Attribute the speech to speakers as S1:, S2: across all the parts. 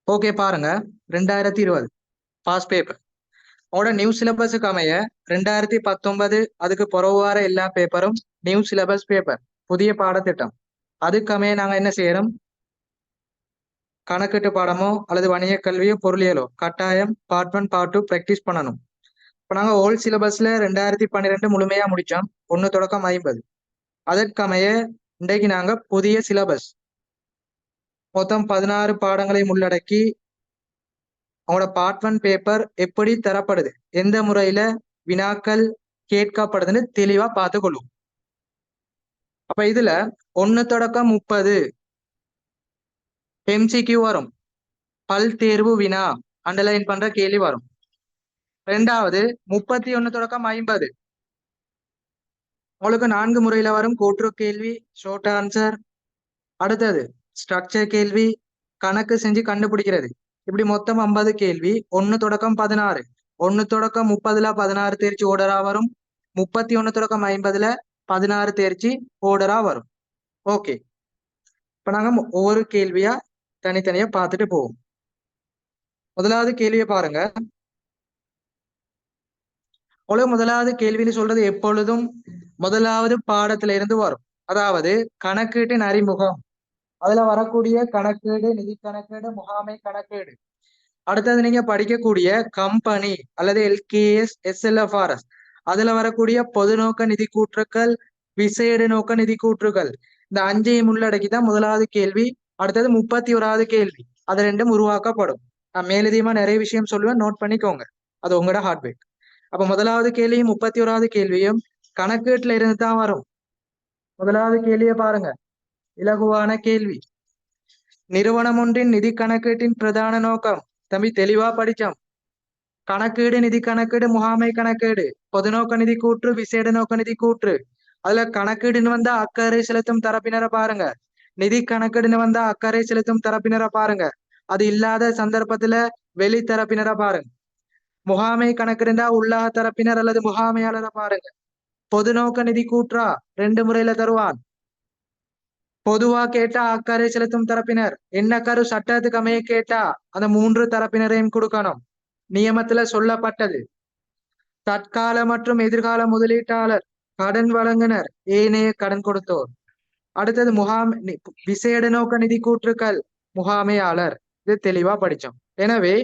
S1: Okay பாருங்க. 2020 pass paper உங்களோட new சிலபஸுக்கு அமைய 2019 அதுக்கு பிறகு வர எல்லா பேப்பரும் நியூ சிலபஸ் பேப்பர், புதிய பாடத்திட்டம். அதுக்கு அமைய நாங்க என்ன செய்யறோம்? கணக்கீட்டு பாடமோ அல்லது வணிக கல்வியோ பொருளியலோ கட்டாயம் பார்ட் 1 பார்ட் 2 ப்ராக்டிஸ் பண்ணணும். இப்போ நாங்கள் ஓல்ட் சிலபஸ்ல 2012 முழுமையா முடிச்சோம், 1 தொடக்கம் 50. அதற்கு அமைய இன்றைக்கு நாங்க புதிய சிலபஸ் மொத்தம் 16 பாடங்களை உள்ளடக்கி அவங்களோட பார்ட் 1 பேப்பர் எப்படி தரப்படுது, எந்த முறையில வினாக்கள் கேட்கப்படுதுன்னு தெளிவா பார்த்துக்கொள்ளும். அப்ப இதுல 1 தொடக்கம் 30 எம்சிக்யூ வரும், பல் தேர்வு வினா அண்டர்லைன் பண்ற கேள்வி வரும். ரெண்டாவது 31 தொடக்கம் 50 உங்களுக்கு 4 முறையில வரும், கூற்று கேள்வி, ஷார்ட் ஆன்சர், அடுத்தது ஸ்ட்ரக்சர் கேள்வி, கணக்கு செஞ்சு கண்டுபிடிக்கிறது. இப்படி மொத்தம் 50 கேள்வி. 1 தொடக்கம் 16, 1 தொடக்கம் 30ல 16 தேர்ச்சி ஓர்டரா வரும், 31 தொடக்கம் 50ல 16 தேர்ச்சி ஓர்டரா வரும். ஓகே, இப்ப நாங்க ஒவ்வொரு கேள்வியா தனித்தனியா பார்த்துட்டு போவோம். முதலாவது கேள்வியை பாருங்க. முதலாவது கேள்வின்னு சொல்றது எப்பொழுதும் முதலாவது பாடத்துல இருந்து வரும். அதாவது கணக்கீட்டின் அறிமுகம், அதுல வரக்கூடிய கணக்கீடு, நிதி கணக்கீடு, முகாமை கணக்கீடு. அடுத்தது நீங்க படிக்கக்கூடிய கம்பெனி அல்லது எல்கேஎஸ், எஸ்எல்எஃப்ஆர்எஸ், அதுல வரக்கூடிய பொது நோக்க நிதி கூற்றுக்கள், விசேட நோக்க நிதி கூற்றுகள், இந்த 5ஐயும் உள்ளடக்கிதான் முதலாவது கேள்வி. அடுத்தது 31வது கேள்வி, அது ரெண்டும் உருவாக்கப்படும். நான் மேலதிகமா நிறைய விஷயம் சொல்லுவேன், நோட் பண்ணிக்கோங்க, அது உங்களோட ஹார்ட்வேர். அப்ப முதலாவது கேள்வியும் 31வது கேள்வியும் கணக்கீட்டுல இருந்து தான் வரும். முதலாவது கேள்வியை பாருங்க, இலகுவான கேள்வி. நிறுவனம் ஒன்றின் நிதி கணக்கீட்டின் பிரதான நோக்கம். தம்பி தெளிவா படிச்சோம். கணக்கீடு, நிதி கணக்கீடு, முகாமை கணக்கீடு, பொது நோக்க நிதி கூற்று, விசேட நோக்க நிதி கூற்று. அதுல கணக்கீடுன்னு வந்தா அக்கறை செலுத்தும் தரப்பினரை பாருங்க, நிதி கணக்கீடுன்னு வந்தா அக்கறை செலுத்தும் தரப்பினரை பாருங்க, அது இல்லாத சந்தர்ப்பத்துல வெளி தரப்பினரை பாருங்க. முகாமை கணக்கிருந்தா உள்ளாக தரப்பினர் அல்லது முகாமையாளரை பாருங்க. பொது நோக்க நிதி கூற்றா 2 முறையில தருவான். பொதுவா கேட்டா அக்கறை செலுத்தும் தரப்பினர், என்ன கரு சட்டத்துக்கு அமைய கேட்டா அந்த 3 தரப்பினரையும் கொடுக்கணும். நியமத்துல சொல்லப்பட்டது. தற்கால மற்றும் எதிர்கால முதலீட்டாளர், கடன் வழங்குனர், ஏனைய கடன் கொடுத்தோர். அடுத்தது விசேட நோக்க நிதி கூற்றுக்கள், முகாமையாளர். இது தெளிவா படிச்சோம். எனவே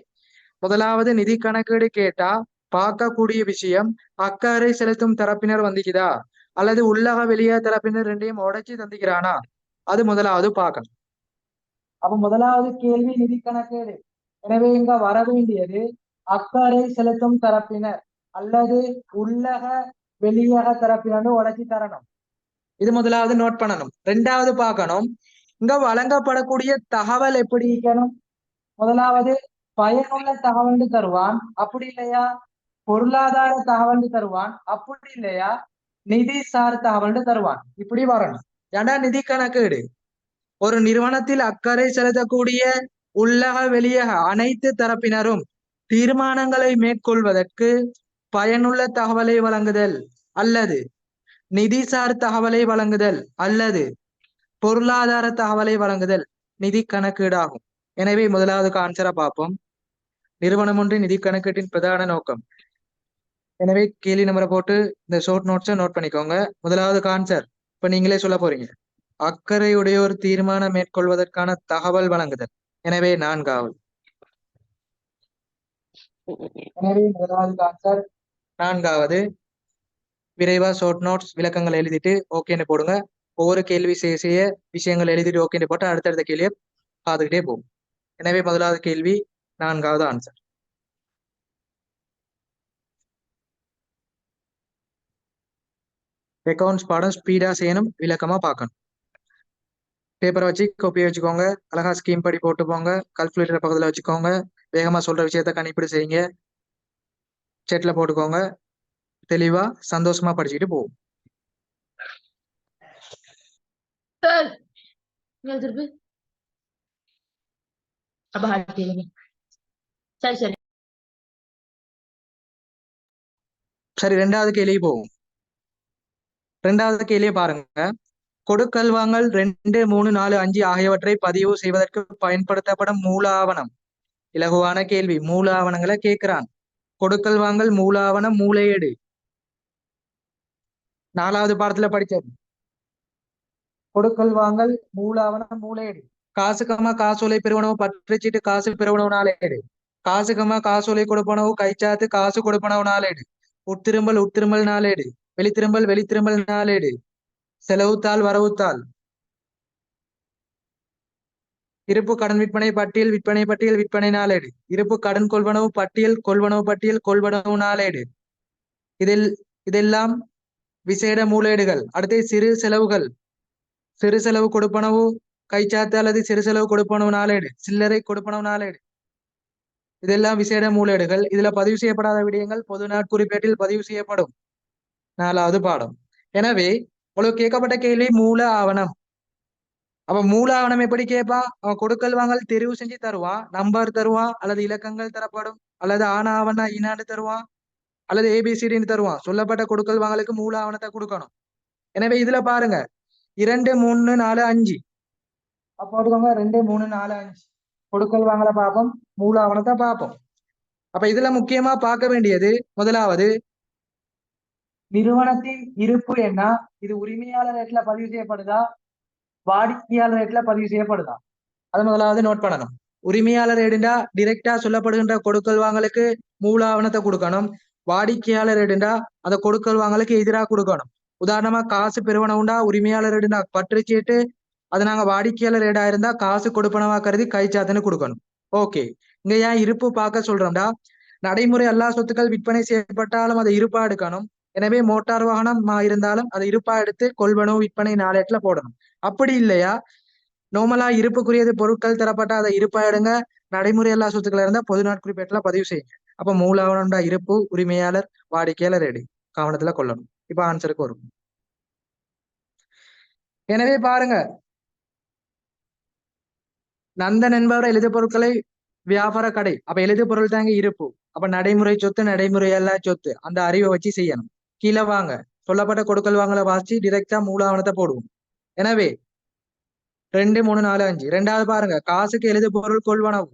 S1: முதலாவது நிதி கணக்கீடு கேட்டா பார்க்கக்கூடிய விஷயம், அக்கறை செலுத்தும் தரப்பினர் வந்துக்குதா அல்லது உள்ளக வெளியே தரப்பினர் ரெண்டையும் உடைச்சு தந்திக்கிறானா, அது முதலாவது பார்க்கணும். அப்ப முதலாவது கேள்வி நிதி கணக்கீடு. எனவே இங்க வர வேண்டியது அக்கறை செலுத்தும் தரப்பினர் அல்லது உள்ளக வெளியக தரப்பினர் உடைச்சி தரணும். இது முதலாவது நோட் பண்ணணும். ரெண்டாவது பார்க்கணும், இங்க வழங்கப்படக்கூடிய தகவல் எப்படி இருக்கணும். முதலாவது பயனுள்ள தகவல் தருவான், அப்படி இல்லையா பொருளாதார தகவல் தருவான், அப்படி இல்லையா நிதி சார் தகவல் தருவான். இப்படி வரணும். ஏன்னா நிதி கணக்கீடு ஒரு நிறுவனத்தில் அக்கறை செலுத்தக்கூடிய உள்ளக வெளியக அனைத்து தரப்பினரும் தீர்மானங்களை மேற்கொள்வதற்கு பயனுள்ள தகவலை வழங்குதல் அல்லது நிதிசார் தகவலை வழங்குதல் அல்லது பொருளாதார தகவலை வழங்குதல் நிதி கணக்கீடாகும். எனவே முதலாவது ஆன்சரா பார்ப்போம். நிறுவனம் ஒன்று நிதி கணக்கீட்டின் பிரதான நோக்கம். எனவே கேள்வி நம்பரை போட்டு இந்த ஷார்ட் நோட்ஸை நோட் பண்ணிக்கோங்க. முதலாவது ஆன்சர் இப்ப நீங்களே சொல்ல போறீங்க, அக்கறையுடைய ஒரு தீர்மானம் மேற்கொள்வதற்கான தகவல் வழங்குதல். எனவே 4வது. எனவே முதலாவது ஆன்சர் 4வது. விரைவா ஷார்ட் நோட்ஸ் விளக்கங்கள் எழுதிட்டு ஓகேன்னு போடுங்க. ஒவ்வொரு கேள்வி செய்ய விஷயங்கள் எழுதிட்டு ஓகேன்னு போட்டு அடுத்தடுத்த கேள்வியை பார்த்துக்கிட்டே போகும். எனவே முதலாவது கேள்வி 4வது ஆன்சர். அக்கௌண்ட்ஸ் பாடம் ஸ்பீடா செய்யணும், விளக்கமா பார்க்கணும். பேப்பரை வச்சு கோப்பியை வச்சுக்கோங்க, அழகா ஸ்கீம் படி போட்டு போங்க, கால்குலேட்டர் பக்கத்துல வச்சுக்கோங்க, வேகமா சொல்ற விஷயத்த கணிப்பீடு செய்யுங்க, செட்ல போட்டுக்கோங்க, தெளிவா சந்தோஷமா படிச்சுட்டு போவோம். சரி, 2வது கேள்வி போவோம். 2வது கேள்வியை பாருங்க. கொடுக்கல் வாங்கல் 2, 3, 4, 5 ஆகியவற்றை பதிவு செய்வதற்கு பயன்படுத்தப்படும் மூல ஆவணம் இலகுவான கேள்வி. மூல ஆவணங்களை கேட்கிறான். கொடுக்கல் வாங்கல் மூல ஆவணம் மூளையேடு. 4வது பாடத்துல படிச்சது. கொடுக்கல் வாங்கல் மூல ஆவணம் மூளையேடு. காசுக்கமா காசோலை பெறுவனவு பற்றுச்சீட்டு காசு பெறுவனவு நாளேடு. காசுக்கமா காசோலை கொடுப்பனவு கைச்சாத்து காசு கொடுப்பனவு நாளேடு. உட்திரும்பல் நாளேடு. வெளித்திரும்பல் நாளேடு. செலவுத்தாள் வரவுத்தாள். இருப்பு கடன் விற்பனை பட்டியல் விற்பனை நாளேடு. இருப்பு கடன் கொள்வனவு பட்டியல் கொள்வனவு நாளேடு. இதில் இதெல்லாம் விசேட மூலேடுகள். அடுத்து சிறு செலவு கொடுப்பனவு கைச்சாத்து அல்லது சிறு செலவு கொடுப்பனவு நாளேடு. சில்லறை கொடுப்பனவு நாளேடு. இதெல்லாம் விசேட மூலேடுகள். இதுல பதிவு செய்யப்படாத விடயங்கள் பொது நாட்குறிப்பேட்டில் பதிவு செய்யப்படும். 4வது பாடம். எனவே உங்களுக்கு கேட்கப்பட்ட கேள்வி மூல ஆவணம். அப்ப மூல ஆவணம் எப்படி கேட்பா? அவன் கொடுக்கல் வாங்கல் தெரிவு செஞ்சு தருவான். நம்பர் தருவான், அல்லது இலக்கங்கள் தரப்படும், அல்லது ஆவண ஈனாண்டு தருவான், அல்லது ஏபிசிடின்னு தருவான். சொல்லப்பட்ட கொடுக்கல் வாங்கலுக்கு மூல ஆவணத்தை கொடுக்கணும். எனவே இதுல பாருங்க 2, 3, 4, 5. அப்போ 2, 3, 4, 5 கொடுக்கல் வாங்கல பார்ப்போம், மூல ஆவணத்தை பார்ப்போம். அப்ப இதுல முக்கியமா பார்க்க வேண்டியது முதலாவது நிறுவனத்தின் இருப்பு என்ன? இது உரிமையாளர் ரேட்ல பதிவு செய்யப்படுதா, வாடிக்கையாளர் ரேட்ல பதிவு செய்யப்படுதா? அது முதலாவது நோட் பண்ணணும். உரிமையாளர் ஏடுண்டா டிரெக்டா சொல்லப்படுகின்ற கொடுக்கல் வாங்கலுக்கு மூல ஆவணத்தை கொடுக்கணும். வாடிக்கையாளர் ஏடுண்டா அந்த கொடுக்கல் வாங்கலுக்கு எதிராக கொடுக்கணும். உதாரணமா காசு பெறுவனவுண்டா உரிமையாளர் ஏடுண்டா பற்றுச்சீட்டு, அது நாங்க வாடிக்கையாளர் ஏடா இருந்தா காசு கொடுப்பனவா கருதி கைச்சாத்துன்னு கொடுக்கணும். ஓகே, இங்க ஏன் இருப்பு பார்க்க சொல்றோம்டா, நடைமுறை எல்லா சொத்துக்கள் விற்பனை செய்யப்பட்டாலும் அதை இருப்பா எடுக்கணும். எனவே மோட்டார் வாகனம் இருந்தாலும் அதை இருப்பா எடுத்து கொள்வனவு விற்பனை நாளேட்டுல போடணும். அப்படி இல்லையா நோமலா இருப்புக்குரியது பொருட்கள் தரப்பட்ட அதை இருப்பா எடுங்க. நடைமுறை எல்லா சொத்துக்கள் இருந்தா பொது நாட்குறிப்பேட்டுல பதிவு செய்யுங்க. அப்ப மூல ஆவணம்டா இருப்பு, உரிமையாளர், வாடிக்கையாளர் ஏடு கவனத்துல கொள்ளணும். இப்ப ஆன்சருக்கு வரும். எனவே பாருங்க, நந்தன் என்பவர் எழுது பொருட்களை வியாபார கடை. அப்ப எழுது பொருள் தாங்க இருப்பு. அப்ப நடைமுறை சொத்து, நடைமுறை எல்லா சொத்து, அந்த அறிவை வச்சு செய்யணும். கீழே வாங்க, சொல்லப்பட்ட கொடுக்கல் வாங்கலை வாசி டிரெக்டா மூல ஆவணத்தை போடுவோம். எனவே 2, 3, 4, 5. 2வது பாருங்க, காசுக்கு எழுது பொருள் கொள்வனவு.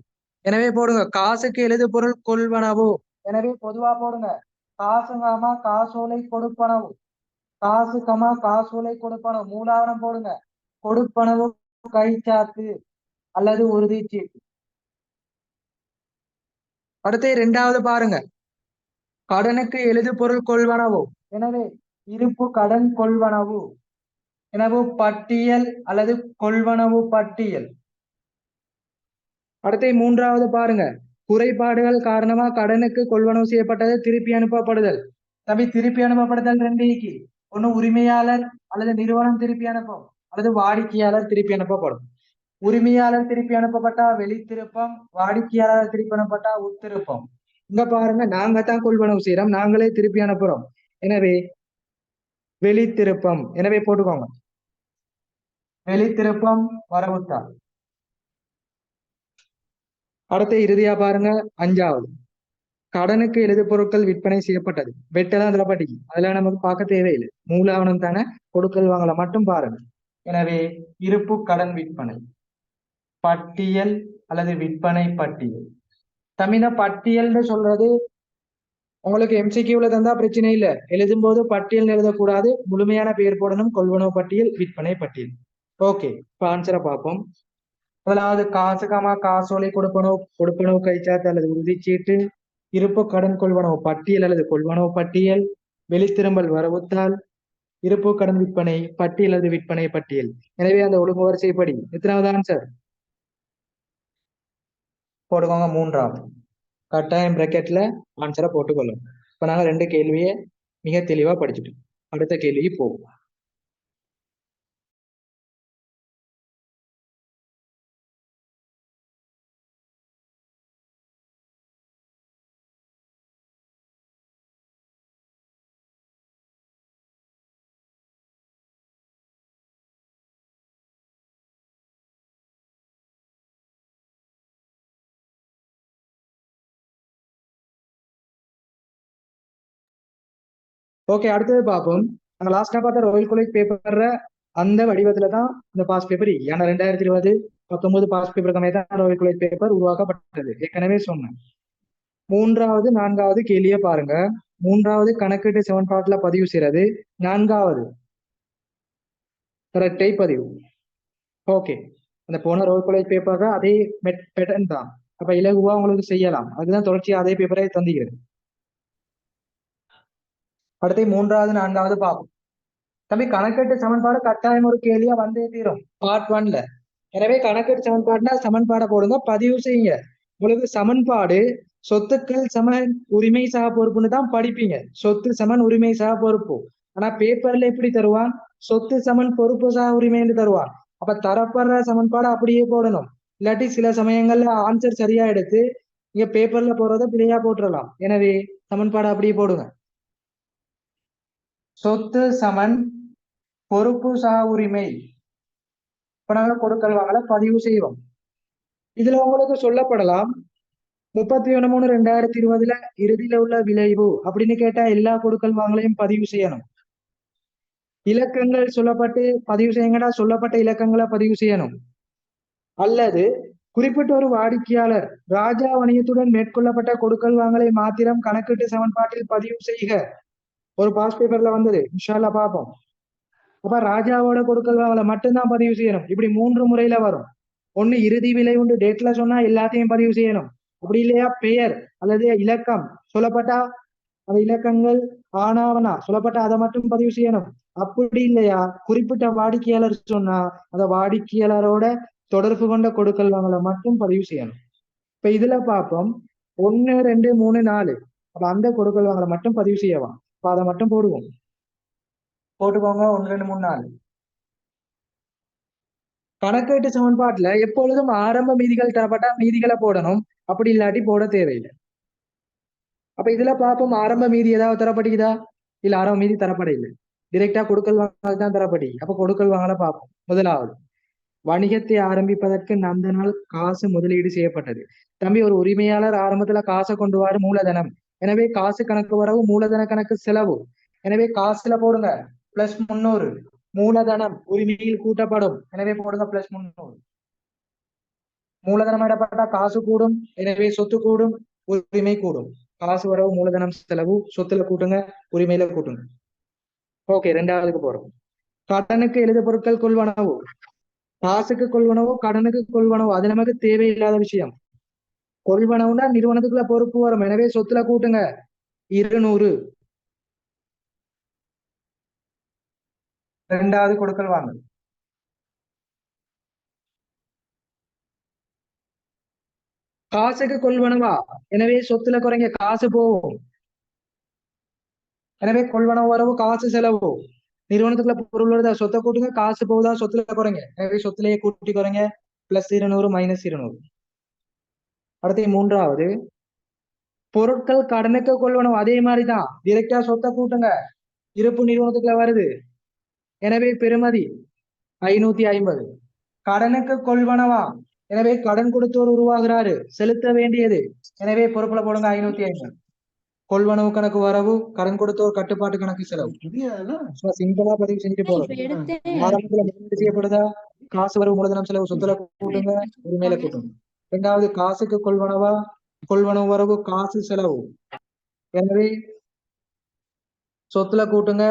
S1: எனவே போடுங்க காசுக்கு எழுது பொருள் கொள்வனவு. எனவே பொதுவா போடுங்க காசுங்கமா காசோலை கொடுப்பனவு. காசுக்கமா காசோலை கொடுப்பனவு. மூலாவணம் போடுங்க கொடுப்பனவு கைச்சாத்து அல்லது உறுதிச்சீட்டு. அடுத்து 2வது பாருங்க, கடனுக்கு எழுது பொருள் கொள்வனவு. எனவே இருப்பு கடன் கொள்வனவு. எனவே பட்டியல் அல்லது கொள்வனவு பட்டியல். அடுத்து 3வது பாருங்க, குறைபாடுகள் காரணமா கடனுக்கு கொள்வனவு செய்யப்பட்டது திருப்பி அனுப்பப்படுதல். தம்பி திருப்பி அனுப்பப்படுதல் 2 ஒண்ணு உரிமையாளர் அல்லது நிறுவனம் திருப்பி அனுப்பும், அல்லது வாடிக்கையாளர் திருப்பி அனுப்பப்படும். உரிமையாளர் திருப்பி அனுப்பப்பட்டா வெளித்திருப்பம், வாடிக்கையாளர் திருப்பி அனுப்பப்பட்டா உட்திருப்பம். இங்க பாருங்க, நாங்க தான் கொள்வனவு செய்யறோம், நாங்களே திருப்பி அனுப்புறோம். எனவே வெளித்திருப்பம். எனவே போட்டுக்கோங்க வெளித்திருப்பம் வரவுத்தாள். அடுத்த இறுதியா பாருங்க 5வது, கடனுக்கு எழுது பொருட்கள் விற்பனை செய்யப்பட்டது. வெட்டதான் அதுல பட்டி, அதெல்லாம் நமக்கு பார்க்க தேவையில்லை. மூலாவணம் தானே, கொடுக்கல் வாங்கல மட்டும் பாருங்க. எனவே இருப்பு கடன் விற்பனை பட்டியல் அல்லது விற்பனை பட்டியல். தமிழ பட்டியல்னு சொல்றது உங்களுக்கு எம்சிக்யூல தந்தா பிரச்சனை இல்லை. எழுதும் போது பட்டியல் எழுதக்கூடாது, முழுமையான பெயர் போடணும். கொள்வனவு பட்டியல், விற்பனை பட்டியல். ஓகே, இப்ப ஆன்சரை பார்ப்போம். முதலாவது காசுக்கமா காசோலை கொடுப்பனவு கைச்சாத்து அல்லது உறுதிச்சீட்டு, இருப்பு கடன் கொள்வனவு பட்டியல் அல்லது கொள்வனவு பட்டியல், வெளித்திரும்பல் வரவுத்தாள், இருப்பு கடன் விற்பனை பட்டியல் அல்லது விற்பனை பட்டியல். எனவே அந்த ஒழுங்கு வரிசைப்படி எத்தனாவது ஆன்சர் போட்டுக்கோங்க? 3வது. கட்டாயம் பிராக்கெட்ல ஆன்சரை போட்டுக்கொள்ளும். இப்ப நாங்க 2 கேள்வியை மிக தெளிவா படிச்சுட்டோம். அடுத்த கேள்விக்கு போவோம். ஓகே, அடுத்தது பார்ப்போம். நாங்க லாஸ்டா பார்த்த ராயல் காலேஜ் பேப்பர்ல அந்த வடிவத்துல தான் இந்த பாஸ் பேப்பர். ஏன்னா 2020-19 பாஸ் பேப்பருக்கான தான் ரோல் பேப்பர் உருவாக்கப்பட்டது. ஏற்கனவே சொன்னேன். 3வது 4வது கேள்வியை பாருங்க. 3வது கணக்கீட்டு சமன்பாட்டுல பதிவு செய்யறது, 4வது இரட்டை பதிவு. ஓகே, அந்த போன ரோல் காலேஜ் பேப்பர் அதே பேட்டர்ன் தான். அப்ப இலகுவா உங்களுக்கு செய்யலாம். அதுதான் தொடர்ச்சியா அதே பேப்பரை தந்திக்கிறது. அடுத்து 3வது 4வது பார்ப்போம். தம்பி, கணக்கீட்டு சமன்பாடு கட்டாயம் ஒரு கேள்வியா வந்தே தீரும் பார்ட் 1ல. எனவே கணக்கீட்டு சமன்பாடுனா சமன்பாடை போடுங்க, பதிவு செய்யுங்க. உங்களுக்கு சமன்பாடு சொத்துக்கள் சமன் உரிமை சக பொறுப்புன்னு தான் படிப்பீங்க. சொத்து சமன் உரிமை சக பொறுப்பு. ஆனா பேப்பர்ல எப்படி தருவான்? சொத்து சமன் பொறுப்பு சக உரிமைன்னு தருவான். அப்ப தரப்படுற சமன்பாடு அப்படியே போடணும். இல்லாட்டி சில சமயங்கள்ல ஆன்சர் சரியா எடுத்து நீங்க பேப்பர்ல போடுறத பிழையா போட்டுடலாம். எனவே சமன்பாடு அப்படியே போடுங்க. சொத்து சமன் பொறுப்பு சக உரிமை இப்ப நாங்க கொடுக்கல் வாங்கல பதிவு செய்வோம். இதுல உங்களுக்கு சொல்லப்படலாம் 31/3/2020 இறுதியில உள்ள விளைவு அப்படின்னு கேட்டா எல்லா கொடுக்கல் வாங்கலையும் பதிவு செய்யணும். இலக்கங்கள் சொல்லப்பட்டு பதிவு செய்யுங்கடா, சொல்லப்பட்ட இலக்கங்களை பதிவு செய்யணும். அல்லது குறிப்பிட்ட ஒரு வாடிக்கையாளர் ராஜா வணிகத்துடன் மேற்கொள்ளப்பட்ட கொடுக்கல் வாங்கலை மாத்திரம் கணக்கீட்டு சமன்பாட்டில் பதிவு செய்க. ஒரு பாஸ் பேப்பர்ல வந்தது, இன்ஷால்லா பார்ப்போம். அப்ப ராஜாவோட கொடுக்கல் வாங்கலை மட்டும்தான் பதிவு செய்யணும். இப்படி 3 முறையில வரும். ஒண்ணு இறுதி விலை உண்டு டேட்ல சொன்னா எல்லாத்தையும் பதிவு செய்யணும். அப்படி இல்லையா பெயர் அல்லது இலக்கம் சொல்லப்பட்டா அந்த இலக்கங்கள் ஆனாவனா சொல்லப்பட்ட அதை மட்டும் பதிவு செய்யணும். அப்படி இல்லையா குறிப்பிட்ட வாடிக்கையாளர் சொன்னா அந்த வாடிக்கையாளரோட தொடர்பு கொண்ட கொடுக்கல் வாங்கலை மட்டும் பதிவு செய்யணும். இப்ப இதுல பார்ப்போம் 1, 2, 3, 4. அப்ப அந்த கொடுக்கல் வாங்கலை மட்டும் பதிவு செய்யலாம். அப்ப அதை மட்டும் போடுவோம். போட்டுக்கோங்க 1, 2, 3, 4. கணக்கீட்டு சமன்பாட்டுல எப்பொழுதும் ஆரம்ப மீதிகள் தரப்பட்டா மீதிகளை போடணும். அப்படி இல்லாட்டி போட தேவையில்லை. அப்ப இதுல பார்ப்போம் ஆரம்ப மீதி ஏதாவது தரப்படுகிறதா? இல்ல, ஆரம்ப மீதி தரப்பட இல்லை. டிரெக்டா கொடுக்கல் வாங்கல் தான் தரப்படி. அப்ப கொடுக்கல் வாங்கல பார்ப்போம். முதலாவது, வணிகத்தை ஆரம்பிப்பதற்கு அந்த நாள் காசு முதலீடு செய்யப்பட்டது. தம்பி, ஒரு உரிமையாளர் ஆரம்பத்துல காசை கொண்டு வர மூலதனம். எனவே காசு கணக்கு வரவு, மூலதன கணக்கு செலவு. எனவே காசுல போடுங்க +300. மூலதனம் உரிமையில் கூட்டப்படும். எனவே போடுங்க +300. மூலதனம் இடப்பட்டா காசு கூடும். எனவே சொத்து கூடும், உரிமை கூடும். காசு வரவு, மூலதனம், செலவு. சொத்துல கூட்டுங்க, உரிமையில கூட்டுங்க. ஓகே, 2வதுக்கு போறோம். கடனுக்கு எழுத பொருட்கள் கொள்வனவு. காசுக்கு கொள்வனவோ கடனுக்கு கொள்வனவோ அது நமக்கு தேவையில்லாத விஷயம். கொள்வனவுனா நிறுவனத்துக்குள்ள பொறுப்பு வரும். எனவே சொத்துல கூட்டுங்க 200. 2வது கொடுக்கல் வாங்க. காசுக்கு கொள்வனவா, எனவே சொத்துல குறைங்க, காசு போகும். எனவே கொள்வனவு வரவு, காசு செலவு. நிறுவனத்துக்குள்ள பொருள் வருதா, சொத்தை கூட்டுங்க, காசு போகுதா, சொத்துல குறைங்க. எனவே சொத்திலேயே கூட்டி குறைங்க +200 -200. அடுத்து 3வது, பொருட்கள் கடனுக்கு கொள்வனவு. அதே மாதிரிதான் டிரெக்டா சொத்தை கூட்டுங்க, இருப்பு நிறுவனத்துக்குள்ள வருது. எனவே பெறுமதி 550. கடனுக்கு கொள்வனவா, எனவே கடன் கொடுத்தோர் உருவாகிறாரு, செலுத்த வேண்டியது. எனவே பொறுப்புல போடுங்க 550. கொள்வனவு கணக்கு வரவு, கடன் கொடுத்தோர் கட்டுப்பாட்டு கணக்கு செலவு. சிம்பிளா பதிவு செஞ்சுட்டு போறோம். ஆரம்பத்துல முதலீடு செய்யப்படுதா, காசு வரவு, மூலதனம், செலவு. சொத்துல கூட்டுங்க, உரிமையில கூட்டுங்க. 2வது, காசுக்கு கொள்வனவா, கொள்வனவு வரவு, காசு செலவு. எனவே சொத்துல கூட்டுங்க,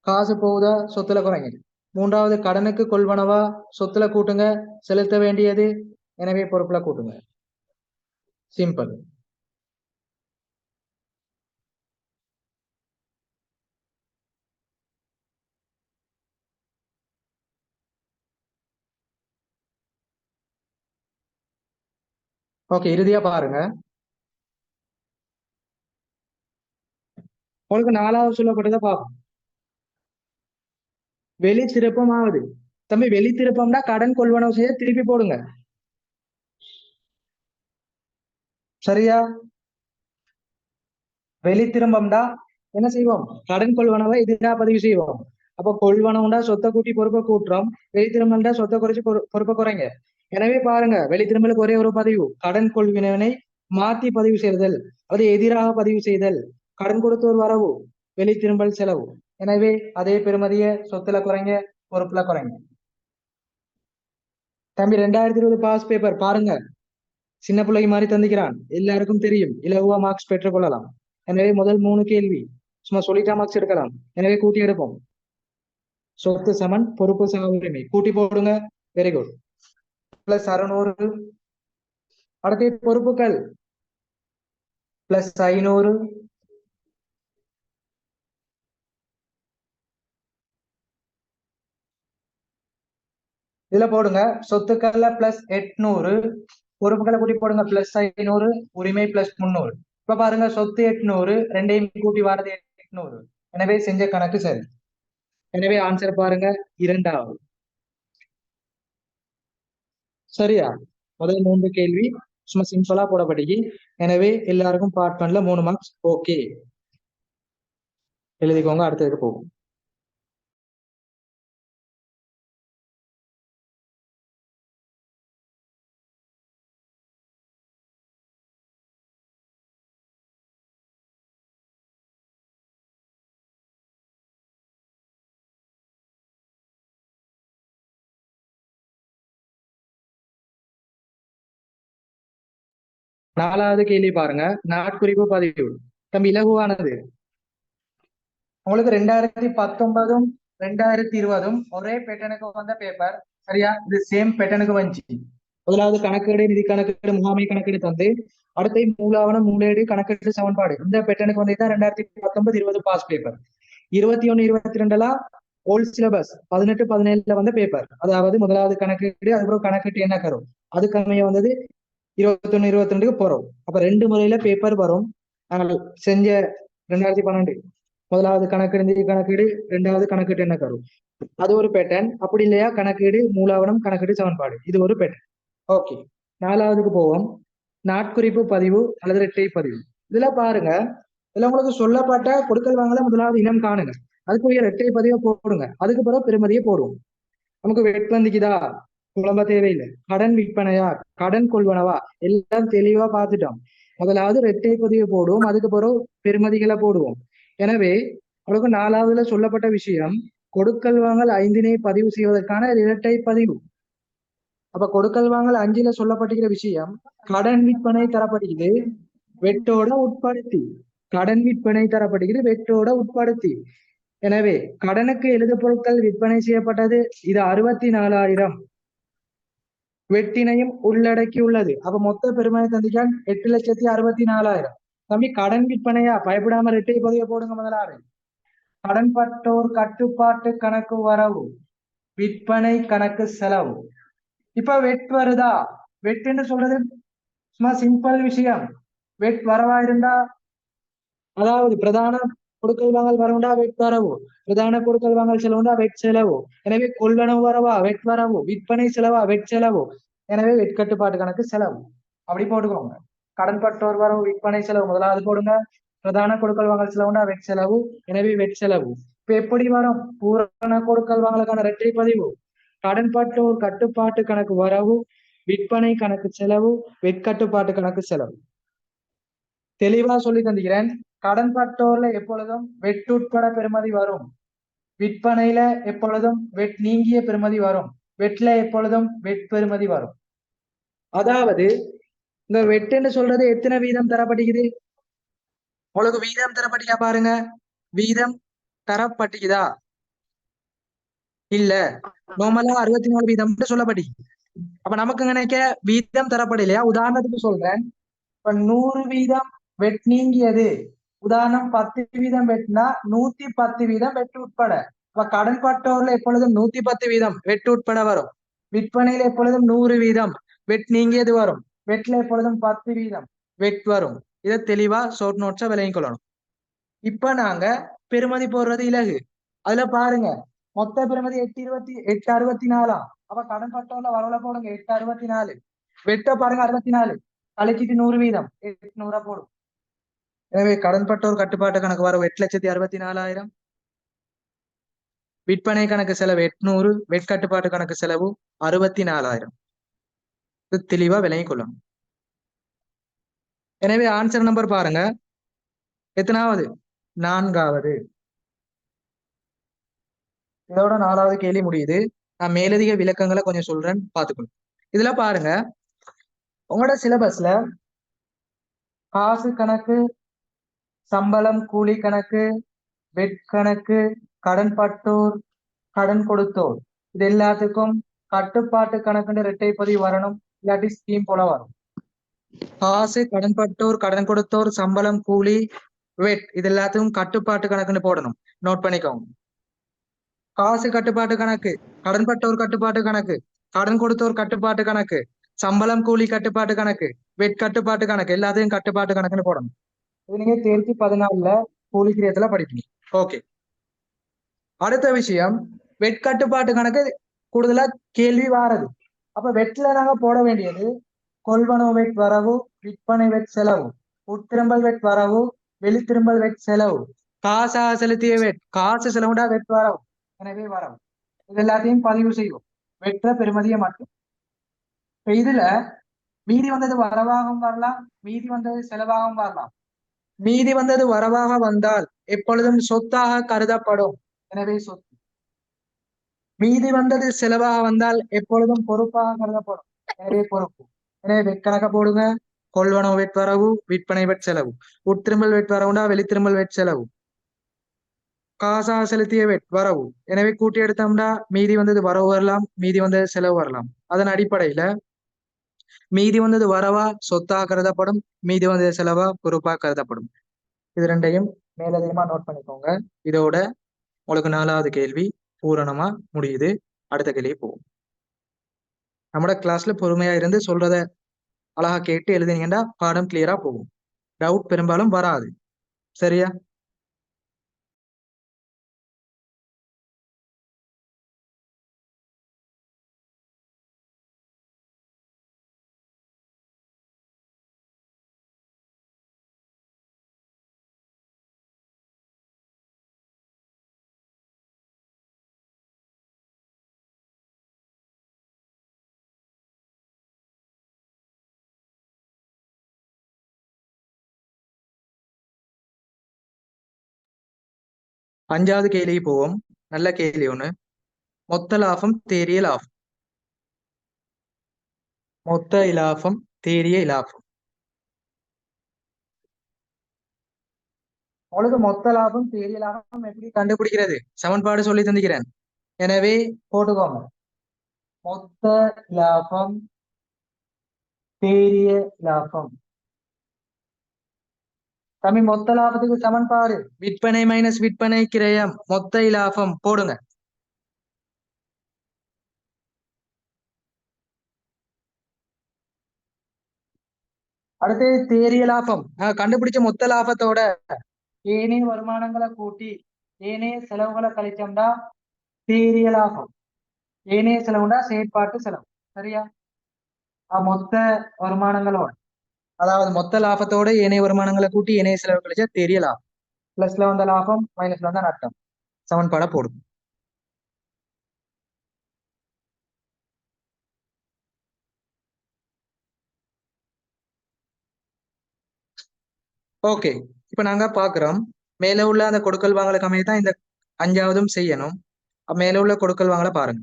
S1: காசு போகுதா, சொத்துல குறைங்க. 3வது, கடனுக்கு கொள்வனவா, சொத்துல கூட்டுங்க, செலுத்த வேண்டியது. எனவே பொறுப்புல கூட்டுங்க. சிம்பிள். ஓகே, இறுதியா பாருங்க. உங்களுக்கு 4வது சொல்லப்பட்டதை பார்ப்போம். வெளி திருப்பம் ஆகுது. தம்பி, வெளி திருப்பம்னா கடன் கொள்வனவு செய்ய திருப்பி போடுங்க. சரியா? வெளி திரும்பம்டா என்ன செய்வோம்? கடன் கொள்வனவை எதிராக பதிவு செய்வோம். அப்ப கொள்வனவுண்டா சொத்தை கூட்டி பொறுப்பை கூட்டுறோம். வெளி திரும்பம்டா சொத்தை குறைச்சு பொறுப்பை குறைங்க. எனவே பாருங்க, வெளி திரும்பலுக்கு ஒரே ஒரு பதிவு, கடன் கொள்வினவனை மாத்தி பதிவு செய்தல், அது எதிராக பதிவு செய்தல். கடன் கொடுத்தோர் வரவு, வெளி திரும்பல் செலவு. எனவே அதே பெறுமதியை சொத்துல குறைங்க, பொறுப்புல குறைங்க. தம்பி 2020 பாஸ் பேப்பர் பாருங்க, சின்ன பிள்ளைக்கு மாதிரி தந்திக்கிறான், எல்லாருக்கும் தெரியும், இலகுவா மார்க்ஸ் பெற்றுக் கொள்ளலாம். எனவே முதல் 3 கேள்வி சும்மா சொல்லிட்டா மார்க்ஸ் எடுக்கலாம். எனவே கூட்டி எடுப்போம். சொத்து சமன் பொறுப்பு சம உரிமை கூட்டி போடுங்க. Very good. பிளஸ் 600, அடுத்த பொறுப்புகள் பிளஸ் 500, இதுல போடுங்க. சொத்துக்கள்ல பிளஸ் 800, பொறுப்புகளை கூட்டி போடுங்க பிளஸ் 500, உரிமை பிளஸ் 300. இப்ப பாருங்க, சொத்து 800, ரெண்டையும் கூட்டி வாரது 800. எனவே செஞ்ச கணக்கு சரி. எனவே ஆன்சர் பாருங்க, 2வது. சரியா? முதல் 3 கேள்வி சும்மா சிம்பிளா போடப்பட்டீங்க. எனவே எல்லாருக்கும் பார்ட் 1ல 3 மார்க்ஸ். ஓகே, எழுதிக்கோங்க. அடுத்ததுக்கு போகும். நாலாவது கேள்வி பாருங்க, நாட்குறிப்பு பதிவு. தம்பி இலகுவானது. உங்களுக்கு 2019 2020 ஒரே பேட்டர்னுக்கு வந்த பேப்பர். சரியா? இது சேம் பேட்டர்னுக்கு வந்துச்சு. முதலாவது கணக்கீடு, நிதி கணக்கீடு, முகாமை கணக்கீடு தந்து, அடுத்த மூலாவணம், மூலேடு, கணக்கீடு சமன்பாடு. இந்த பேட்டர்னுக்கு வந்து 2019 20 பாஸ் பேப்பர். 21 22 ஓல்ட் சிலபஸ் 18 17 வந்த பேப்பர். அதாவது முதலாவது கணக்கீடு, அதுக்கப்புறம் கணக்கீட்டு என்ன கரும், அதுக்கு அமைய வந்தது 21 22க்கு போறோம். அப்ப 2 முறையில பேப்பர் வரும். நாங்கள் செஞ்ச 2012 முதலாவது கணக்கீடு, நிதி கணக்கீடு, 2வது கணக்கீட்டு என்ன கரும், அது ஒரு பேட்டர்ன். அப்படி இல்லையா கணக்கீடு, மூலாவணம், கணக்கீடு சமன்பாடு, இது ஒரு பேட்டர்ன். ஓகே, 4வதுக்கு போவோம். நாட்குறிப்பு பதிவு அல்லது இரட்டை பதிவு. இதுல பாருங்க, இதுல உங்களுக்கு சொல்லப்பட்ட கொடுக்கல் வாங்கல முதலாவது இனம் காணுங்க, அதுக்குரிய இரட்டை பதிவை போடுங்க. அதுக்கு பிறகு பெறுமதியை போடுவோம். நமக்கு வெட்பந்திக்குதா, குழம்ப தேவையில்லை. கடன் விற்பனையா, கடன் கொள்வனவா, எல்லாம் தெளிவா பார்த்துட்டோம். முதலாவது இரட்டை பதிவை போடுவோம், அதுக்கு பிறகு பெறுமதிகளை போடுவோம். எனவே அவளுக்கு 4வதுல சொல்லப்பட்ட விஷயம், கொடுக்கல் வாங்கல் 5னை பதிவு செய்வதற்கான இரட்டை பதிவு. அப்ப கொடுக்கல் வாங்கல் 5ல சொல்லப்பட்டிருக்கிற விஷயம், கடன் விற்பனை தரப்படுகிறது வெட்டோட உட்படுத்தி. கடன் விற்பனை தரப்படுகிறது வெட்டோட உட்படுத்தி. எனவே கடனுக்கு எழுது பொருட்கள் விற்பனை செய்யப்பட்டது, இது 64,000 வெட்டினையும் உள்ளடக்கி உள்ளது. அப்ப மொத்த பெருமதி தந்திக்கான் 8,64,000. தம்பி கடன் விற்பனையா, பயப்படாம இரட்டை பதிவை போடுங்க. முதலாவது கடன்பட்டோர் கட்டுப்பாட்டு கணக்கு வரவு, விற்பனை கணக்கு செலவு. இப்ப வெட் வருதா, வெட்டுன்னு சொல்றது சும்மா சிம்பிள் விஷயம். வெட் வரவா இருந்தா, அதாவது பிரதான கொடுக்கல் வாங்கல் வரவுண்டா வெட் வரவு, பிரதான கொடுக்கல் வாங்கல் செலவுண்டா வெட் செலவு. எனவே கொள்வனவு வரவா வெட் வரவு, விற்பனை செலவா வெட் செலவு. எனவே வெட்கட்டுப்பாட்டு கணக்கு செலவு. அப்படி போட்டுக்கோங்க. கடன்பட்டோர் வரவு, விற்பனை செலவு முதலாவது போடுங்க. பிரதான கொடுக்கல் வாங்கல் செலவுண்டா வெட் செலவு, எனவே வெட் செலவு. இப்ப எப்படி வரும், பூரண கொடுக்கல் வாங்கலுக்கான இரட்டை பதிவு, கடன்பட்டோர் கட்டுப்பாட்டு கணக்கு வரவு, விற்பனை கணக்கு செலவு, வெட்கட்டுப்பாட்டு கணக்கு செலவு. தெளிவா சொல்லி தந்துக்கிறேன். கடன்பட்டோர்ல எப்பொழுதும் வெட்டுட்பட பெறுமதி வரும், விற்பனையில எப்பொழுதும் வெட் நீங்கிய பெறுமதி வரும், வெட்ல எப்பொழுதும் வெட் பெறுமதி வரும். அதாவது இந்த வெட்டுன்னு சொல்றது எத்தனை வீதம் தரப்பட்டிருக்குது, உங்களுக்கு வீதம் தரப்பட்டிருக்கா பாருங்க. வீதம் தரப்பட்டிருக்குதா, இல்ல நார்மலா 64 வீதம் சொல்லப்பட்டி. அப்ப நமக்கு நினைக்க வீதம் தரப்படலையா. உதாரணத்துக்கு சொல்றேன், இப்ப 100 வீதம் வெட் நீங்கியது, உதாரணம் 10 வீதம் வெட்டினா 110 வீதம் வெட்டு உட்பட. இப்ப கடன்பட்டோர்ல எப்பொழுதும் 110 வீதம் வெட்டு உட்பட வரும், விற்பனையில எப்பொழுதும் 100 வீதம் வெட் நீங்கியது வரும், வெட்ல எப்பொழுதும் 10 வீதம் வெட் வரும். இதை தெளிவா ஷார்ட் நோட்ஸா விளங்கிக் கொள்ளணும். இப்ப நாங்க பெறுமதி போடுறது இலகு. அதுல பாருங்க, மொத்த பெறுமதி 864. அப்ப கடன்பட்டோர்ல வரவுல போடுங்க 864, வெட்ட பாருங்க 64, கழிச்சிட்டு 100 வீதம் 800 போடும். எனவே கடன்பட்டோர் கட்டுப்பாட்டு கணக்கு வரவு 8,64,000, விற்பனை கணக்கு செலவு 800, வெட்கட்டுப்பாட்டு கணக்கு செலவு 64,000. இது தெளிவா விளங்கிக் கொள்ளணும். எனவே ஆன்சர் நம்பர் பாருங்க, எத்தனாவது, 4வது. இதோட 4வது கேள்வி முடியுது. நான் மேலதிக விளக்கங்களை கொஞ்சம் சொல்றேன், பாத்துக்கணும். இதுல பாருங்க, உங்களோட சிலபஸ்ல காசு கணக்கு, சம்பளம் கூலி கணக்கு, வெட் கணக்கு, கடன்பட்டோர், கடன் கொடுத்தோர், இது எல்லாத்துக்கும் கட்டுப்பாட்டு கணக்குன்னு இரட்டை பதிவு வரணும், இல்லாட்டி ஸ்கீம் போல வரும். காசு, கடன்பட்டோர், கடன் கொடுத்தோர், சம்பளம் கூலி, வெட், இது எல்லாத்துக்கும் கட்டுப்பாட்டு கணக்குன்னு போடணும். நோட் பண்ணிக்கோங்க. காசு கட்டுப்பாட்டு கணக்கு, கடன்பட்டோர் கட்டுப்பாட்டு கணக்கு, கடன் கொடுத்தோர் கட்டுப்பாட்டு கணக்கு, சம்பளம் கூலி கட்டுப்பாட்டு கணக்கு, வெட் கட்டுப்பாட்டு கணக்கு, எல்லாத்தையும் கட்டுப்பாட்டு கணக்குன்னு போடணும். இது நீங்க தேர்ச்சி 14ல கூலி கிரியத்துல படிப்பீங்க. ஓகே, அடுத்த விஷயம், வெட் கட்டுப்பாட்டு கணக்கு கூடுதலா கேள்வி வாரது. அப்ப வெட்ல நாங்க போட வேண்டியது கொள்வனவு வெட் வரவு, விற்பனை வெட் செலவு, உட்திரும்பல் வெட் வரவு, வெளித்திரும்பல் வெட் செலவு, காசாக செலுத்திய வெட், காசு செலவுடா வெட் வரவு, எனவே வரவு, இது எல்லாத்தையும் பதிவு செய்வோம். வெற்ற பெருமதியை மட்டும். இப்ப இதுல மீதி வந்தது வரவாகவும் வரலாம், மீதி வந்தது செலவாகவும் வரலாம். மீதி வந்தது வரவாக வந்தால் எப்பொழுதும் சொத்தாக கருதப்படும், எனவே சொத்து. மீதி வந்தது செலவாக வந்தால் எப்பொழுதும் பொறுப்பாக கருதப்படும், எனவே பொறுப்பு. எனவே வெட்கணக்க போடுங்க. கொள்வனவு வெட் வரவு, விற்பனை வெட் செலவு, உட்திரும்பல் வெட் வரவுண்டா வெளித்திரும்பல் வெட் செலவு, காசாக செலுத்திய வெட் வரவு, எனவே கூட்டி எடுத்தோம்னா மீதி வந்தது வரவு வரலாம், மீதி வந்தது செலவு வரலாம். அதன் அடிப்படையில மீதி வந்தது வரவா சொத்தாக கருதப்படும், மீதி வந்தது செலவா பொறுப்பாக கருதப்படும். இது ரெண்டையும் மேலதிகமா நோட் பண்ணிக்கோங்க. இதோட உங்களுக்கு 4வது கேள்வி பூரணமா முடியுது. அடுத்த கேள்வி போகும். நம்மளோட கிளாஸ்ல பொறுமையா இருந்து சொல்றத அழகா கேட்டு எழுதினீங்கன்னா பாடம் கிளியரா போகும். டவுட் பெரும்பாலும் வராது. சரியா? அஞ்சாவது கேள்வி போவோம். நல்ல கேள்வி ஒண்ணு. மொத்த லாபம் தேறிய லாபம். மொத்த இலாபம் தேறிய இலாபம். உங்களுக்கு மொத்த லாபம் தேறிய லாபம் எப்படி கண்டுபிடிக்கிறது சமன்பாடு சொல்லி தந்துக்கிறேன். எனவே போட்டுக்கோங்க. மொத்த லாபம் தேறிய லாபம். தம்பி, மொத்த லாபத்துக்கு சமன்பாடு விற்பனை மைனஸ் விற்பனை கிரயம் மொத்த இலாபம் போடுங்க. அடுத்து தேறிய லாபம். கண்டுபிடிச்ச மொத்த லாபத்தோட ஏனைய வருமானங்களை கூட்டி ஏனைய செலவுகளை கழிச்சோம்னா தேறிய லாபம். ஏனைய செலவுண்டா செயற்பாட்டு செலவு. சரியா? மொத்த வருமானங்களோட, அதாவது மொத்த லாபத்தோட ஏனைய வருமானங்களை கூட்டி ஏனைய செலவு கழிச்சா தேறிய லாபம். பிளஸ்ல வந்த லாபம் மைனஸ்ல வந்த நட்டம். சமன்பாட போடும். ஓகே, இப்ப நாங்க பாக்குறோம் மேல உள்ள அந்த கொடுக்கல் வாங்கலுக்கு அமைய தான் இந்த 5வதும் செய்யணும். மேல உள்ள கொடுக்கல் வாங்கல பாருங்க.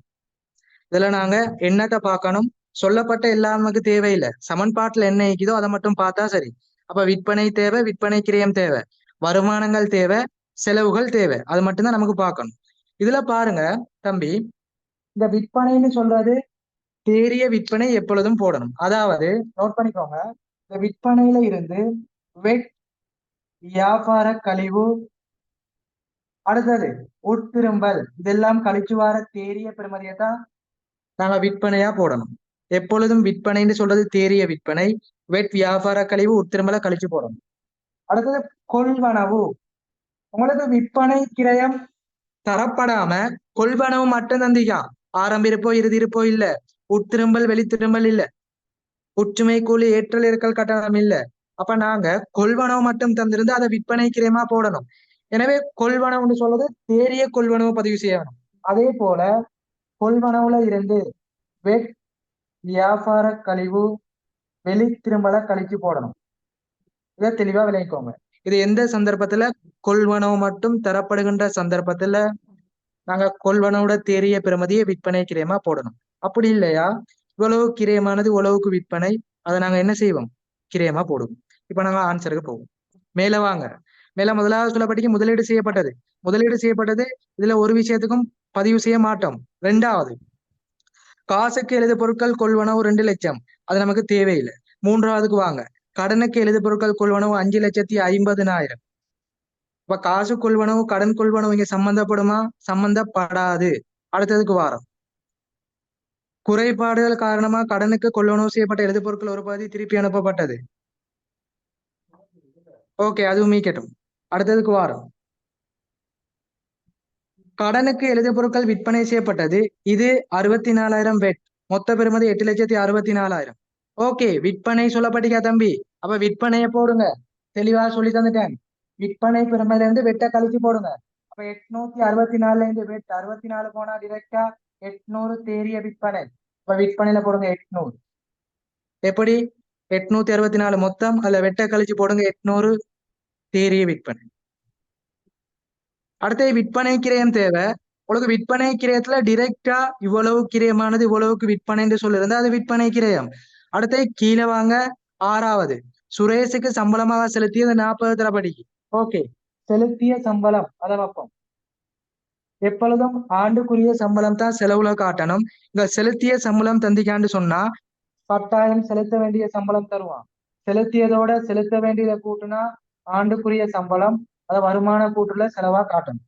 S1: இதுல நாங்க என்னத்தை பார்க்கணும், சொல்லப்பட்ட எல்லாம் நமக்கு தேவையில்லை. சமன்பாட்டுல என்ன இருக்குதோ அதை மட்டும் பார்த்தா சரி. அப்ப விற்பனை தேவை, விற்பனை கிரயம் தேவை, வருமானங்கள் தேவை, செலவுகள் தேவை, அது மட்டும்தான் நமக்கு பார்க்கணும். இதுல பாருங்க தம்பி, இந்த விற்பனைன்னு சொல்றது தேறிய விற்பனை எப்பொழுதும் போடணும். அதாவது நோட் பண்ணிக்கோங்க, இந்த விற்பனையில இருந்து வெட் வியாபார கழிவு, அடுத்தது உட்திரும்பல், இதெல்லாம் கழிச்சு வர தேறிய பெறுமதியை தான் நாங்க விற்பனையா போடணும். எப்பொழுதும் விற்பனைன்னு சொல்றது தேறிய விற்பனை, வெட் வியாபார கழிவு உட்திரும்பல கழிச்சு போடணும். அடுத்தது கொள்வனவு. உங்களுக்கு விற்பனை கிரயம் தரப்படாம கொள்வனவு மட்டும் தந்தீங்க, ஆரம்ப இருப்போ இறுதி இருப்போ இல்ல, உட்திரும்பல் வெளித்திரும்பல் இல்ல, ஒற்றுமை கூலி ஏற்றல் இருக்கல் கட்டணம் இல்ல. அப்ப நாங்க கொள்வனவு மட்டும் தந்திருந்து அதை விற்பனை கிரயமா போடணும். எனவே கொள்வனவுன்னு சொல்றது தேறிய கொள்வனவு பதிவு செய்யணும். அதே போல கொள்வனவுல இருந்து வெட் வியாபார கழிவு வெளித்திரும்பல கழிச்சு போடணும். இதை தெளிவா விளங்கிக்கோங்க. இது எந்த சந்தர்ப்பத்துல, கொள்வனவு மட்டும் தரப்படுகின்ற சந்தர்ப்பத்துல நாங்க கொள்வனோட தேறிய பெறுமதியை விற்பனை கிரயமா போடணும். அப்படி இல்லையா, இவ்வளவு கிரயமானது இவ்வளவுக்கு விற்பனை, அதை நாங்க என்ன செய்வோம், கிரயமா போடுவோம். இப்ப நாங்க ஆன்சருக்கு போவோம். மேல வாங்க. மேல முதலாவது சொல்லப்பட்டிக்கு முதலீடு செய்யப்பட்டது. முதலீடு செய்யப்பட்டது, இதுல ஒரு விஷயத்துக்கும் பதிவு செய்ய மாட்டோம். ரெண்டாவது, காசுக்கு எழுது பொருட்கள் கொள்வனவு 2 லட்சம், அது நமக்கு தேவையில்லை. மூன்றாவதுக்கு வாங்க. கடனுக்கு எழுது பொருட்கள் கொள்வனவு 5,50,000. இப்ப காசு கொள்வனவு கடன் கொள்வனவு இங்க சம்பந்தப்படுமா? சம்பந்தப்படாது. அடுத்ததுக்கு வாரம். குறைபாடுகள் காரணமா கடனுக்கு கொள்வனவு செய்யப்பட்ட எழுது பொருட்கள் ஒரு பகுதி திருப்பி அனுப்பப்பட்டது. ஓகே, அதுவும் மீக்கட்டும். அடுத்ததுக்கு வாரம். கடனுக்கு எழுது பொருட்கள் விற்பனை செய்யப்பட்டது. இது 64,000 வெட். மொத்த பெறுமதி 8,64,000. ஓகே, விற்பனை சொல்லப்பட்டிக்கா தம்பி? அப்ப விற்பனையை போடுங்க. தெளிவா சொல்லி தந்துட்டேன். விற்பனை பெருமையில இருந்து வெட்ட கழிச்சு போடுங்க. அப்ப 864 இருந்து வெட் 64 போனா டிரெக்டா 800 தேறிய விற்பனை. அப்ப விற்பனையில போடுங்க 800. எப்படி? 864 மொத்தம், அதுல வெட்ட கழிச்சு போடுங்க 800 தேறிய விற்பனை. அடுத்து விற்பனை கிரயம் தேவை. உங்களுக்கு விற்பனை கிரயத்துல டிரெக்டா இவ்வளவு கிரயமானது இவ்வளவுக்கு விற்பனை என்று சொல்லிருந்தா அது விற்பனை கிரயம். அடுத்து கீழே வாங்க. ஆறாவது, சுரேஷுக்கு சம்பளமாக செலுத்தியது 40 தரப்படிக்கு. ஓகே, செலுத்திய சம்பளம் அதை வைப்போம். எப்பொழுதும் ஆண்டுக்குரிய சம்பளம் தான் செலவுல காட்டணும். இங்க செலுத்திய சம்பளம் தந்திக்கான்னு சொன்னா கட்டாயம் செலுத்த வேண்டிய சம்பளம் தருவான். செலுத்தியதோட செலுத்த வேண்டியதை கூட்டுனா ஆண்டுக்குரிய சம்பளம், அதை வருமான கூட்டுல செலவா காட்டணும்.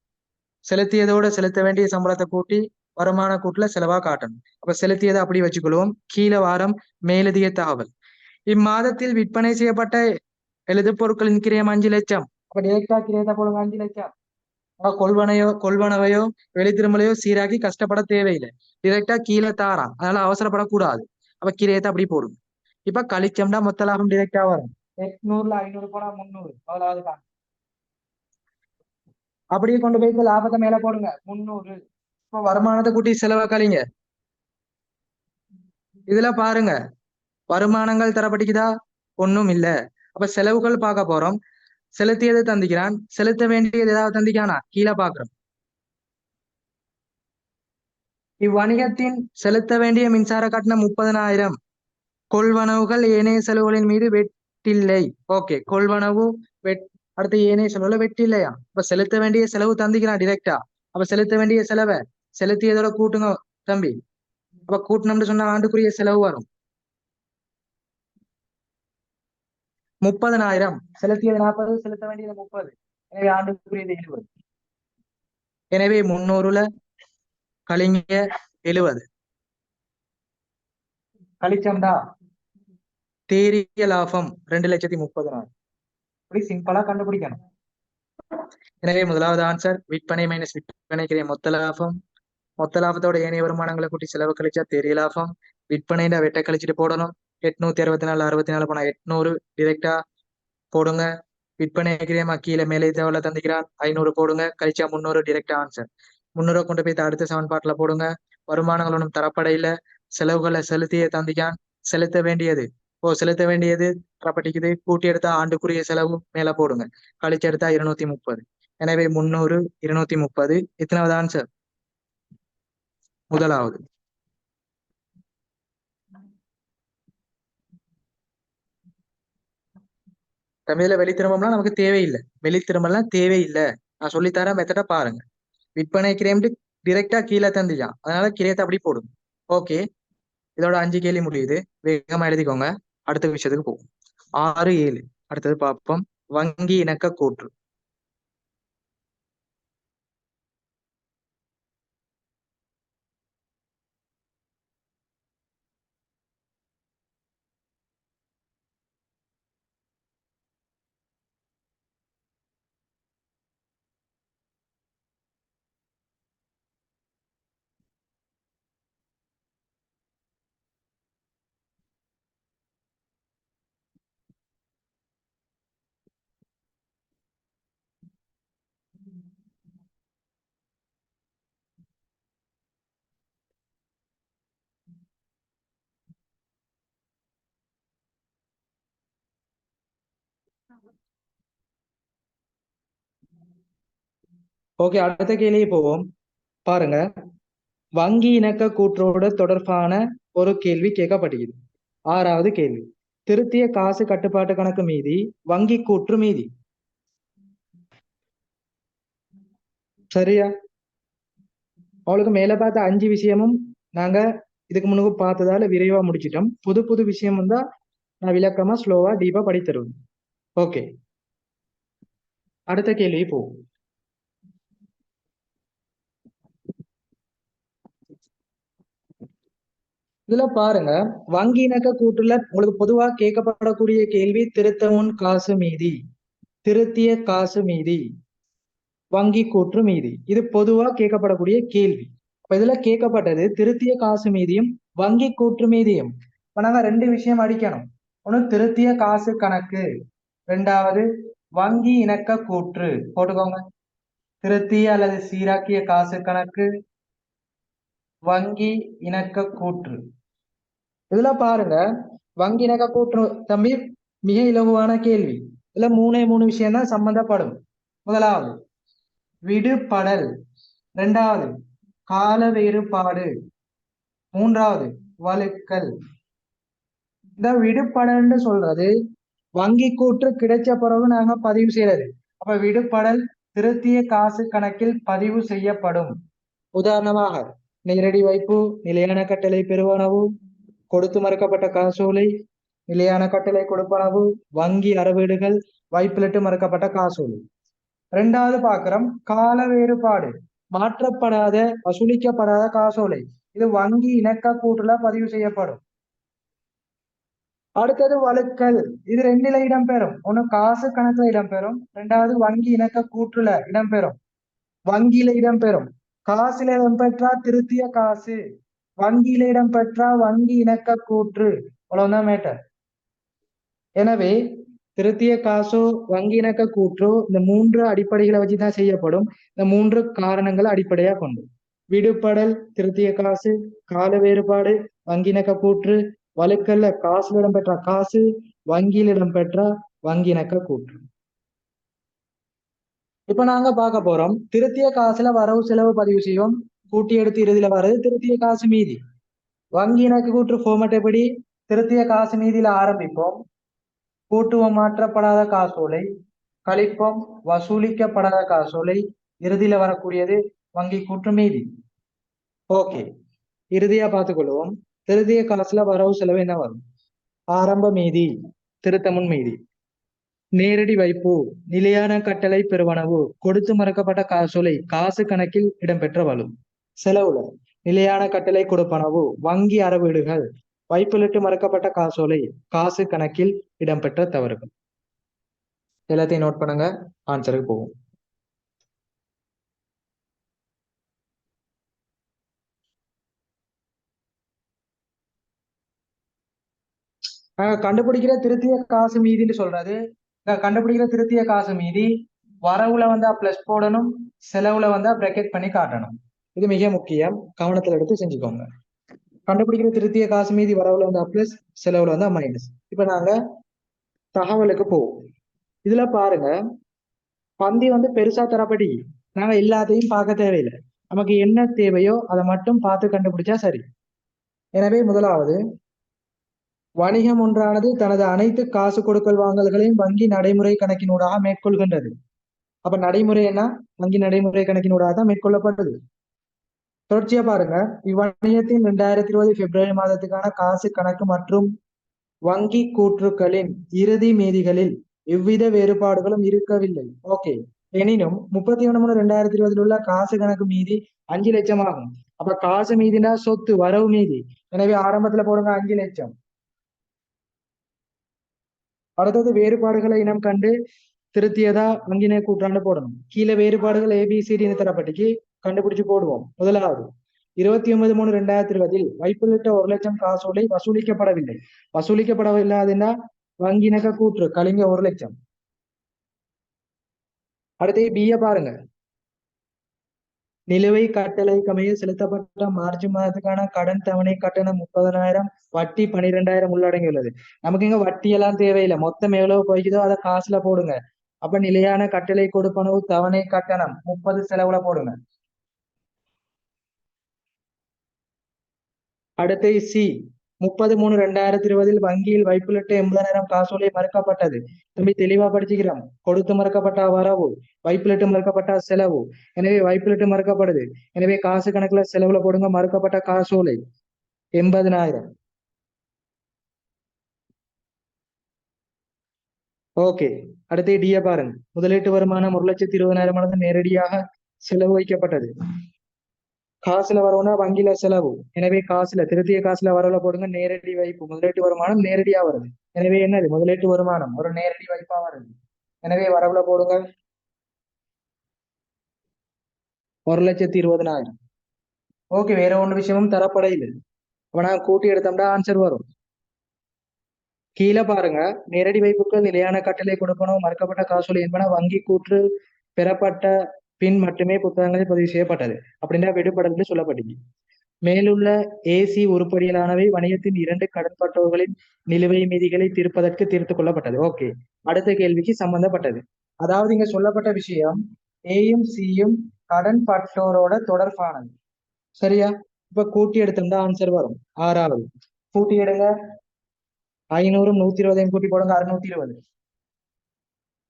S1: செலுத்தியதோட செலுத்த வேண்டிய சம்பளத்தை கூட்டி வருமான கூட்டுல செலவா காட்டணும். அப்ப செலுத்தியதை அப்படி வச்சுக்கொள்வோம். கீழே வாரம் மேலதிக தகவல். இம்மாதத்தில் விற்பனை செய்யப்பட்ட எழுது பொருட்களின் கிரயம் 5 லட்சம். அப்ப டேரக்டா கிரயத்தை போடுங்க 5 லட்சம். கொள்வனவையோ வெளித்திருமலையோ சீராக்கி கஷ்டப்பட தேவையில்லை. டிரெக்டா கீழே தாரான், அதனால அவசரப்படக்கூடாது. அப்ப கிரயத்தை அப்படி போடும். இப்ப கழிச்சோம்னா மொத்த லாபம் டிரெக்டா வரும். 800ல 500 போனா 300. அவ்வளவு தான். அப்படியே கொண்டு போய் லாபத்தை மேல போடுங்க 300. இப்ப வருமானத்தை கூட்டி செலவை கழிங்க. இதுல பாருங்க, வருமானங்கள் தரப்பட்டிக்குதா? ஒண்ணும் இல்ல. அப்ப செலவுகள் பார்க்க போறோம். செலுத்தியதை தந்திக்கிறான், செலுத்த வேண்டியது ஏதாவது தந்திக்கானா? கீழே பாக்குறோம். இவ்வணிகத்தின் செலுத்த வேண்டிய மின்சார கட்டணம் 30,000. கொள்வனவுகள் ஏனைய செலவுகளின் மீது வெட்டில்லை. ஓகே, கொள்வனவு வெட். அடுத்து ஏனைய செலவுல வெட்டில்லையா? அப்ப செலுத்த வேண்டிய செலவு தந்திக்கிறான் டிரெக்டா. அப்ப செலுத்த வேண்டிய செலவை செலுத்தியதோட கூட்டுங்க தம்பி. அப்ப கூட்டணும்னு சொன்னா ஆண்டுக்குரிய செலவு வரும் 30,000. செலுத்தியது 40, செலுத்த வேண்டியது 30. எனவே ஆண்டுக்குரியது 70. எனவே 300ல கழிங்க 70. கழிச்சம்டா தேறிய லாபம் 2,30,000. இப்படி சிம்பிளா கண்டுபிடிக்கணும். எனவே முதலாவது ஆன்சர் விற்பனை மைனஸ் விற்பனை கிரிய மொத்த லாபம். மொத்த லாபத்தோட ஏனைய வருமானங்களை கூட்டி செலவு கழிச்சா தேறிய லாபம். விற்பனையில வெட்டை கழிச்சிட்டு போடணும். 864 64 போனா 800 டிரெக்டா போடுங்க. விற்பனை கிரியமா கீழே மேலே தேவையில்ல தந்திக்கிறான் 500 போடுங்க. கழிச்சா 300 டிரெக்டா ஆன்சர். 300 கொண்டு போய் அடுத்த சமன்பாட்டுல போடுங்க. வருமானங்கள் ஒன்றும் தரப்படையில. செலவுகளை செலுத்திய தந்திக்கான். செலுத்த வேண்டியது செலுத்த வேண்டியது தரப்பட்டிக்குது. கூட்டி எடுத்தா ஆண்டுக்குரிய செலவு மேல போடுங்க. கழிச்சு எடுத்தா 230. எனவே 300 230. எத்தனாவது ஆன்சர்? முதலாவது. தமிழ்ல வெளித்திரும்பம்லாம் நமக்கு தேவையில்லை. வெளித்திரும்பலாம் தேவையில்லை. நான் சொல்லித்தர மெத்தட பாருங்க. விற்பனை கிரேம்ட்டு டிரெக்டா கீழே தந்துச்சான், அதனால கிரேத்தை அப்படி போடும். ஓகே, இதோட 5 கேள்வி முடியுது. வேகமா எழுதிக்கோங்க. அடுத்த விஷயத்துக்கு போகும். 6 7. அடுத்தது பார்ப்போம். வங்கி இணக்க கூற்று. ஓகே, அடுத்த கேள்வியே போவோம். பாருங்க, வங்கி இணக்க கூற்றோட தொடர்பான ஒரு கேள்வி கேட்கப்படுகிறது. 6வது கேள்வி, திருத்திய காசு கட்டுப்பாட்டு கணக்கு மீதி வங்கி கூற்று மீதி. சரியா? அவளுக்கு மேல பார்த்த 5 விஷயமும் நாங்க இதுக்கு முன்னுக்கு பார்த்ததால விரைவா முடிச்சிட்டோம். புது புது விஷயம் வந்தா நான் விளக்கமா ஸ்லோவா டீப்பா படித்தருவேன். ஓகே, அடுத்த கேள்வி போ. இதுல பாருங்க, வங்கி இணக்க கூற்றுல உங்களுக்கு பொதுவா கேட்கப்படக்கூடிய கேள்வி திருத்த முன் காசு மீதி, திருத்திய காசு மீதி, வங்கி கூற்று மீதி. இது பொதுவா கேட்கப்படக்கூடிய கேள்வி. அப்ப இதுல கேட்கப்பட்டது திருத்திய காசு மீதியும் வங்கி கூற்று மீதியும். இப்ப நாங்க 2 விஷயம் அடிக்கணும். ஒண்ணு திருத்திய காசு கணக்கு, 2வது வங்கி இணக்க கூற்று. போட்டுக்கோங்க. திருத்திய அல்லது சீராக்கிய காசு கணக்கு, வங்கி இணக்க கூற்று. இதுல பாருங்க, வங்கி இணக்க கூற்று தம்பி மிக இலகுவான கேள்வி. இதுல 3 விஷயம் தான் சம்பந்தப்படும். முதலாவது விடுபடல், 2வது கால வேறுபாடு, 3வது வழுக்கல். இந்த விடுபடல்னு சொல்றது வங்கி கூற்று கிடைச்ச பிறகு நாங்க பதிவு செய்யறது. அப்ப விடுபடல் திருத்திய காசு கணக்கில் பதிவு செய்யப்படும். உதாரணமாக நேரடி வைப்பு, நிலையான கட்டளை பெறுவனவு, கொடுத்து மறுக்கப்பட்ட காசோலை, நிலையான கட்டளை கொடுப்பனவு, வங்கி அறவீடுகள், வைப்பிலிட்டு மறுக்கப்பட்ட காசோலை. 2வது பாக்குறோம் கால வேறுபாடு, மாற்றப்படாத வசூலிக்கப்படாத காசோலை. இது வங்கி இணக்க கூற்றுல பதிவு செய்யப்படும். அடுத்தது வழுக்கல். இது 2ல இடம்பெறும். ஒண்ணு காசு கணக்குல இடம்பெறும், 2வது வங்கி இணக்க கூற்றுல இடம்பெறும். வங்கியில இடம்பெறும். காசுல இடம்பெற்றா திருத்திய காசு, வங்கியில இடம்பெற்றா வங்கி இணக்க கூற்று. அவ்வளவுதான் மேட்டர். எனவே திருத்திய காசோ வங்கி இணக்க கூற்றோ இந்த 3 அடிப்படைகளை வச்சுதான் செய்யப்படும். இந்த 3 காரணங்களை அடிப்படையா கொண்டு விடுபடல் திருத்திய காசு, கால வேறுபாடு வங்கி இணக்க கூற்று, வழுக்கல்ல காசுல இடம்பெற்ற காசு, வங்கியில் இடம்பெற்ற வங்கி இணக்க கூற்று. இப்ப நாங்க பார்க்க போறோம் திருத்திய காசுல வரவு செலவு பதிவு செய்வோம். கூட்டி எடுத்து இறுதியில வர்றது திருத்திய காசு மீதி. வங்கி இணக்க கூற்று ஃபார்மட் எப்படி? திருத்திய காசு மீதியில ஆரம்பிப்போம், கூட்டுவம் மாற்றப்படாத காசோலை, கழிப்போம் வசூலிக்கப்படாத காசோலை, இறுதியில வரக்கூடியது வங்கி கூற்று மீதி. ஓகே, இறுதியா பார்த்துக்கொள்வோம். திருத்திய காசுல வரவு செலவு என்ன வரும்? ஆரம்ப மீதி, திருத்த முன் மீதி, நேரடி வைப்பு, நிலையான கட்டளை பெறுவனவு, கொடுத்து மறுக்கப்பட்ட காசோலை, காசு கணக்கில் இடம்பெற்ற வலு. செலவுல நிலையான கட்டளை கொடுப்பனவு, வங்கி அறவீடுகள், வைப்பிலிட்டு மறுக்கப்பட்ட காசோலை, காசு கணக்கில் இடம்பெற்ற தவறுகள். எல்லாத்தையும் நோட் பண்ணுங்க, ஆன்சருக்கு போகும். கண்டுபிடிக்கிற திருத்திய காசு மீதின்னு சொல்றது, கண்டுபிடிக்கிற திருத்திய காசு மீதி வரவுல வந்தா பிளஸ் போடணும், செலவுல வந்தா பிரக்கெட் பண்ணி காட்டணும். இது மிக முக்கியம், கவனத்துல எடுத்து செஞ்சுக்கோங்க. கண்டுபிடிக்கிற திருத்திய காசு மீதி வரவுல வந்தா பிளஸ், செலவுல வந்தா மைனஸ். இப்ப நாங்க தகவலுக்கு போவோம். இதுல பாருங்க, பந்தி பெருசா தரப்படி நாங்க எல்லாத்தையும் பார்க்க தேவையில்லை. நமக்கு என்ன தேவையோ அதை மட்டும் பார்த்து கண்டுபிடிச்சா சரி. எனவே முதலாவது, வணிகம் ஒன்றானது தனது அனைத்து காசு கொடுக்கல் வாங்கல்களையும் வங்கி நடைமுறை கணக்கினூடாக மேற்கொள்கின்றது. அப்ப நடைமுறை என்ன? வங்கி நடைமுறை கணக்கினூடாக தான் மேற்கொள்ளப்படுது. தொடர்ச்சியா பாருங்க, இவ்வணிகத்தின் 2020 பிப்ரவரி மாதத்துக்கான காசு கணக்கு மற்றும் வங்கி கூற்றுக்களின் இறுதி மீதிகளில் எவ்வித வேறுபாடுகளும் இருக்கவில்லை. ஓகே, எனினும் 31/3/2020 உள்ள காசு கணக்கு மீதி 5 லட்சம் ஆகும். அப்ப காசு மீதினா சொத்து வரவு மீதி. எனவே ஆரம்பத்துல போடுங்க 5 லட்சம். அடுத்தது வேறுபாடுகளை இனம் கண்டு திருத்தியதா வங்கினை கூற்றாண்டு போடணும். கீழே வேறுபாடுகள் ABCD தரப்பட்டுக்கு கண்டுபிடிச்சு போடுவோம். முதலாவது 29/3/2020 வைப்பிலிட்ட 1 லட்சம் காசோலை வசூலிக்கப்படவில்லை. வசூலிக்கப்படவில்லைன்னா வங்கினக கூற்று கலிங்க 1 லட்சம். அடுத்து பிய பாருங்க, நிலுவை கட்டளை கமைய செலுத்தப்பட்ட மார்ச் மாதத்துக்கான கடன் தவணை கட்டணம் 30,000, வட்டி 12,000 உள்ளடங்கியுள்ளது. நமக்கு இங்க வட்டி எல்லாம் தேவையில்லை, மொத்தம் எவ்வளவு போய்க்குதோ அதை காசுல போடுங்க. அப்ப நிலையான கட்டளை கொடுப்பனவு தவணை கட்டணம் 30 செலவுல போடுங்க. அடுத்து சி 30/3/2020 வங்கியில் வைப்புலிட்ட 80,000 காசோலை மறுக்கப்பட்டது. தம்பி தெளிவா படிச்சுக்கிறோம். கொடுத்து மறுக்கப்பட்ட வரவு, வைப்புலிட்டு மறுக்கப்பட்ட செலவு. எனவே வைப்புலிட்டு மறுக்கப்படுது. எனவே காசு கணக்குல செலவுல போடுங்க. மறுக்கப்பட்ட காசோலை 80,000. ஓகே, அடுத்து டிய பாருங்க. முதலீட்டு வருமானம் 1,20,000 நேரடியாக செலவு வைக்கப்பட்டது. காசுல வரவுனா வங்கியில செலவு. எனவே காசுல திருத்திய காசுல வரவுல போடுங்க. நேரடி வைப்பு. முதலீட்டு வருமானம் நேரடியா வருது. எனவே என்னது முதலீட்டு வருமானம் ஒரு நேரடி வைப்பா வருது. எனவே வரவுல போடுங்க 1,20,000. ஓகே, வேற ஒன்று விஷயமும் தரப்பட இல்லை. அப்ப நான் கூட்டி எடுத்தோம்னா ஆன்சர் வரும். கீழே பாருங்க, நேரடி வைப்புக்கு நிலையான கட்டளை கொடுக்கணும். மறுக்கப்பட்ட காசோலை என்பன வங்கி கூற்று பெறப்பட்ட பின் மட்டுமே புத்தகங்களில் பதிவு செய்யப்பட்டது அப்படின்னா விடுபடல் சொல்லப்பட்டது. மேலுள்ள ஏசி உருப்படிகளானவை வணிகத்தின் 2 கடன்பட்டோர்களின் நிலுவை மீதிகளை தீர்ப்பதற்கு தீர்த்து கொள்ளப்பட்டது. ஓகே, அடுத்த கேள்விக்கு சம்பந்தப்பட்டது. அதாவது இங்க சொல்லப்பட்ட விஷயம் ஏயும் சியும் கடன்பட்டோரோட தொடர்பானது. சரியா? இப்ப கூட்டி எடுத்தோம்னா ஆன்சர் வரும். 6வது கூட்டி எடுங்க. 500 120 கூட்டி போடுங்க. 620.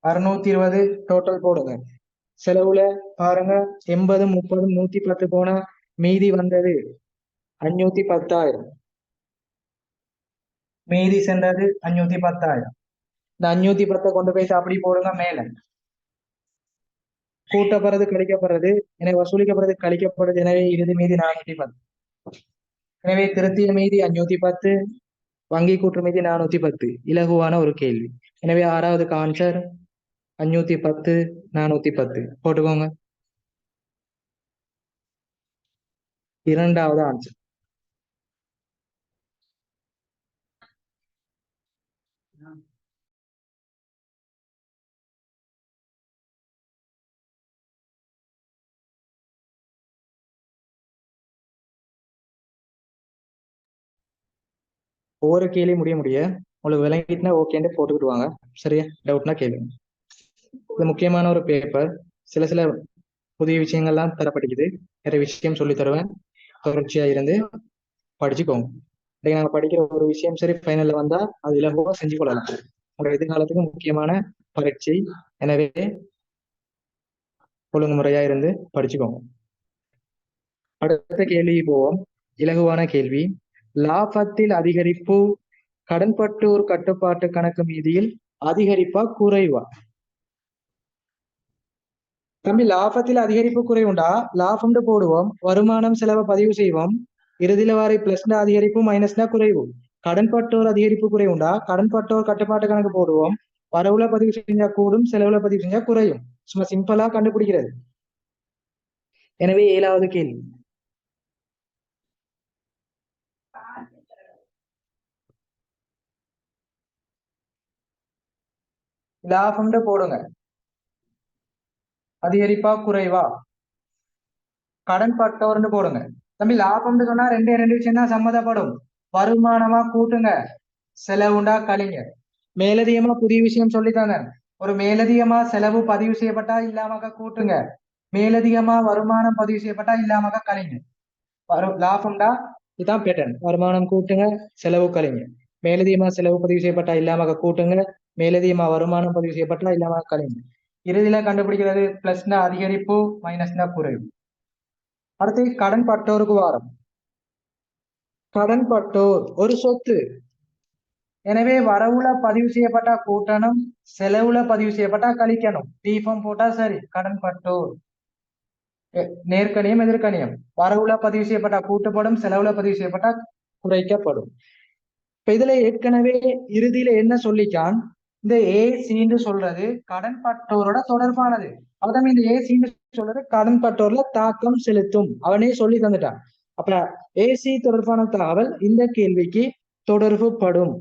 S1: 620 டோட்டல் போடுங்க. செலவுல பாருங்க 80 30 110 போனா மீதி வந்தது 510,000. மீதி சென்றது 510,000. இந்த 510 கொண்டு போய் அப்படி போடுங்க. மேல கூட்டப்படுறது கழிக்கப்படுறது, எனவே வசூலிக்கப்படுறது கழிக்கப்படுறது. எனவே இறுதி மீதி 410. எனவே திருத்திய மீதி 510, வங்கி கூற்று மீதி 410. இலகுவான ஒரு கேள்வி. எனவே 6வது ஆன்சர் 510 410 போட்டுக்கோங்க. 2வது ஆன்சர். ஒவ்வொரு கேள்வி முடிய உங்களுக்கு விளங்கிட்டுனா ஓகேன்னு போட்டுக்கிட்டு வாங்க. சரியா? டவுட்னா கேளுங்க. இது முக்கியமான ஒரு பேப்பர். சில புதிய விஷயங்கள்லாம் தரப்பட்டிருக்குது. நிறைய விஷயம் சொல்லி தருவேன். தொடர்ச்சியா இருந்து படிச்சுக்கோங்க. இன்னைக்கு நாங்க படிக்கிற ஒரு விஷயம் சரி ஃபைனல்ல வந்தா அது இலகுவா செஞ்சு கொள்ளலாம். உங்களோட எதிர்காலத்துக்கு முக்கியமான பரீட்சை. எனவே ஒழுங்குமுறையா இருந்து படிச்சுக்கோங்க. அடுத்த கேள்வி போவோம். இலகுவான கேள்வி. லாபத்தில் அதிகரிப்பு கடன்பட்டோர் கட்டுப்பாட்டு கணக்கு மீதியில் அதிகரிப்பா குறைவா? தம்பி, லாபத்தில் அதிகரிப்பு குறைவுண்டா லாபம்னு போடுவோம். வருமானம் செலவை பதிவு செய்வோம். இறுதியில வாரி பிளஸ்னா அதிகரிப்பு மைனஸ்னா குறைவு. கடன்பட்டோர் அதிகரிப்பு குறைவுண்டா கடன்பட்டோர் கட்டுப்பாட்டு கணக்கு போடுவோம். வரவுல பதிவு செஞ்சா கூடும், செலவுல பதிவு செஞ்சா குறையும். சும்மா சிம்பிளா கண்டுபிடிக்கிறது. எனவே 7வது கேள்வி. லாபம்னு போடுங்க. அதிகரிப்பா குறைவா? கடன்பட்டோர்னு போடுங்க. தம்பி, லாபம்னு சொன்னா ரெண்டு விஷயம் தான் சம்மதப்படும். வருமானமா கூட்டுங்க, செலவுண்டா கழிங்க. மேலதிகமா புதிய விஷயம் சொல்லித்தாங்க. ஒரு மேலதிகமா செலவு பதிவு செய்யப்பட்டா இல்லாமக்க கூட்டுங்க. மேலதிகமா வருமானம் பதிவு செய்யப்பட்டா இல்லாமக்க கழிங்க. லாபம்டா இதுதான் பேட்டர்ன். வருமானம் கூட்டுங்க, செலவு கழிங்க. மேலதிகமா செலவு பதிவு செய்யப்பட்டா இல்லாமக்க கூட்டுங்க. மேலதிகமா வருமானம் பதிவு செய்யப்பட்டா இல்லாம கழிங்க. இறுதியில கண்டுபிடிக்கிறது பிளஸ்னா அதிகரிப்பு, மைனஸ்னா குறைவு. அடுத்து கடன்பட்டோருக்கு வாரம். கடன்பட்டோர் ஒரு சொத்து. எனவே வரவுல பதிவு செய்யப்பட்டா கூட்டணும், செலவுல பதிவு செய்யப்பட்டா கழிக்கணும். டிஃபம் போட்டா சரி. கடன்பட்டோர் நேர்கணியம் எதிர்கணியம். வரவுல பதிவு செய்யப்பட்டா கூட்டப்படும், செலவுல பதிவு செய்யப்பட்டா குறைக்கப்படும். இப்ப இதுல ஏற்கனவே இறுதியில என்ன சொல்லிக்கான், இந்த ஏசின்னு சொல்றது கடன்பட்டோரோட தொடர்பானது. அப்பதான் இந்த ஏசின்னு சொல்றது கடன்பட்டோர்ல தாக்கம் செலுத்தும். அவனே சொல்லி தந்துட்டான். அப்ப ஏசி தொடர்பான தகவல் இந்த கேள்விக்கு தொடர்பு படும்.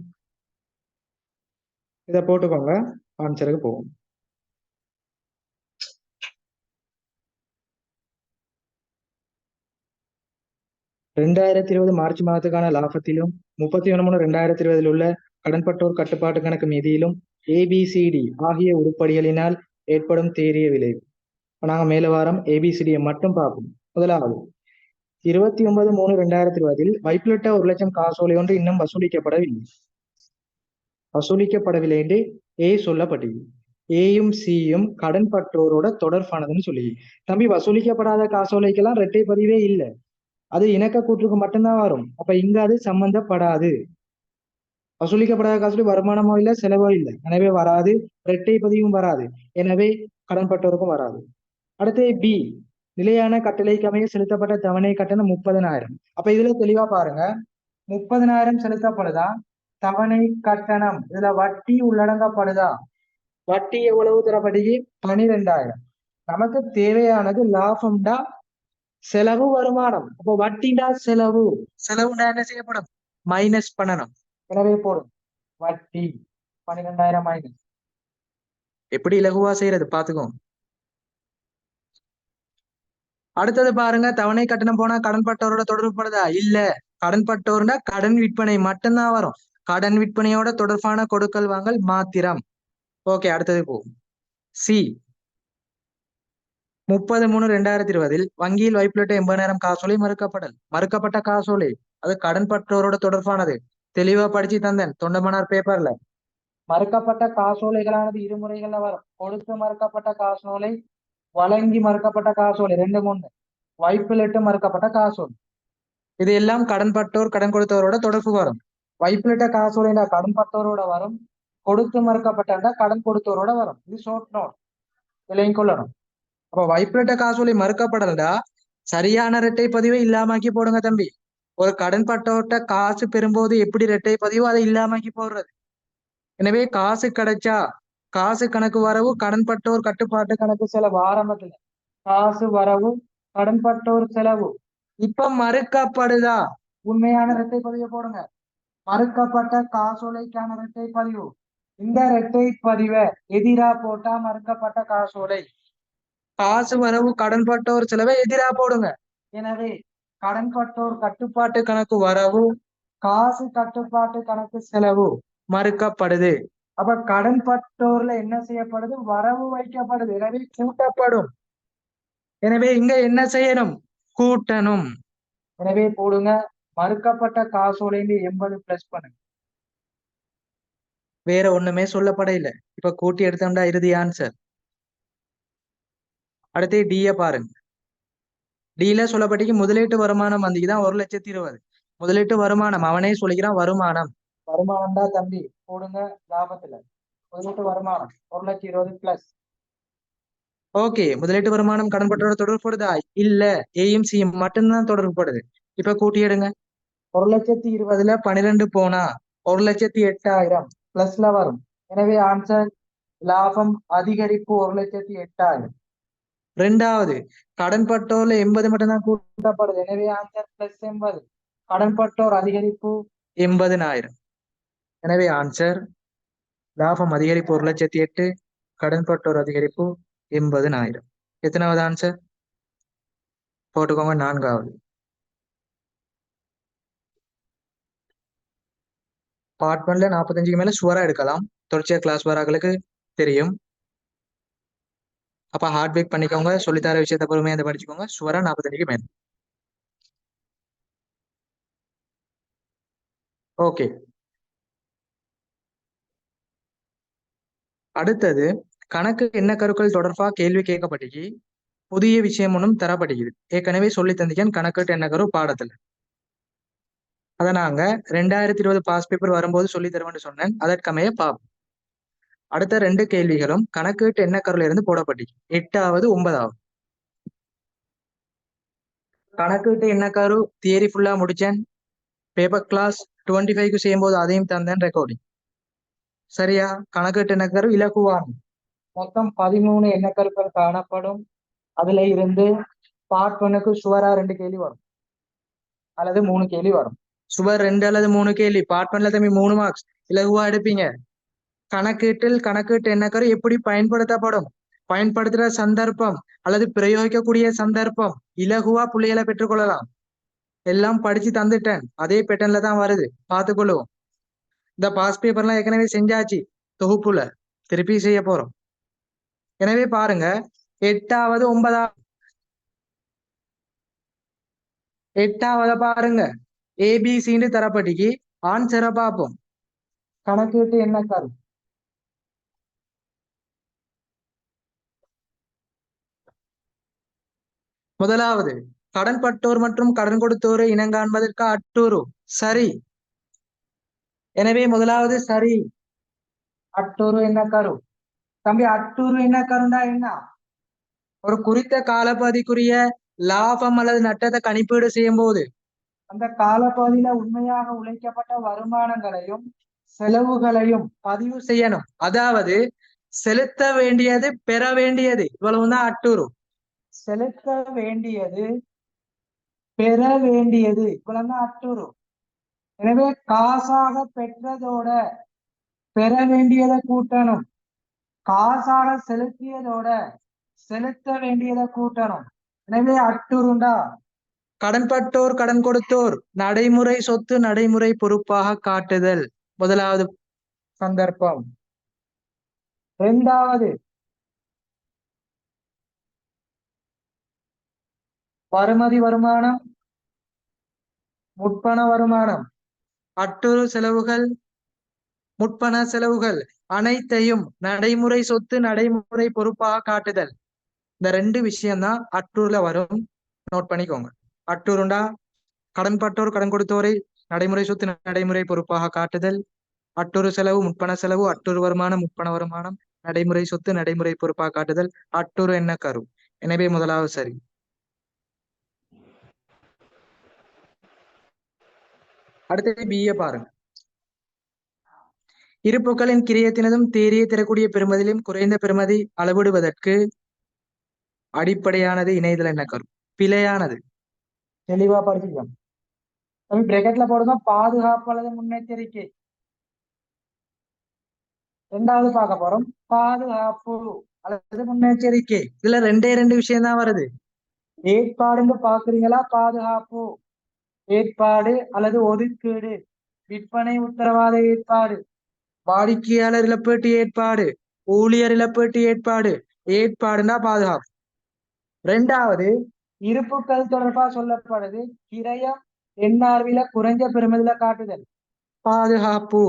S1: இதை போட்டுக்கோங்க. ஆன்சருக்கு போகும். 2020 மார்ச் மாதத்துக்கான லாபத்திலும் 31/3/2020 உள்ள கடன்பட்டோர் கட்டுப்பாட்டு கணக்கு மீதியிலும் ABCD ஆகிய உருப்படிகளினால் ஏற்படும் தேறிய விளைவு. நாங்க மேல வாரம் ABCD மட்டும் பார்ப்போம். முதலாவது 29/3/2020 வைப்பிலிட்ட 1,00,000 காசோலை ஒன்று இன்னும் வசூலிக்கப்படவில்லை என்று ஏ சொல்லப்பட்டது. ஏயும் சியும் கடன் பற்றோரோட தொடர்பானதுன்னு சொல்லி. தம்பி, வசூலிக்கப்படாத காசோலைக்கெல்லாம் இரட்டை பதிவே இல்லை, அது இணக்க கூற்றுக்கு மட்டும்தான் வரும். அப்ப இங்க அது சம்பந்தப்படாது. வசூலிக்கப்படாத காசோலை வருமானமோ இல்லை, செலவோ இல்லை, எனவே வராது. இரட்டை பதிவும் வராது, எனவே கடன் பற்றோருக்கும் வராது. அடுத்து பி, நிலையான கட்டளைக்கு அமைய செலுத்தப்பட்ட தவணை கட்டணம் 30,000. அப்ப இதுல தெளிவா பாருங்க, 30,000 செலுத்தப்படுதா, தவணை கட்டணம் இதுல வட்டி உள்ளடங்கப்படுதா? வட்டி எவ்வளவு தரப்படுகி? 12,000. நமக்கு தேவையானது லாபம்டா செலவு வருமானம். அப்போ வட்டிடா செலவுண்டா என்ன செய்யப்படும்? மைனஸ் பண்ணணும். எனவே போடும் வட்டி 12,000 மைனஸ். எப்படி இலகுவா செய்யறது பாத்துக்கோ. அடுத்தது பாருங்க, தவணை கட்டணம் போனா கடன் பட்டவரோட தொடர்புப்படுதா? இல்ல. கடன் பட்டோர்னா கடன் விற்பனை மட்டும்தான் வரும், கடன் விற்பனையோட தொடர்பான கொடுக்கல் வாங்கல் மாத்திரம். ஓகே, அடுத்தது போகும். சி, 30/3/2020 வங்கியில் வைப்பிலிட்ட 80,000 காசோலை மறுக்கப்பட்ட காசோலை அது கடன் பற்றோரோட தொடர்பானது. தெளிவா படிச்சு தந்தேன் தொண்டமனார் பேப்பர்ல. மறுக்கப்பட்ட காசோலைகளானது இருமுறைகள்ல வரும். கொடுத்து மறுக்கப்பட்ட காசோலை, வழங்கி மறுக்கப்பட்ட காசோலை, 2 3. வைப்பிலிட்டு மறுக்கப்பட்ட காசோலை, இது எல்லாம் கடன் பட்டோர் கடன் கொடுத்தவரோட தொடர்பு வரும். வைப்பிலிட்ட காசோலைனா கடன் பட்டோரோட வரும், கொடுத்து மறுக்கப்பட்ட கடன் கொடுத்தவரோட வரும். இது ஷார்ட் நோட், விலையும் கொள்ளணும். அப்ப வைப்பிலிட்ட காசோலை மறுக்கப்படலடா சரியான இரட்டை பதிவை இல்லாமக்கி போடுங்க தம்பி. ஒரு கடன் பட்டோட்ட காசு பெறும்போது எப்படி இரட்டை பதிவோ அதை இல்லாமக்கி போடுறது. எனவே காசு கிடைச்சா காசு கணக்கு வரவு, கடன் பட்டோர் கட்டுப்பாட்டு கணக்கு செலவு. ஆரம்பத்துல காசு வரவு, கடன் பட்டோர் செலவு. இப்ப மறுக்கப்படுதா, உண்மையான இரட்டை பதிவை போடுங்க. மறுக்கப்பட்ட காசோலைக்கான இரட்டை பதிவு. இந்த இரட்டை பதிவை எதிரா போட்டா மறுக்கப்பட்ட காசோலை, காசு வரவு கடன் பட்டோர் செலவை எதிரா போடுங்க. எனவே கடன் பட்டோர் கட்டுப்பாட்டு கணக்கு வரவு, காசு கட்டுப்பாட்டு கணக்கு செலவு மறுக்கப்படுது. அப்ப கடன் பட்டோர்ல என்ன செய்யப்படுது? வரவு வைக்கப்படுது, எனவே கூட்டப்படும். எனவே இங்க என்ன செய்யணும்? கூட்டணும். எனவே போடுங்க, மறுக்கப்பட்ட காசோலை 80 பிளஸ் பண்ணுங்க. வேற ஒண்ணுமே சொல்லப்பட இல்லை. இப்ப கூட்டி எடுத்தோம்டா இறுதி ஆன்சர். அடுத்து டிய பாருங்க. டில சொல்லப்பட்டிக்கு முதலீட்டு வருமானம் வந்தீங்கதான் 1,20,000. முதலீட்டு வருமானம் அவனே சொல்லிக்கிறான், வருமானம் தான் தம்பி. போடுங்க லாபத்துல முதலீட்டு வருமானம் 1,20,000 பிளஸ். ஓகே, முதலீட்டு வருமானம் கடன் பற்றோட தொடர்புப்படுதா? இல்ல, ஏயும் சியும் மட்டும்தான் தொடர்புப்படுது. இப்ப கூட்டி எடுங்க. 1,20,000 12 போனா 1,08,000 பிளஸ்ல வரும். எனவே ஆன்சர் லாபம் அதிகரிப்பு 1,08,000. ரெண்டாவது, கடன் பட்டோர்ல 80 மட்டும்தான் கூட்டப்படுது, எனவே ஆன்சர் பிளஸ் 80. கடன் பட்டோர் அதிகரிப்பு 80,000. எனவே ஆன்சர் லாபம் அதிகரிப்பு 1,08,000, கடன் பட்டோர் அதிகரிப்பு 80,000. எத்தனாவது ஆன்சர் போட்டுக்கோங்க? 4வது. பார்ட் 1ல 45க்கு மேல சுவரா எடுக்கலாம், தொடர்ச்சியா கிளாஸ் வராங்களுக்கு தெரியும். அப்ப ஹார்ட் ஒர்க் பண்ணிக்கோங்க, சொல்லித்தர விஷயத்த பொறுமையா அதை படிச்சுக்கோங்க. சுவரா 45க்கு மேல. ஓகே, அடுத்தது கணக்கு என்ன கருக்கள் தொடர்பா கேள்வி கேட்கப்பட்டிக்கு புதிய விஷயம் ஒன்றும் தரப்படுகிறது. ஏற்கனவே சொல்லி தந்திக்கேன் கணக்கு என்ன கரு பாடத்துல. அதை நாங்க 2020 பாஸ் பேப்பர் வரும்போது சொல்லி தருவேன்னு சொன்னேன், அதற்கமைய பார்ப்போம். அடுத்த 2 கேள்விகளும் கணக்கு என்ன கருல இருந்து போடப்பட்டிருக்கு, 8வது 9வது. கணக்கு என்ன கரு தியரி ஃபுல்லா முடிச்சேன், பேப்பர் கிளாஸ் 25க்கு செய்யும்போது அதையும் தந்தேன் ரெக்கார்டிங். சரியா? கணக்கு என்ன கரு இலகுவான மொத்தம் 13 எண்ணக்கருக்கள் காணப்படும். அதுல இருந்து பார்ட் 1க்கு சுவரா 2 கேள்வி வரும் அல்லது 3 கேள்வி வரும். சுவர் 2 அல்லது 3 கேள்வி. பார்ட் 1ல தம்பி 3 மார்க்ஸ் இலகுவா எடுப்பீங்க. கணக்கு எண்ணக்கரு எப்படி பயன்படுத்தப்படும், பயன்படுத்துற சந்தர்ப்பம் அல்லது பிரயோகிக்கக்கூடிய சந்தர்ப்பம், இலகுவா புள்ளிகளை பெற்றுக்கொள்ளலாம். எல்லாம் படிச்சு தந்துட்டேன், அதே பேட்டர்ன்ல தான் வருது, பார்த்துக்கொள்ளுவோம். இந்த பாஸ் பேப்பர்லாம் ஏற்கனவே செஞ்சாச்சு, தொகுப்புல திருப்பி செய்ய போறோம். எனவே பாருங்க, 8வது 9வது எட்டாவது பாருங்க, ஏபிசின்னு தரப்பட்டிக்கு ஆன்சரை பார்ப்போம். கணக்கீட்டு என்ன கரு? முதலாவது, கடன்பட்டோர் மற்றும் கடன் கொடுத்தோரை இனங்காண்பதற்கு அட்டுறு. சரி. எனவே முதலாவது சரி. அட்டுறு என்ன கரு? தம்பி, அட்டுறு என்ன கருண்டா என்ன? ஒரு குறித்த காலப்பகுதிக்குரிய லாபம் அல்லது நட்டத்தை கணிப்பீடு செய்யும் போது அந்த காலப்பகுதியில உண்மையாக உழைக்கப்பட்ட வருமானங்களையும் செலவுகளையும் பதிவு செய்யணும். அதாவது செலுத்த வேண்டியது பெற வேண்டியது இவ்வளவுதான் அட்டுறு. செலுத்த வேண்டியது பெற வேண்டியது இவ்வளவுதான் அட்டுறு. எனவே காசாக பெற்றதோட பெற வேண்டியதை கூட்டணும், காசாக செலுத்தியதோட செலுத்த வேண்டியதை கூட்டணும். எனவே அட்டுருண்டா கடன்பட்டோர் கடன் கொடுத்தோர் நடைமுறை சொத்து நடைமுறை பொறுப்பாக காட்டுதல் முதலாவது சந்தர்ப்பம். இரண்டாவது, வருமதி வருமானம் முற்பண வருமானம் அட்டுறு செலவுகள் முற்பண செலவுகள் அனைத்தையும் நடைமுறை சொத்து நடைமுறை பொறுப்பாக காட்டுதல். இந்த ரெண்டு விஷயம்தான் அட்டூர்ல வரும். நோட் பண்ணிக்கோங்க. அட்டூருண்டா கடன்பட்டோர் கடன் கொடுத்தோரை நடைமுறை சொத்து நடைமுறை பொறுப்பாக காட்டுதல், அட்டூறு செலவு முற்பண செலவு, அட்டூறு வருமானம் முற்பண வருமானம், நடைமுறை சொத்து நடைமுறை பொறுப்பாக காட்டுதல், அட்டூறு என்ன கரு. எனவே முதலாவது சரி. அடுத்தது பிஏ பாருங்க. இருப்புக்களின் கிரியத்தினதும் தேரியை தரக்கூடிய பெறுமதியிலும் குறைந்த பெறுமதி அளவிடுவதற்கு அடிப்படையானது இணைதல் என்ன கரு. பிழையானது. தெளிவா படிச்சுக்கலாம். பிரேக்கெட்ல போடுங்க, பாதுகாப்பு அல்லது முன்னெச்சரிக்கை. ரெண்டாவது பார்க்க போறோம், பாதுகாப்பு அல்லது முன்னெச்சரிக்கை. இதுல ரெண்டு விஷயம் தான் வருது. ஏற்பாடுன்னு பாக்குறீங்களா? பாதுகாப்பு ஏற்பாடு அல்லது ஒதுக்கீடு, விற்பனை உத்தரவாத ஏற்பாடு, வாடிக்கையாளர் இழப்பீட்டு ஏற்பாடு, ஊழியர் இழப்பீட்டு ஏற்பாடு. ஏற்பாடுனா பாதுகாப்பு. ரெண்டாவது, இருப்புக்கள் தொடர்பா சொல்லப்படுது கிரயம் என்ஆர்வில குறைஞ்ச பெறுமதியில காட்டுதல், பாதுகாப்பு.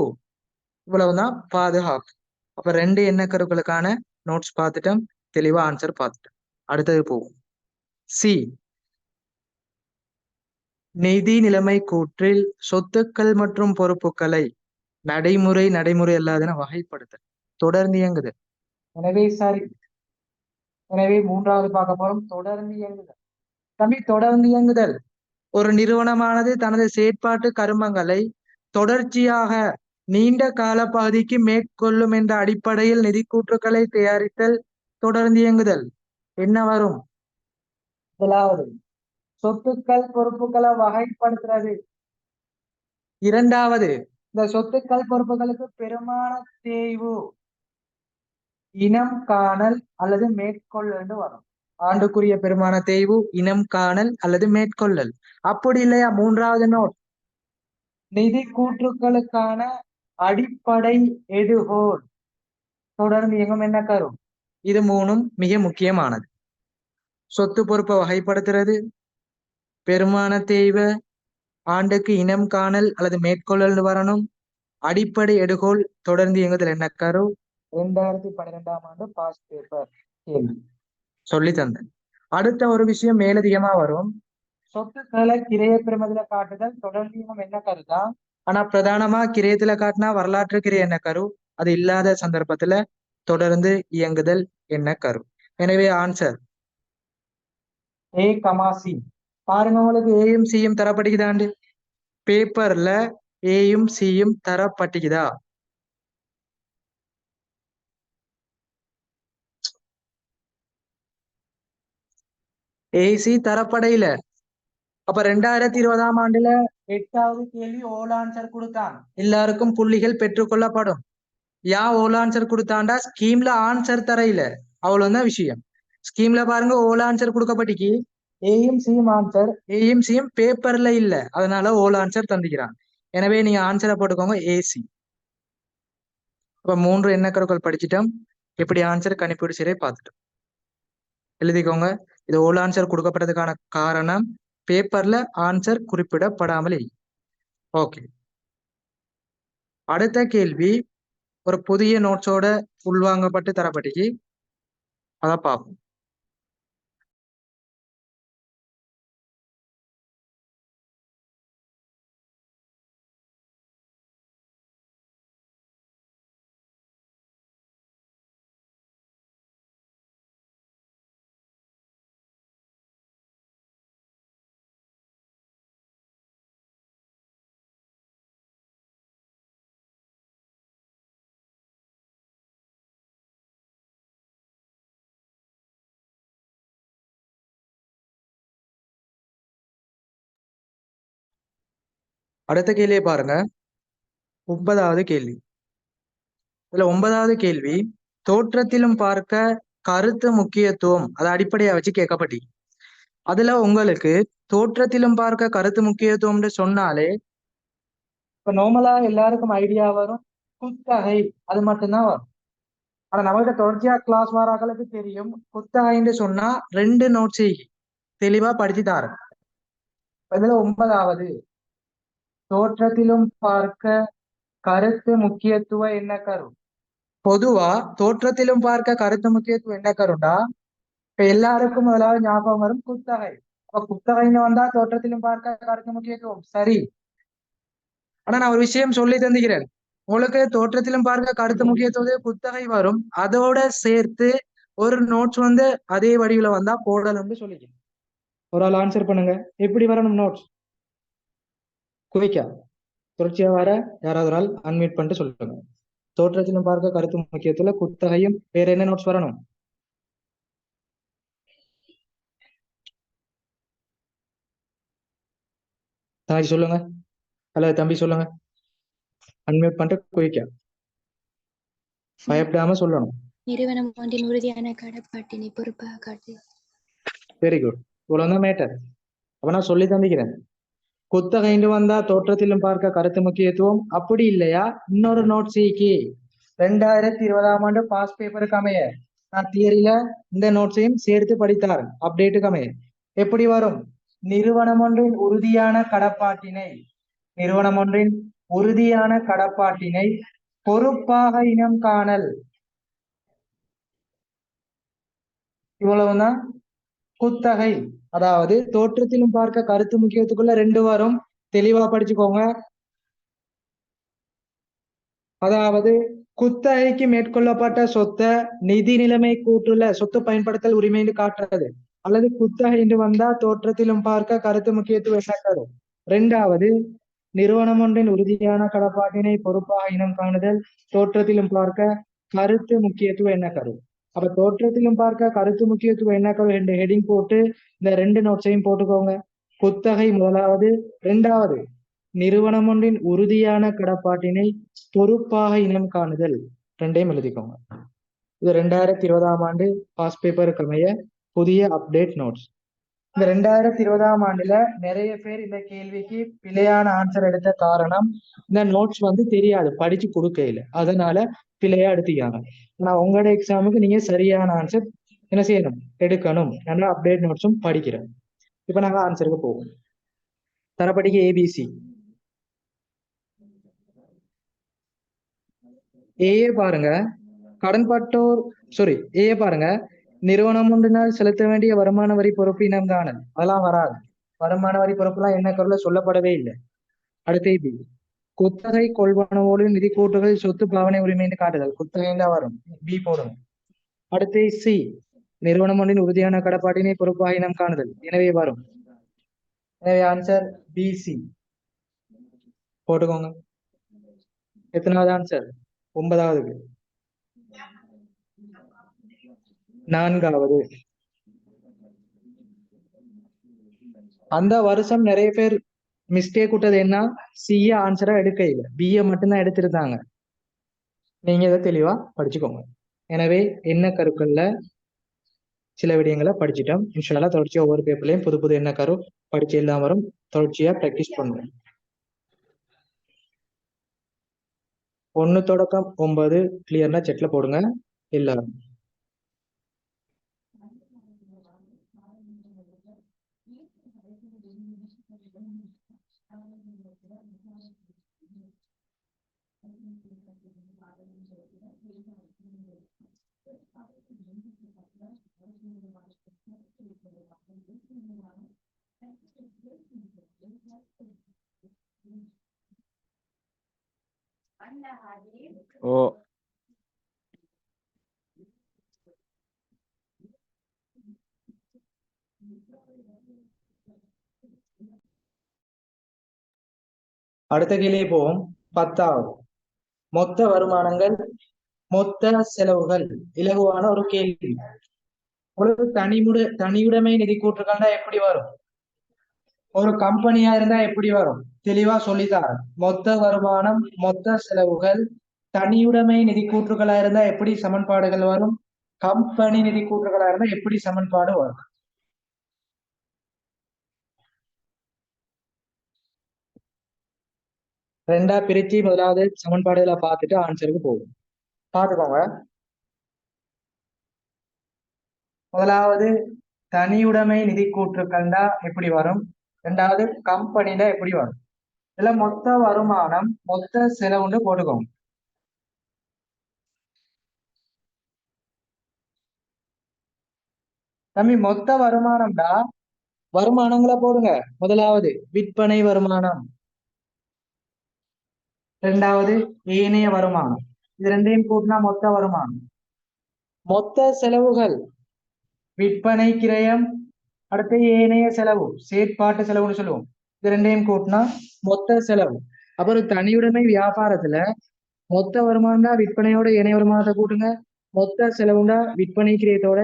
S1: இவ்வளவுதான் பாதுகாப்பு. அப்ப ரெண்டு எண்ண கருக்களுக்கான நோட்ஸ் பார்த்துட்டோம், தெளிவா ஆன்சர் பார்த்துட்டோம். அடுத்தது போவோம். சி, நிதி நிலைமை கூற்றில் சொத்துக்கள் மற்றும் பொறுப்புகளை நடைமுறை அல்லாதன வகைப்படுத்தல் தொடர்ந்து இயங்குது. எனவே சரி. எனவே மூன்றாவது பார்க்க போறோம், தொடர்ந்து இயங்குதல். தம்பி, தொடர்ந்து இயங்குதல் ஒரு நிறுவனமானது தனது செயற்பாட்டு கருமங்களை தொடர்ச்சியாக நீண்ட கால பகுதிக்கு மேற்கொள்ளும் என்ற அடிப்படையில் நிதி கூற்றுக்களை தயாரித்தல் தொடர்ந்து இயங்குதல். என்ன வரும்? முதலாவது, சொத்துக்கள் பொறுப்புகளை வகைப்படுத்துறது. இரண்டாவது, இந்த சொத்துக்கள் பொறுப்புகளுக்கு பெருமான தேய்வு இனம் காணல் அல்லது மேற்கொள்ளல் வரும். ஆண்டுக்குரிய பெருமான தேய்வு இனம் காணல் அல்லது மேற்கொள்ளல். அப்படி இல்லையா? மூன்றாவது நோட், நிதி கூற்றுக்களுக்கான அடிப்படை எடுகோல் தொடர்ந்து இயங்கும் என்ன கரும். இது மூணும் மிக முக்கியமானது. சொத்து பொறுப்பை வகைப்படுத்துறது, பெருமான தேய்வு, ஆண்டுக்கு இனம் காணல் அல்லது மேற்கொள்ளல் வரணும், அடிப்படை எடுகோல் தொடர்ந்து இயங்குதல் என்ன கரு. 2012ஆம் ஆண்டு பாஸ் பேப்பர் கேள்வி சொல்லி தந்தேன். அடுத்த ஒரு விஷயம் மேலதிகமா வரும், சொத்துக்களை கிரைய பெறுமதியில காட்டுதல் தொடர்ந்து இயங்கும் என்ன கருதா. ஆனா பிரதானமா கிரயத்துல காட்டினா வரலாற்று கிரை என்ன கரு, அது இல்லாத சந்தர்ப்பத்துல தொடர்ந்து இயங்குதல் என்ன கரு. எனவே ஆன்சர் ஏ கமா சி. பாருங்க, உங்களுக்கு ஏயும் சியும் தரப்பட்டிக்குதாண்டு பேப்பர்ல. ஏயும் சியும் தரப்பட்டிக்குதா? ஏசி தரப்படையில. அப்ப 2020ஆம் ஆண்டுல 8வது கேள்வி ஓல் ஆன்சர் கொடுத்தான், எல்லாருக்கும் புள்ளிகள் பெற்றுக்கொள்ளப்படும். ஓல் ஆன்சர் கொடுத்தாண்டா ஸ்கீம்ல ஆன்சர் தரையில, அவ்வளவுதான் விஷயம். ஸ்கீம்ல பாருங்க, ஓல் ஆன்சர் கொடுக்கப்பட்டிக்கு ஏயும் சியும் ஆன்சர், ஏயும் சியும் பேப்பர்ல இல்ல, அதனால ஓல் ஆன்சர் தந்துக்கிறான். எனவே நீங்க ஆன்சரை போட்டுக்கோங்க ஏசி. இப்ப 3 எண்ணக்கருக்கள் படிச்சுட்டோம், எப்படி ஆன்சர் கணிப்பீடு செய்ய பார்த்துட்டோம். எழுதிக்கோங்க. இது ஓல் ஆன்சர் கொடுக்கப்பட்டதுக்கான காரணம் பேப்பர்ல ஆன்சர் குறிப்பிடப்படாமல் இல்லை. ஓகே, அடுத்த கேள்வி ஒரு புதிய நோட்ஸோட உள்வாங்கப்பட்டு தரப்பட்டுச்சு, அதை பார்ப்போம். அடுத்த கேள்வியை பாருங்க, 9வது கேள்வி. இதுல 9வது கேள்வி தோற்றத்திலும் பார்க்க கருத்து முக்கியத்துவம் அதை அடிப்படையா வச்சு கேட்கப்பட்டி. அதுல உங்களுக்கு தோற்றத்திலும் பார்க்க கருத்து முக்கியத்துவம்னு சொன்னாலே இப்ப நார்மலா எல்லாருக்கும் ஐடியா வரும் குத்தகை, அது மட்டும்தான் வரும். ஆனா நம்மகிட்ட தொடர்ச்சியா கிளாஸ் வராக்களுக்கு தெரியும் குத்தகைன்னு சொன்னா 2 நோட்ஸ் தெளிவா படிச்சு தாரேன். இதுல 9வது தோற்றத்திலும் பார்க்க கருத்து முக்கியத்துவ என்ன கரு. பொதுவா தோற்றத்திலும் பார்க்க கருத்து முக்கியத்துவம் என்ன கருண்டா, இப்ப எல்லாருக்கும் முதலாவது ஞாபகம் வரும் குத்தகை. அப்ப குத்தகைன்னு வந்தா தோற்றத்திலும் பார்க்க கருத்து முக்கியத்துவம் சரி. ஆனா நான் ஒரு விஷயம் சொல்லி தந்துகிறேன், உங்களுக்கு தோற்றத்திலும் பார்க்க கருத்து முக்கியத்துவம் குத்தகை வரும், அதோட சேர்த்து ஒரு நோட்ஸ் அதே வடிவில வந்தா போடணும்னு சொல்லிக்கிறேன். ஒரு ஆள் ஆன்சர் பண்ணுங்க, எப்படி வரணும் நோட்ஸ் குவிக்கா தொடர்ச்சியா வர யாராவது ஒரு ஆள் அன்மியூட் பண்ணிட்டு சொல்லுங்க. தோற்றத்திலும் பார்க்க கருத்து முக்கியத்துல குத்தகையும் வேற என்ன நோட்ஸ் வரணும்? தாய் சொல்லுங்க, அல்லது தம்பி சொல்லுங்க, அன்மியூட் பண்ணிட்டு குயிக்கா பயப்படாம சொல்லணும்.
S2: நிறுவனம் ஒன்றின் உறுதியான கடப்பாட்டினை பொறுப்பாக காட்டு.
S1: வெரி குட், இவ்வளவுதான் மேட்டர். அப்ப நான் சொல்லி தந்திக்கிறேன், குத்தகைண்டு வந்தா தோற்றத்திலும் பார்க்க கருத்து முக்கியத்துவம், அப்படி இல்லையா இன்னொரு நோட் சிக்கு 2020ஆம் ஆண்டு பாஸ் பேப்பருக்கு அமைய நான் தியரியில இந்த நோட்ஸையும் சேர்த்து படித்தாரன் அப்டேட்டுக்கு அமைய. எப்படி வரும்? நிறுவனம் ஒன்றின் உறுதியான கடப்பாட்டினை, நிறுவனம் ஒன்றின் உறுதியான கடப்பாட்டினை பொறுப்பாக இனம் காணல், இவ்வளவுதான் குத்தகை. அதாவது தோற்றத்திலும் பார்க்க கருத்து முக்கியத்துக்குள்ள 2 வரும், தெளிவா படிச்சுக்கோங்க. அதாவது குத்தகைக்கு மேற்கொள்ளப்பட்ட சொத்தை நிதி நிலைமை கூற்றுல சொத்து பயன்படுத்தல் உரிமைன்னு காட்டுறது, அல்லது குத்தகை என்று வந்தா தோற்றத்திலும் பார்க்க கருத்து முக்கியத்துவம் என்ன கரும். 2வது நிறுவனம் ஒன்றின் உறுதியான கடப்பாட்டினை பொறுப்பாக இனம் காணுதல், தோற்றத்திலும் பார்க்க கருத்து முக்கியத்துவம் என்ன கரும். அப்ப தோற்றத்திலும் பார்க்க கருத்து முக்கியத்துவம் என்ன கரும் என்று ஹெடிங் போட்டு இந்த 2 நோட்ஸையும் போட்டுக்கோங்க. குத்தகை முதலாவது, 2வது நிறுவனம் ஒன்றின் உறுதியான கடப்பாட்டினை பொறுப்பாக இனம் காணுதல், 2ஐயும் எழுதிக்கோங்க. இது 2020ஆம் ஆண்டு பாஸ் பேப்பருக்கு அமைய புதிய அப்டேட் நோட்ஸ். இந்த 2020ஆம் ஆண்டுல நிறைய பேர் இந்த கேள்விக்கு பிழையான ஆன்சர் எடுத்த காரணம் இந்த நோட்ஸ் தெரியாது, படிச்சு கொடுக்கல, அதனால பிழையா எடுத்துக்காங்க. ஆனா உங்களோட எக்ஸாமுக்கு நீங்க சரியான ஆன்சர் என்ன செய்யணும், எடுக்கணும். நல்லா அப்டேட் நோட்ஸும் படிக்கிறோம். இப்ப நாங்க ஆன்சருக்கு போவோம். தரப்படிக்கு ஏபிசி. ஏஏ பாருங்க, கடன்பட்டோர் ஏஏ பாருங்க, நிறுவனம் ஒன்றினால் செலுத்த வேண்டிய வருமான வரி பொறுப்பு இனம் காணல், அதெல்லாம் வராது. வருமான வரி பொறுப்புலாம் என்ன கருல சொல்லப்படவே இல்லை. அடுத்து பி, குத்தகை கொள்வனவோடு நிதி கூட்டுகள் சொத்து பாவனை உரிமைன்னு காட்டுதல், குத்தகை தான் வரும், பி போடுங்க. அடுத்து சி, நிறுவனம் ஒன்றின் உறுதியான கடப்பாட்டினை பொறுப்பாக இனம் காணுதல், எனவே வரும். எனவே ஆன்சர் பிசி போட்டுக்கோங்க. எத்தனாவது ஆன்சர்? 9வது. 4வது. அந்த வருஷம் நிறைய பேர் மிஸ்டேக் விட்டது என்ன, சிஏ ஆன்சரா எடுக்க இல்லை, பிஏ மட்டும்தான் எடுத்திருந்தாங்க. நீங்க இதை தெளிவா படிச்சுக்கோங்க. எனவே என்ன கருக்கள்ல சில விடயங்களை படிச்சுட்டோம். இன்ஷால்லா தொடர்ச்சியா ஒவ்வொரு பேப்பர்லயும் புது புது என்ன கரு படிச்சு எல்லாம் வரும், தொடர்ச்சியா பிராக்டிஸ் பண்ணுவோம். 1 தொடக்கம் 9 கிளியர்னா செட்ல போடுங்க எல்லாரும். ஓ அடுத்த கேள்வி போவோம். 10வது மொத்த வருமானங்கள் மொத்த செலவுகள். இலகுவான ஒரு கேள்வி. ஒரு தனியுடைமை நிதி கூற்றுக்கள்னா எப்படி வரும்? ஒரு கம்பெனியா இருந்தா எப்படி வரும்? தெளிவா சொல்லித்தாரேன். மொத்த வருமானம் மொத்த செலவுகள் தனியுடைமை நிதி கூற்றுகளா இருந்தா எப்படி சமன்பாடுகள் வரும்? கம்பெனி நிதி கூற்றுகளா இருந்தா எப்படி சமன்பாடு வரும்? ரெண்டா பிரிச்சு முதலாவது சமன்பாடுகளை பார்த்துட்டு ஆன்சருக்கு போகும். பார்த்துக்கோங்க. முதலாவது தனியுடைமை நிதி கூற்றுக்கள்னா எப்படி வரும்? ரெண்டாவது கம்பெனில எப்படி வரும்? இதுல மொத்த வருமானம் மொத்த செலவுன்னு போட்டுக்கோங்க. தம்பி மொத்த வருமானம்டா வருமானங்களை போடுங்க. முதலாவது விற்பனை வருமானம், ரெண்டாவது ஏனைய வருமானம். இது ரெண்டையும் கூட்டினா மொத்த வருமானம். மொத்த செலவுகள் விற்பனை கிரயம், அடுத்து ஏனைய செலவு செயற்பாட்டு செலவுன்னு சொல்லுவோம். இது ரெண்டையும் கூட்டினா மொத்த செலவு. அப்புறம் தனியுடைமை வியாபாரத்துல மொத்த வருமானம்டா விற்பனையோட ஏனைய வருமானத்தை கூட்டுங்க. மொத்த செலவுண்டா விற்பனை கிரயத்தோட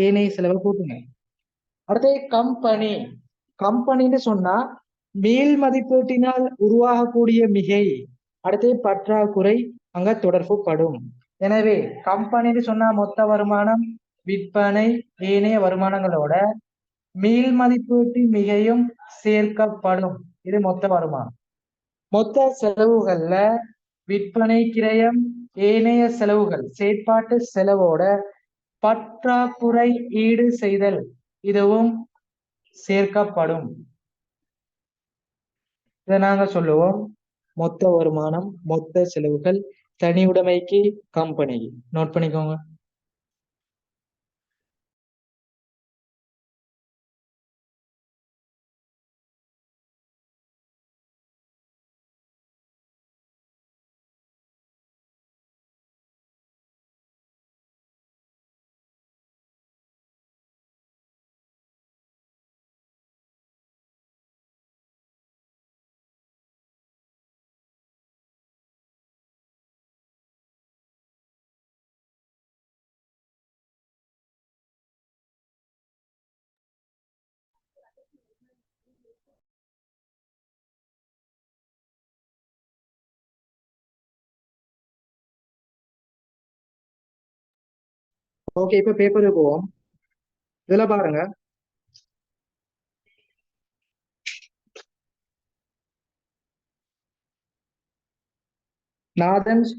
S1: ஏனைய செலவை கூட்டுங்க. அடுத்து கம்பெனி. கம்பெனின்னு சொன்னா மேல் மதிப்பீட்டினால் உருவாகக்கூடிய மிகை, அடுத்து பற்றாக்குறை அங்க தொடர்புப்படும். எனவே கம்பெனின்னு சொன்னா மொத்த வருமானம் விற்பனை ஏனைய வருமானங்களோட மேல் மதிப்பீட்டு மிகையும் சேர்க்கப்படும். இது மொத்த வருமானம். மொத்த செலவுகள்ல விற்பனை கிரயம் ஏனைய செலவுகள் செயற்பாட்டு செலவோட பற்றாக்குறை ஈடு செய்தல் இதுவும் சேர்க்கப்படும். இதை நாங்க சொல்லுவோம் மொத்த வருமானம் மொத்த செலவுகள் தனியுடைமைக்கு கம்பெனிக்கு. நோட் பண்ணிக்கோங்க. ஓகே, இப்ப பேப்பருக்கு போவோம். இதுல பாருங்க, நாதன்ஸ்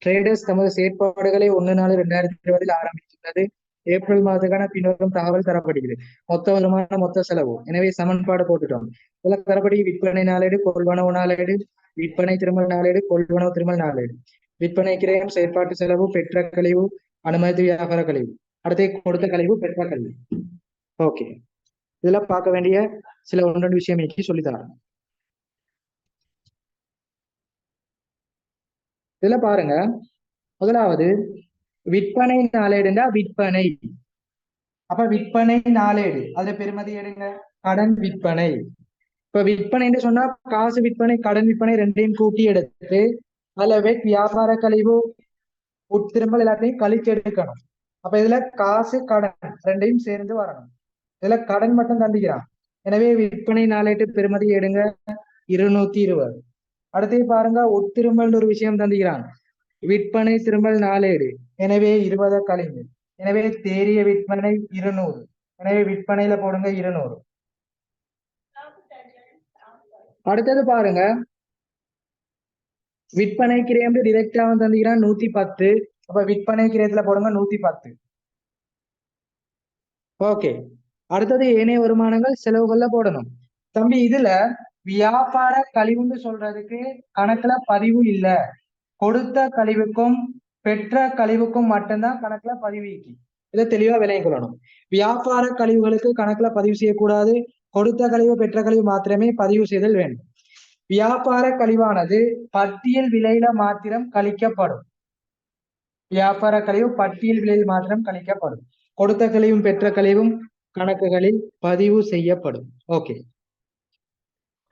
S1: ட்ரேடர்ஸ் தமது செயற்பாடுகளை 1/4/2020 ஆரம்பித்துள்ளது. ஏப்ரல் மாதத்துக்கான பின்வரும் தகவல் தரப்படுகிறது. மொத்த வருமானம் மொத்த செலவு. எனவே சமன்பாடு போட்டுட்டோம். இதுல தரப்படி விற்பனை நாளேடு கொள்வனவு நாளேடு விற்பனை திருமல் நாளேடு கொள்வனவு திருமல் நாளேடு விற்பனை கிரயம் செயற்பாட்டு செலவு பெற்ற கழிவு அனுமதி வியாபார கழிவு அடுத்து கொடுத்த கழிவு பெற்ற கழிவு. ஓகே, இதுல பார்க்க வேண்டிய சில ஒன்றொன்று விஷயம் இன்னைக்கு சொல்லித்தராங்க. இதுல பாருங்க, முதலாவது விற்பனை நாளேடுண்டா விற்பனை. அப்ப விற்பனை நாளேடு அதுல பெருமதி எடுங்க கடன் விற்பனை. இப்ப விற்பனைன்னு சொன்னா காசு விற்பனை கடன் விற்பனை ரெண்டையும் கூட்டி எடுத்து அதுல வியாபார கழிவு உட்திரும்பல் எல்லாத்தையும் கழிச்சு எடுக்கணும். அப்ப இதுல காசு கடன் ரெண்டையும் சேர்ந்து வரணும். இதுல கடன் மட்டும் தந்திக்கிறான். எனவே விற்பனை நாளேட்டு பெருமதி எடுங்க 220. அடுத்து பாருங்க உட்திரும்பல் ஒரு விஷயம் தந்திக்கிறான். விற்பனை திரும்பல் நாளேடு எனவே 20 கழிவு. எனவே தேறிய விற்பனை 200. எனவே விற்பனையில போடுங்க 200. அடுத்தது பாருங்க, விற்பனை கிரயம் டிரெக்டா தந்திக்கிறான் 110. அப்ப விற்பனை கிரயத்துல போடுங்க 110. ஓகே, அடுத்தது ஏனைய வருமானங்கள் செலவுகள்ல போடணும். தம்பி இதுல வியாபார கழிவுன்னு சொல்றதுக்கு கணக்குல பதிவு இல்ல. கொடுத்த கழிவுக்கும் பெற்ற கழிவுக்கும் மட்டும்தான் கணக்குல பதிவு. இதை தெளிவா விளங்கிக் கொள்ளணும். வியாபார கழிவுகளுக்கு கணக்குல பதிவு செய்யக்கூடாது. கொடுத்த கழிவு பெற்ற கழிவு மாத்திரமே பதிவு செய்தல் வேண்டும். வியாபார கழிவானது பட்டியல் விலையில மாத்திரம் கழிக்கப்படும். வியாபார கழிவு பட்டியல் விலையில் மாத்திரம் கழிக்கப்படும். கொடுத்த கழிவும் பெற்ற கழிவும் கணக்குகளில் பதிவு செய்யப்படும். ஓகே,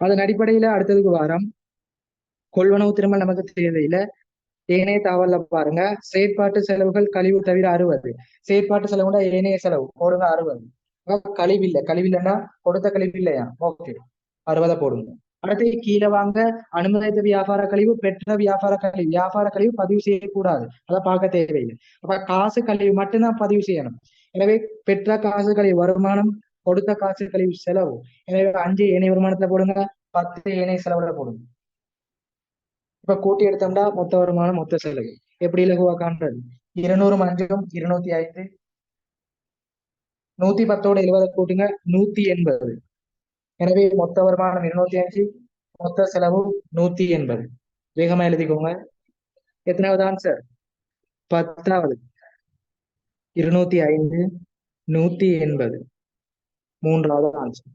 S1: அதன் அடிப்படையில அடுத்ததுக்கு வாரம் கொள்வனவு திருமல் நமக்கு தேவையில்லை. ஏனைய தகவல்ல பாருங்க, செயற்பாட்டு செலவுகள் கழிவு தவிர 60. செயற்பாட்டு செலவுனா ஏனைய செலவு போடுங்க 60. கழிவில்லை, கழிவில்லைன்னா கொடுத்த கழிவு இல்லையா? ஓகே, 60 போடுங்க. அடுத்து கீழே வாங்க, அனுமதித்த வியாபார கழிவு பெற்ற வியாபார கழிவு. வியாபார கழிவு பதிவு செய்யக்கூடாது, அதை பார்க்க தேவையில்லை. அப்ப காசு கழிவு மட்டும்தான் பதிவு செய்யணும். எனவே பெற்ற காசு கழிவு வருமானம், கொடுத்த காசு கழிவு செலவு. எனவே 5 ஏனைய வருமானத்துல போடுங்க, 10 ஏனைய செலவுல போடுங்க. இப்ப கூட்டி எடுத்தோம்னா மொத்த வருமானம் மொத்த செலவு எப்படி இலகுவா காண்றது? 200 5ம் 205, 110ஓட 70 கூட்டுங்க 180. எனவே மொத்த வருமானம் 205, மொத்த செலவு 180. வேகமா எழுதிக்கோங்க. எத்தனாவது ஆன்சர்? 10வது. 205, 180 மூன்றாவது ஆன்சர்.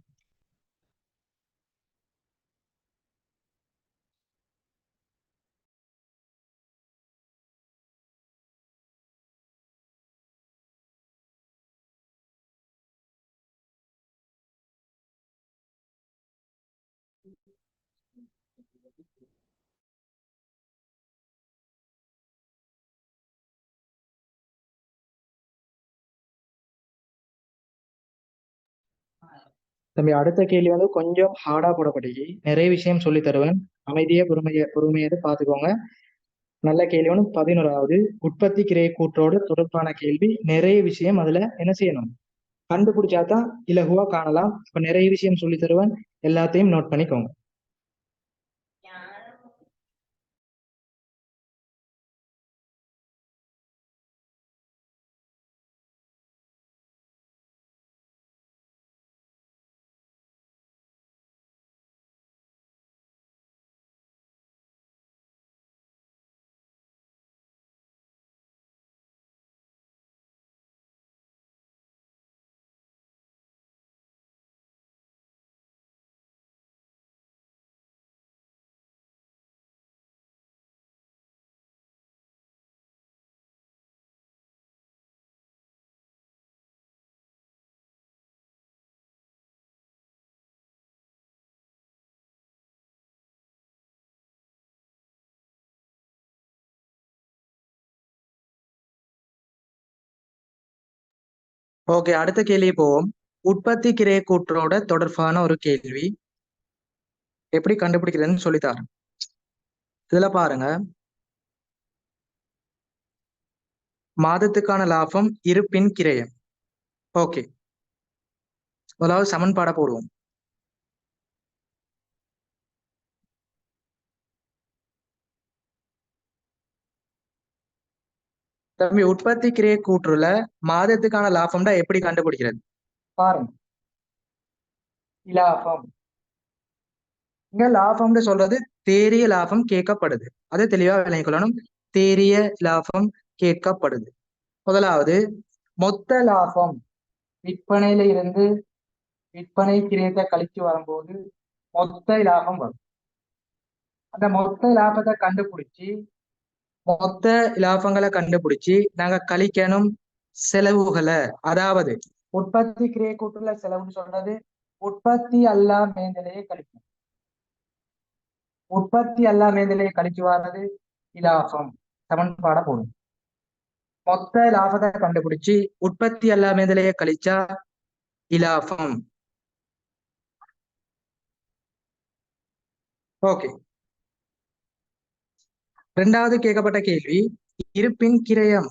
S1: தம்பி, அடுத்த கேள்வி வந்து கொஞ்சம் ஹார்டா போடப்பட்டது. நிறைய விஷயம் சொல்லி தருவேன், அமைதியா பொறுமையை பாத்துக்கோங்க. நல்ல கேள்வி ஒன்று. 11வது உற்பத்தி கிரை கூற்றோடு தொடர்பான கேள்வி. நிறைய விஷயம் அதுல என்ன செய்யணும்? கண்டுபிடிச்சாதான் இலகுவா காணலாம். இப்ப நிறைய விஷயம் சொல்லி தருவேன், எல்லாத்தையும் நோட் பண்ணிக்கோங்க. ஓகே, அடுத்த கேள்வி போவோம். உற்பத்தி கிரை கூற்றோட தொடர்பான ஒரு கேள்வி. எப்படி கண்டுபிடிக்கிறதுன்னு சொல்லித்தாரேன். இதுல பாருங்க, மாதத்துக்கான லாபம் இருப்பின் கிரயம். ஓகே, முதலாவது சமன்பாட போடுவோம். தம்பி, உற்பத்தி கிரை கூற்றுல மாதத்துக்கான லாபம்டா எப்படி கண்டுபிடிக்கிறது பாருங்க. இலாபம், இங்க லாபம்னு சொல்றது தேறிய லாபம் கேட்கப்படுது. அதை தெளிவா விளங்கிக் கொள்ளணும். தேறிய லாபம் கேட்கப்படுது. முதலாவது மொத்த லாபம், விற்பனையில இருந்து விற்பனை கிரயத்தை கழிச்சு வரும்போது மொத்த லாபம் வரும். அந்த மொத்த லாபத்தை கண்டுபிடிச்சு மொத்த லாபங்களை கண்டுபிடிச்சு நாங்க கழிக்கணும் செலவுகளை. அதாவது உற்பத்தி கிரியை கூட்டுள்ள செலவுன்னு சொல்றது உற்பத்தி அல்லா மேந்தலையை கழிக்கும். உற்பத்தி அல்லா மேந்தலையை கழிச்சு வர்றது இலாபம். சமன்பாட போடும். மொத்த லாபத்தை கண்டுபிடிச்சு உற்பத்தி அல்லா மேந்தலையை கழிச்சா இலாபம். ஓகே, இரண்டாவது கேட்கப்பட்ட கேள்வி இருப்பின் கிரயம்,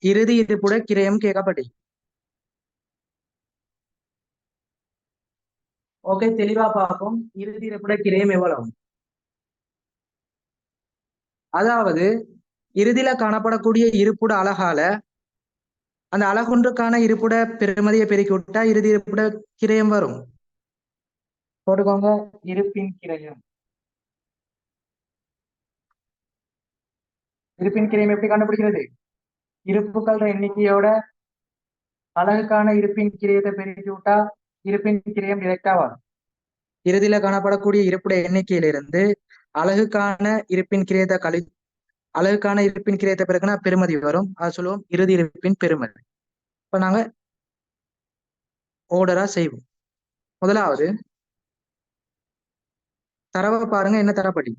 S1: இறுதி இருப்புட கிரயம் கேட்கப்பட்டு. ஓகே, தெளிவா பார்ப்போம். இறுதி இருப்புட கிரயம் எவ்வளவு? அதாவது இறுதியில காணப்படக்கூடிய இருப்புட அழகால அந்த அழகொன்றுக்கான இருப்புட பெருமதியை பெருக்கி விட்டா இறுதி இருப்புட கிரயம் வரும். போட்டுக்கோங்க, இருப்பின் கிரயம். இருப்பின் கிரயம் எப்படி கண்டுபிடிக்கிறது? இருப்புகள் எண்ணிக்கையோட அழகுக்கான இருப்பின் கிரயத்தை பெருக்கி விட்டா இருப்பின் கிரயம் டிரெக்டா வரும். இறுதியில காணப்படக்கூடிய இருப்புடைய எண்ணிக்கையிலிருந்து அலகுக்கான இருப்பின் கிரியத்தை அலகுக்கான இருப்பின் கிரியத்தை பிறகுனா பெருமதி வரும். அது சொல்லுவோம் இறுதி இருப்பின் பெருமதி. இப்ப நாங்க ஓர்டரா செய்வோம். முதலாவது தரவை பாருங்க, என்ன தரப்படி.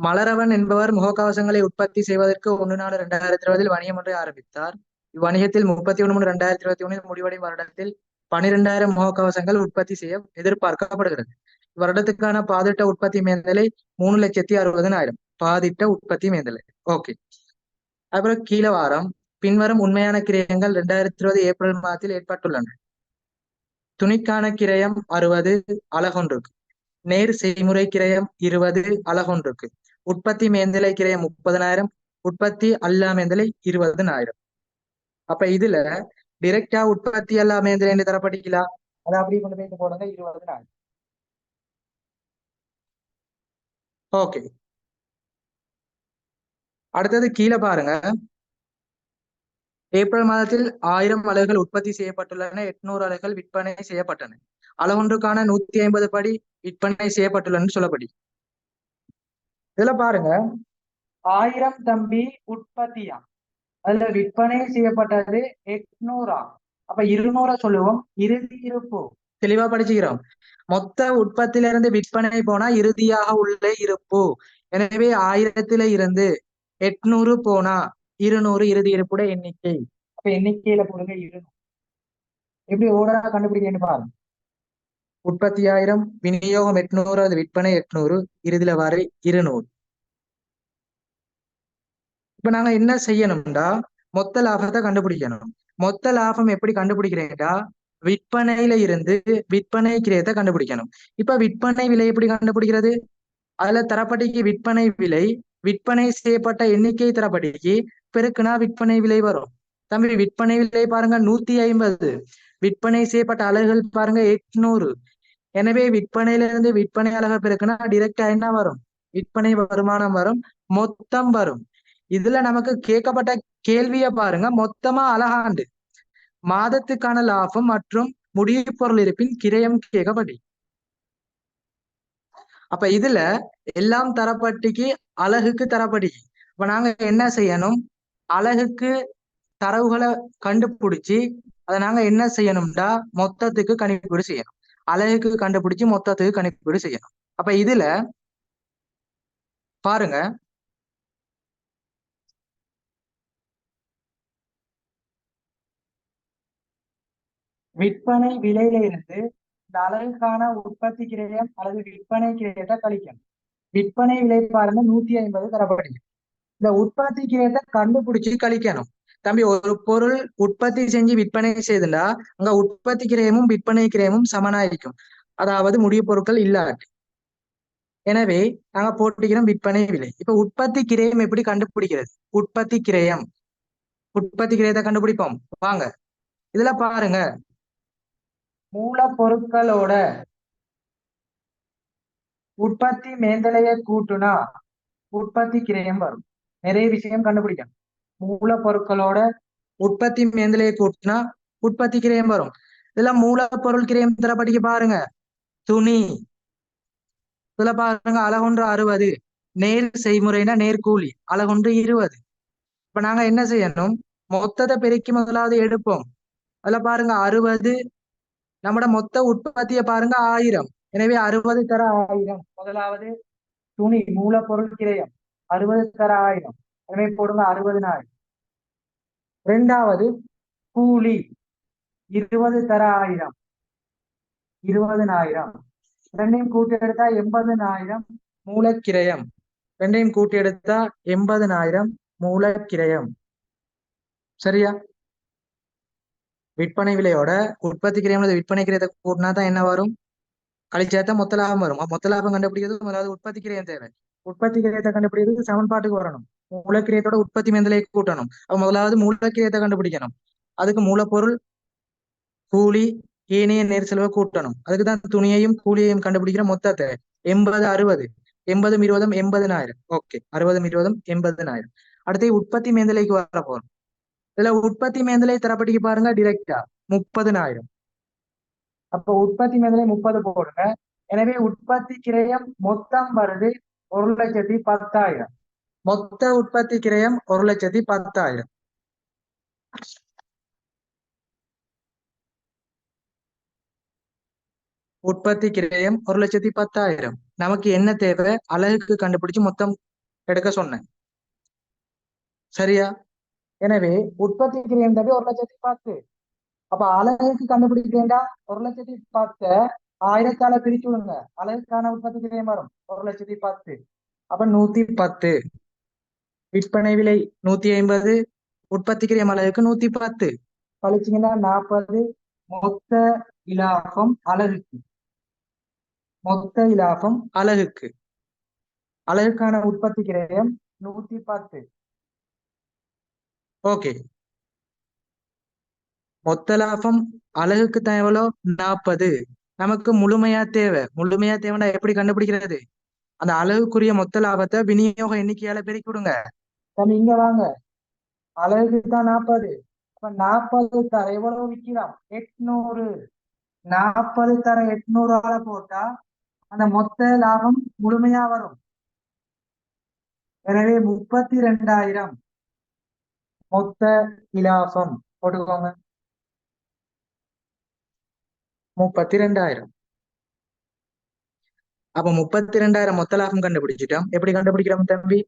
S1: மலரவன் என்பவர் முகக்கவசங்களை உற்பத்தி செய்வதற்கு 1/4/2020 வணிகம் ஒன்றை ஆரம்பித்தார். இவ்வணிகத்தில் 31/3/2021 முடிவடையும் வருடத்தில் 12,000 முகக்கவசங்கள் உற்பத்தி செய்ய எதிர்பார்க்கப்படுகிறது. வருடத்துக்கான பாதிட்ட உற்பத்தி மேந்தலை 3,60,000. பாதிட்ட உற்பத்தி மேந்தலை. ஓகே. அப்புறம் கீழ வாரம் பின்வரும் உண்மையான கிரயங்கள் 2020 ஏப்ரல் மாதத்தில் ஏற்பட்டுள்ளன. துணிக்கான கிரயம் 60 அலகொன்றுக்கு. நேர் செய்முறை கிரயம் 20 அலகொன்றுக்கு. உற்பத்தி மேந்தலை கிரயம் 30,000. உற்பத்தி அல்லா மேந்தலை 20,000. அப்ப இதுல டிரெக்டா உற்பத்தி அல்லா மேந்தலை தரப்பட்டிக்கலாம். அதை அப்படி கொண்டு போயிட்டு போடுங்க 20,000. ஓகே. அடுத்தது கீழே பாருங்க. ஏப்ரல் மாதத்தில் 1000 அலகுகள் உற்பத்தி செய்யப்பட்டுள்ளன. 800 அலகுகள் விற்பனை செய்யப்பட்டன. அலகொன்றுக்கான 150 படி விற்பனை செய்யப்பட்டுள்ளன்னு சொல்லப்படி. இதுல பாருங்க 1000 தம்பி உற்பத்தியா, அதுல விற்பனை செய்யப்பட்டது 800. அப்ப 200 சொல்லுவோம் இறுதி இருப்பு. தெளிவா படிச்சுக்கிறோம். மொத்த உற்பத்தியிலிருந்து விற்பனை போனா இறுதியாக உள்ள இருப்பு. எனவே 1000 இருந்து 800 போனா 200 இறுதி இருப்புடைய எண்ணிக்கை. அப்ப எண்ணிக்கையில போடுங்க 200. எப்படி ஓடரா கண்டுபிடிக்கன்னு பாருங்க. உற்பத்தி 1000, விநியோகம் 800, அது விற்பனை 800, இறுதியில வரை 200. இப்ப நாங்க என்ன செய்யணும்டா, மொத்த லாபத்தை கண்டுபிடிக்கணும். மொத்த லாபம் எப்படி கண்டுபிடிக்கிறேன்டா, விற்பனையில இருந்து விற்பனை கிரயத்தை கண்டுபிடிக்கணும். இப்ப விற்பனை விலை எப்படி கண்டுபிடிக்கிறது? அதுல தரப்பட்டிக்கு விற்பனை விலை, விற்பனை செய்யப்பட்ட எண்ணிக்கை தரப்பட்டிக்கு பெருக்குனா விற்பனை விலை வரும். தம்பி விற்பனை விலை பாருங்க 150, விற்பனை செய்யப்பட்ட அலகுகள் பாருங்க 800. எனவே விற்பனையிலிருந்து விற்பனை அலக பெருக்குனா டிரெக்டா என்ன வரும்? விற்பனை வருமானம் வரும், மொத்தம் வரும். இதுல நமக்கு கேட்கப்பட்ட கேள்விய பாருங்க, மொத்தமா அலகாண்டு மாதத்துக்கான லாபம் மற்றும் முடிவு பொருள் இருப்பின் கிரயம் கேட்கப்படி. அப்ப இதுல எல்லாம் தரப்பட்டிக்கு அலகுக்கு தரப்படி. இப்ப நாங்க என்ன செய்யணும், அலகுக்கு தரவுகளை கண்டுபிடிச்சு அதை நாங்க என்ன செய்யணும்டா மொத்தத்துக்கு கணிப்பீடு செய்யணும். அலகுக்கு கண்டுபிடிச்சு மொத்தத்துக்கு கணிப்பீடு செய்யணும். அப்ப இதுல பாருங்க விற்பனை விலையில இருந்து இந்த அலகுக்கான உற்பத்தி கிரயம் அல்லது விற்பனை கிரயத்தை கழிக்கணும். விற்பனை விலை பாருங்க 150 தரப்படுது. இந்த உற்பத்தி கிரயத்தை கண்டுபிடிச்சு கழிக்கணும். தம்பி ஒரு பொருள் உற்பத்தி செஞ்சு விற்பனை செய்துண்டா அங்க உற்பத்தி கிரயமும் விற்பனை கிரயமும் சமனாயிருக்கும். அதாவது முடிவு பொருட்கள் இல்லாட்டி. எனவே நாங்க போட்டிக்கிறோம் விற்பனை விலை. இப்ப உற்பத்தி கிரயம் எப்படி கண்டுபிடிக்கிறது? உற்பத்தி கிரயம், உற்பத்தி கிரயத்தை கண்டுபிடிப்போம் வாங்க. இதுல பாருங்க மூலப்பொருட்களோட உற்பத்தி மேந்தலைய கூட்டுனா உற்பத்தி கிரயம் வரும். நிறைய விஷயம் கண்டுபிடிக்கணும். மூலப்பொருட்களோட உற்பத்தி மேந்தலைய கூட்டினா உற்பத்தி கிரயம் வரும். இதுல மூலப்பொருள் கிரயம் தரப்படிக்க பாருங்க துணி. இதுல பாருங்க அலகொன்று 60, நேர் செய்முறைனா நேர்கூலி அலகொன்று 20. இப்ப நாங்க என்ன செய்யணும், மொத்தத்தை பெருக்கி முதலாவது எடுப்போம். அதுல பாருங்க 60, நம்மட மொத்த உற்பத்தியை பாருங்க 1000. எனவே 60 தர 1000. முதலாவது துணி மூலப்பொருள் கிரயம் 60 தர 1000. எனவே போடுங்க 60,000. இரண்டாவது கூலி 20 தர 1000, 20,000. ரெண்டையும் கூட்டி எடுத்தா 80,000 மூலக்கிரயம். ரெண்டையும் கூட்டி எடுத்தா 80,000 மூலக்கிரயம். சரியா? விற்பனை விலையோட உற்பத்தி கிரயம் விற்பனை கிரயத்தை கூட்டினா தான் என்ன வரும்? கழிச்சாதான் மொத்த லாபம் வரும். மொத்த லாபம் கண்டுபிடிக்கிறது முதலாவது உற்பத்தி கிரயம் தேவை. உற்பத்தி கிரயத்தை கண்டுபிடிக்கிறது சமன்பாட்டுக்கு வரணும். மூலக்கிரயத்தோட உற்பத்தி மேந்தலை கூட்டணும். அப்ப முதலாவது மூலக்கிரயத்தை கண்டுபிடிக்கணும். அதுக்கு மூலப்பொருள் கூலி ஏனைய நேர் செலவை கூட்டணும். அதுக்குதான் துணியையும் கூலியையும் கண்டுபிடிக்கிற மொத்தத்தை 80 60, 80 20 80,000. ஓகே, 60 20 80,000. அடுத்து உற்பத்தி மேந்தலைக்கு வர போறோம். இதுல உற்பத்தி மேந்தலை தரப்பட்டிக்கு பாருங்க டிரெக்டா 30,000. அப்ப உற்பத்தி மேலே 30 போடுங்க. எனவே உற்பத்தி கிரயம் மொத்தம் வருது 1,10,000. மொத்த உற்பத்தி கிரயம் 1,10,000. உற்பத்தி கிரயம் 1,10,000. நமக்கு என்ன தேவை? அலகுக்கு கண்டுபிடிச்சு மொத்தம் எடுக்க சொன்னேன். சரியா? எனவே உற்பத்தி கிரயம் தேவை 1,10,000. அப்ப அலகுக்கு கண்டுபிடிக்கிறேன்டா 1,10,000 1000ஆல பிரிச்சு விடுங்க. அலகுக்கான உற்பத்தி கிரயம் வரும் 1,10,000. அப்ப 110. விற்பனை விலை 150. உற்பத்தி கிரயம் அலகுக்கு 110 கழிச்சீங்கன்னா 40. மொத்த இலாபம் அலகுக்கு. மொத்த இலாபம் அலகுக்கு. அலகுக்கான உற்பத்தி கிரயம் 110. ஓகே. மொத்த லாபம் அலகுக்கு தான் எவ்வளோ? 40. நமக்கு முழுமையா தேவை. முழுமையா தேவைன்னா எப்படி கண்டுபிடிக்கிறது? அந்த அலகுக்குரிய மொத்த லாபத்தை விநியோக எண்ணிக்கையால பெருக்கி விடுங்க. இங்க வாங்க, அலகுக்கு தான் 40. அப்ப 40 தர எவ்வளவு விற்கிறோம்? 800. 40 தர 800 போட்டா அந்த மொத்த லாபம் முழுமையா வரும். எனவே 32,000 மொத்த இலாபம் போட்டுக்கோங்க. 32,000. அப்ப 32,000 மொத்த லாபம் கண்டுபிடிச்சிட்டோம். எப்படி கண்டுபிடிக்கிறோம் தம்பி?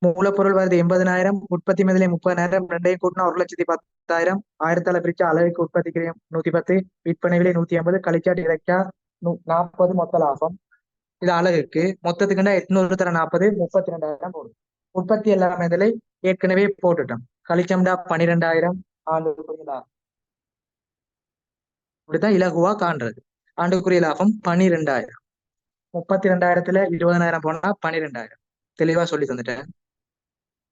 S1: மூலப்பொருள் வருது 80,000, உற்பத்தி முதலே 30,000, ரெண்டையும் கூட்டினா 1,10,000. 1000ஆல பிரிச்சா அலகுக்கு உற்பத்தி கிரயம் 110, விற்பனை விலை 150, கழிச்சாட்டி இறைச்சா 40 மொத்த லாபம். இது அலகுக்கு. மொத்தத்துக்குண்டா 800 தர 40, 32,000 போடும். உற்பத்தி எல்லாமே இதில் ஏற்கனவே போட்டுட்டோம். கழிச்சம்டா 12,000 ஆண்டுக்குரிய லாபம். இப்படித்தான் இலகுவா காண்றது. ஆண்டுக்குரிய லாபம் 12,000. 32,000த்துல 20,000 போனா 12,000. தெளிவா சொல்லி தந்துட்டேன்.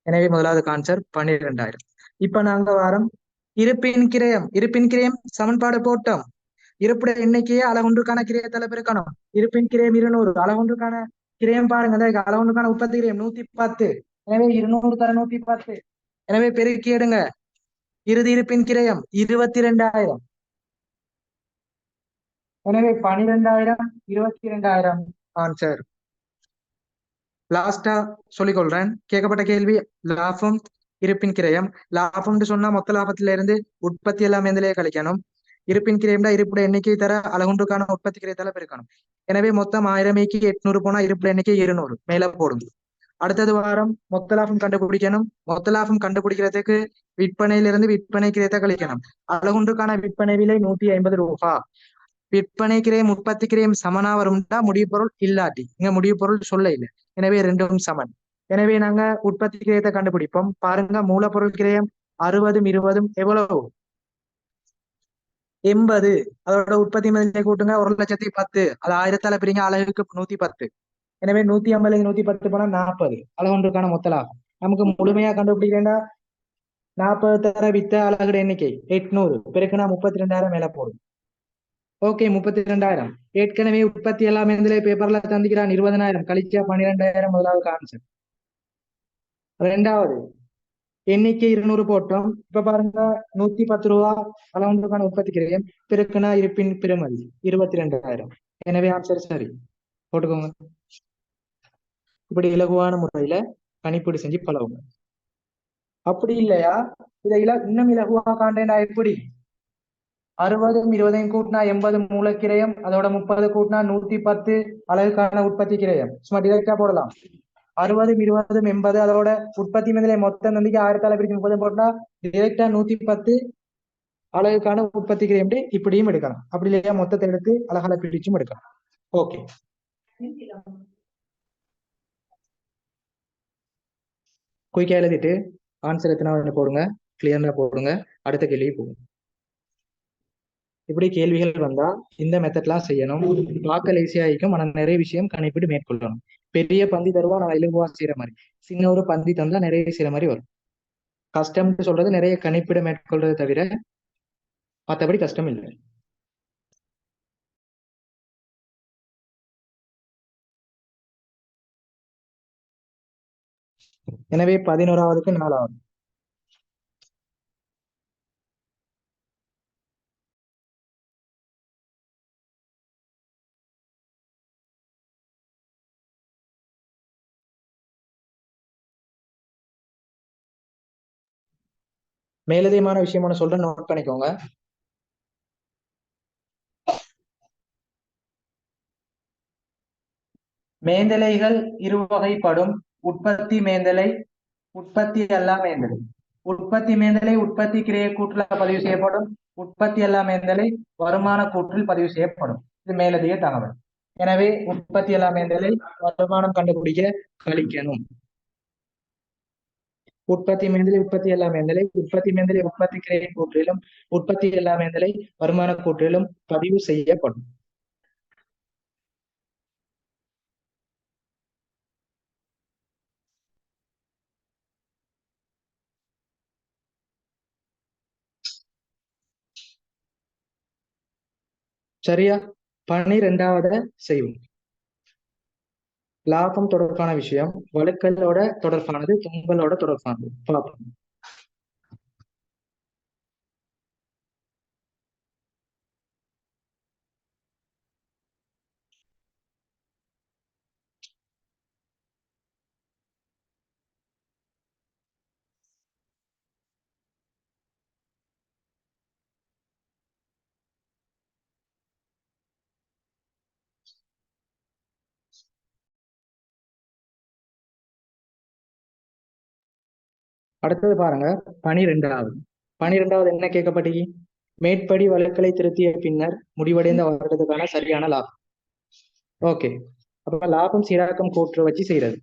S1: எனவே முதலாவது ஆன்சர் 12,000. இப்ப நாங்க வாரம் இருப்பின் கிரயம். இருப்பின் கிரயம் சமன்பாடு போட்டோம். இருப்புடைய எண்ணிக்கையே அலகுன்றுக்கான கிரயத்தால பெருக்கணும். இருப்பின் கிரயம் 200. அலகுன்றுக்கான கிரயம் பாருங்க, அலகுன்றுக்கான உற்பத்தி கிரயம் 110. எனவே 200 தர 110. எனவே பெருக்கி எடுங்க. இறுதி இருப்பின் கிரயம் 22,000. எனவே 12,000 22,000 ஆன்சர். லாஸ்டா சொல்லிக்கொள்றேன். கேட்கப்பட்ட கேள்வி லாபம் இருப்பின் கிரயம். லாபம்னு சொன்னா மொத்த லாபத்தில இருந்து உற்பத்தி எல்லாம் எந்திலே கழிக்கணும். இருப்பின் கிரயம்டா இருப்புடைய எண்ணிக்கை தர அலகுன்றுக்கான உற்பத்தி கிரயத்தால பெருக்கணும். எனவே மொத்தம் 1000க்கு 800 போனா இருப்புடைய எண்ணிக்கை 200 மேல போடுங்க. அடுத்தது வாரம் மொத்த லாபம் கண்டுபிடிக்கணும். மொத்த லாபம் கண்டுபிடிக்கிறதுக்கு விற்பனையிலிருந்து விற்பனை கிரயத்தை கழிக்கணும். அலகுன்றுக்கான விற்பனை விலை 150 ரூபாய். விற்பனை கிரயம் உற்பத்தி கிரயம் சமனா வரும்டா முடிவு பொருள் இல்லாட்டி. இங்க முடிவு பொருள் சொல்ல இல்லை. எனவே ரெண்டும் சமன். எனவே நாங்க உற்பத்தி கிரயத்தை கண்டுபிடிப்போம். பாருங்க, மூலப்பொருள் கிரயம் 60 20 எவ்வளவு? 80. அதோட உற்பத்தி மதிப்பை கூட்டுங்க 1,10,000. அது 1000ஆல பிரிங்க, அலகுக்கு 110. எனவே 150 110 போனா 40. அலகுன்றுக்கான மொத்த லாபம். நமக்கு முழுமையா கண்டுபிடிக்கிறேன்டா 40 தர வித்த அலகுட எண்ணிக்கை 800 பெருக்குனா 32,000 மேல போடும். ஓகே, 32,000. ஏற்கனவே உற்பத்தி எல்லாம் பேப்பர்ல தந்துக்கிறான் 20,000 கழிச்சா 12,000 முதலாவது ஆன்சர். ரெண்டாவது எண்ணிக்கை 200 போட்டோம். இப்ப பாருங்க 110 ரூபா அளவுக்கான உற்பத்தி கிரயம் பெருக்குனா இருப்பின் பெருமதி 22,000. எனவே ஆன்சர் சரி போட்டுக்கோங்க. இப்படி இலகுவான முறையில கணிப்பீடு செஞ்சு பழகுங்க. அப்படி இல்லையா இதை இன்னும் இலகுவா காண்டேனா எப்படி? 60 20 கூட்டினா 80 மூலக்கிரயம், அதோட 30 கூட்டினா 110 அலகுக்கான உற்பத்தி கிரயம். சும்மா டிரெக்டா போடலாம். 60 20 80 அதோட உற்பத்தி மேலே மொத்த நம்பிக்கை 1000ஆல பிரிச்சு 30 போட்டா டிரெக்டா 110 அலகுக்கான உற்பத்தி கிரயம் இப்படியும் எடுக்கலாம். அப்படி இல்லையா மொத்தத்தை எடுத்து அழகால பிரிச்சும் எடுக்கலாம். ஓகே, குயிக்கா எழுதிட்டு ஆன்சர் எத்தனை போடுங்க, கிளியரா போடுங்க. அடுத்த கேள்வி போடுங்க. இப்படி கேள்விகள் வந்தா இந்த மெத்தட்லாம் செய்யணும். பார்க்க லேசியா இருக்கும், ஆனா நிறைய விஷயம் கணிப்பீடு மேற்கொள்ளணும். பெரிய பந்தி தருவா நான் இலகுவா செய்யற மாதிரி, சின்ன ஒரு பந்தி தந்தா நிறைய செய்யற மாதிரி வரும். கஷ்டம்னு சொல்றது நிறைய கணிப்பீடு மேற்கொள்றது தவிர மற்றபடி கஷ்டம் இல்லை. எனவே 11வதுக்கு 4வது மேலதிகமான விஷயம் ஒன்று சொல்றேன், நோட் பண்ணிக்கோங்க. மேந்தலைகள் இருவகைப்படும். உற்பத்தி மேந்தலை, உற்பத்தி அல்லா மேந்தலை. உற்பத்தி மேந்தலை உற்பத்தி கிரைய கூற்றுல பதிவு செய்யப்படும். உற்பத்தி அல்லா மேந்தலை வருமான கூற்றில் பதிவு செய்யப்படும். இது மேலதிக தகவல். எனவே உற்பத்தி அல்லா மேந்தலை வருமானம் கண்டுபிடிக்க கழிக்கணும். உற்பத்தி மேந்தலை உற்பத்தி அல்லா மேந்தலை, உற்பத்தி மேந்தலை உற்பத்தி கிரைய கூற்றிலும் உற்பத்தி அல்லா மேந்தலை வருமான கூற்றிலும் பதிவு செய்யப்படும். சரியா? 12வது செய்வோம். லாபம் தொடர்பான விஷயம் வழுக்கலோட தொடர்பானது, தொங்கலோட தொடர்பானது பார்ப்போம். அடுத்தது பாருங்க, 12வது என்ன கேட்கப்பட்டீங்க? மேற்படி வழக்கலை திருத்திய பின்னர் முடிவடைந்த வருடத்துக்கான சரியான லாபம். ஓகே, அப்ப லாபம் சீராக்கம் கூற்று வச்சு செய்யறது.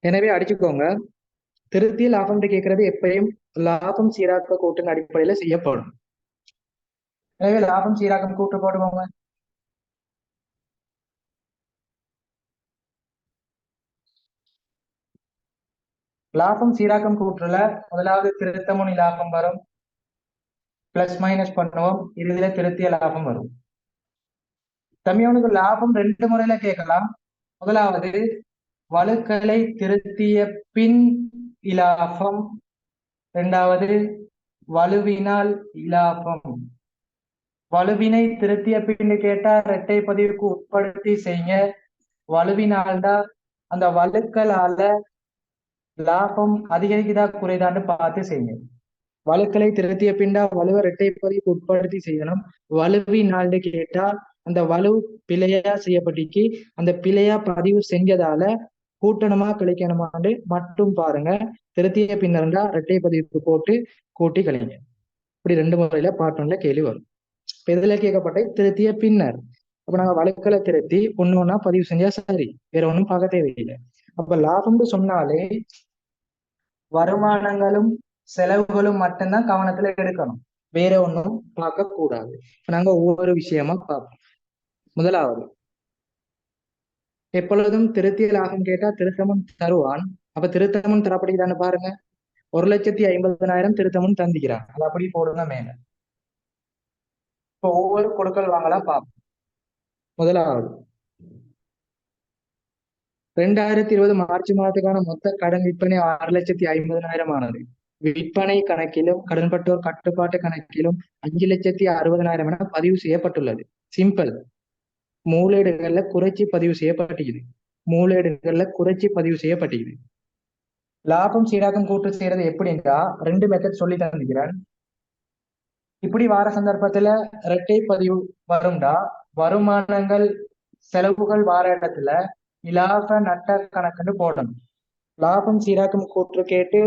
S1: எனவே அடிச்சுக்கோங்க, திருத்திய லாபம் கேட்கறது எப்பயும் லாபம் சீராக்க கூற்றின் அடிப்படையில செய்யப்படும். எனவே லாபம் சீராக்கம் கூற்று போடுவோங்க. லாபம் சீராக்கம் கூற்றுல முதலாவது திருத்தமுனி லாபம் வரும், பிளஸ் மைனஸ் பண்ணுவோம், இறுதியில திருத்திய லாபம் வரும். தமிழனுக்கு லாபம் 2 முறையில கேட்கலாம். முதலாவது வழுக்களை திருத்திய பின் இலாபம், இரண்டாவது வலுவினால் இலாபம். வலுவினை திருத்திய பின்னு கேட்டா இரட்டை பதிவுக்கு உட்படுத்தி செய்ய. வலுவினால்தான் அந்த வழுக்களால லாபம் அதிகரிக்குதா குறைதான்னு பார்த்து செய்யுங்க. வழுக்களை திருத்திய பின்டா வலுவை இரட்டை பதிவுக்கு உட்படுத்தி செய்யணும். வலுவினால்னு கேட்டா அந்த வலு பிழையா செய்யப்பட்டிக்கு, அந்த பிழையா பதிவு செஞ்சதால கூட்டணுமா கழிக்கணுமான்னு மட்டும் பாருங்க. திருத்திய பின்னர்ந்தா இரட்டை பதிவுக்கு போட்டு கூட்டி கழிங்க. இப்படி 2 முறையில பார்ட் 1ல கேள்வி வரும். இப்ப இதுல கேட்கப்பட்ட திருத்திய பின்னர். அப்ப நாங்க வழக்குகளை திருத்தி ஒண்ணு பதிவு செஞ்சா சரி, வேற ஒண்ணும் பார்க்க தேவையில்லை. அப்ப லாபம்னு சொன்னாலே வருமானங்களும் செலவுகளும் மட்டும்தான் கவனத்துல எடுக்கணும், வேற ஒன்றும் பார்க்க கூடாது. நாங்க ஒவ்வொரு விஷயமா பார்ப்போம். முதலாவது, எப்பொழுதும் திருத்திய லாபம் கேட்டா திருத்தமும் தருவான். அப்ப திருத்தமும் தரப்படுகிறான்னு பாருங்க. 1,50,000 திருத்தமும் தந்திக்கிறான். அது அப்படி போடுங்க மேல. இப்போ ஒவ்வொரு கொடுக்கல் வாங்கலா பார்ப்போம். முதலாவது, 2020 மார்ச் மாதத்துக்கான மொத்த கடன் விற்பனை 6,50,000 ஆனது. விற்பனை கணக்கிலும் கடன்பட்டோர் கட்டுப்பாட்டு கணக்கிலும் 5,60,000 என பதிவு செய்யப்பட்டுள்ளது. சிம்பிள். மூலேடுகள்ல குறைச்சி பதிவு செய்யப்பட்டிருக்குது. லாபம் சீராக்கம் கூட்டு செய்யறது எப்படின்னா 2 மெத்தட் சொல்லி தந்துக்கிறேன். இப்படி வார சந்தர்ப்பத்துல இரட்டை பதிவு வரும்டா, வருமானங்கள் செலவுகள் வார இடத்துல இலாப நட்ட கணக்குன்னு போடணும். லாபம் சீராக்கம் கூற்று கேட்டு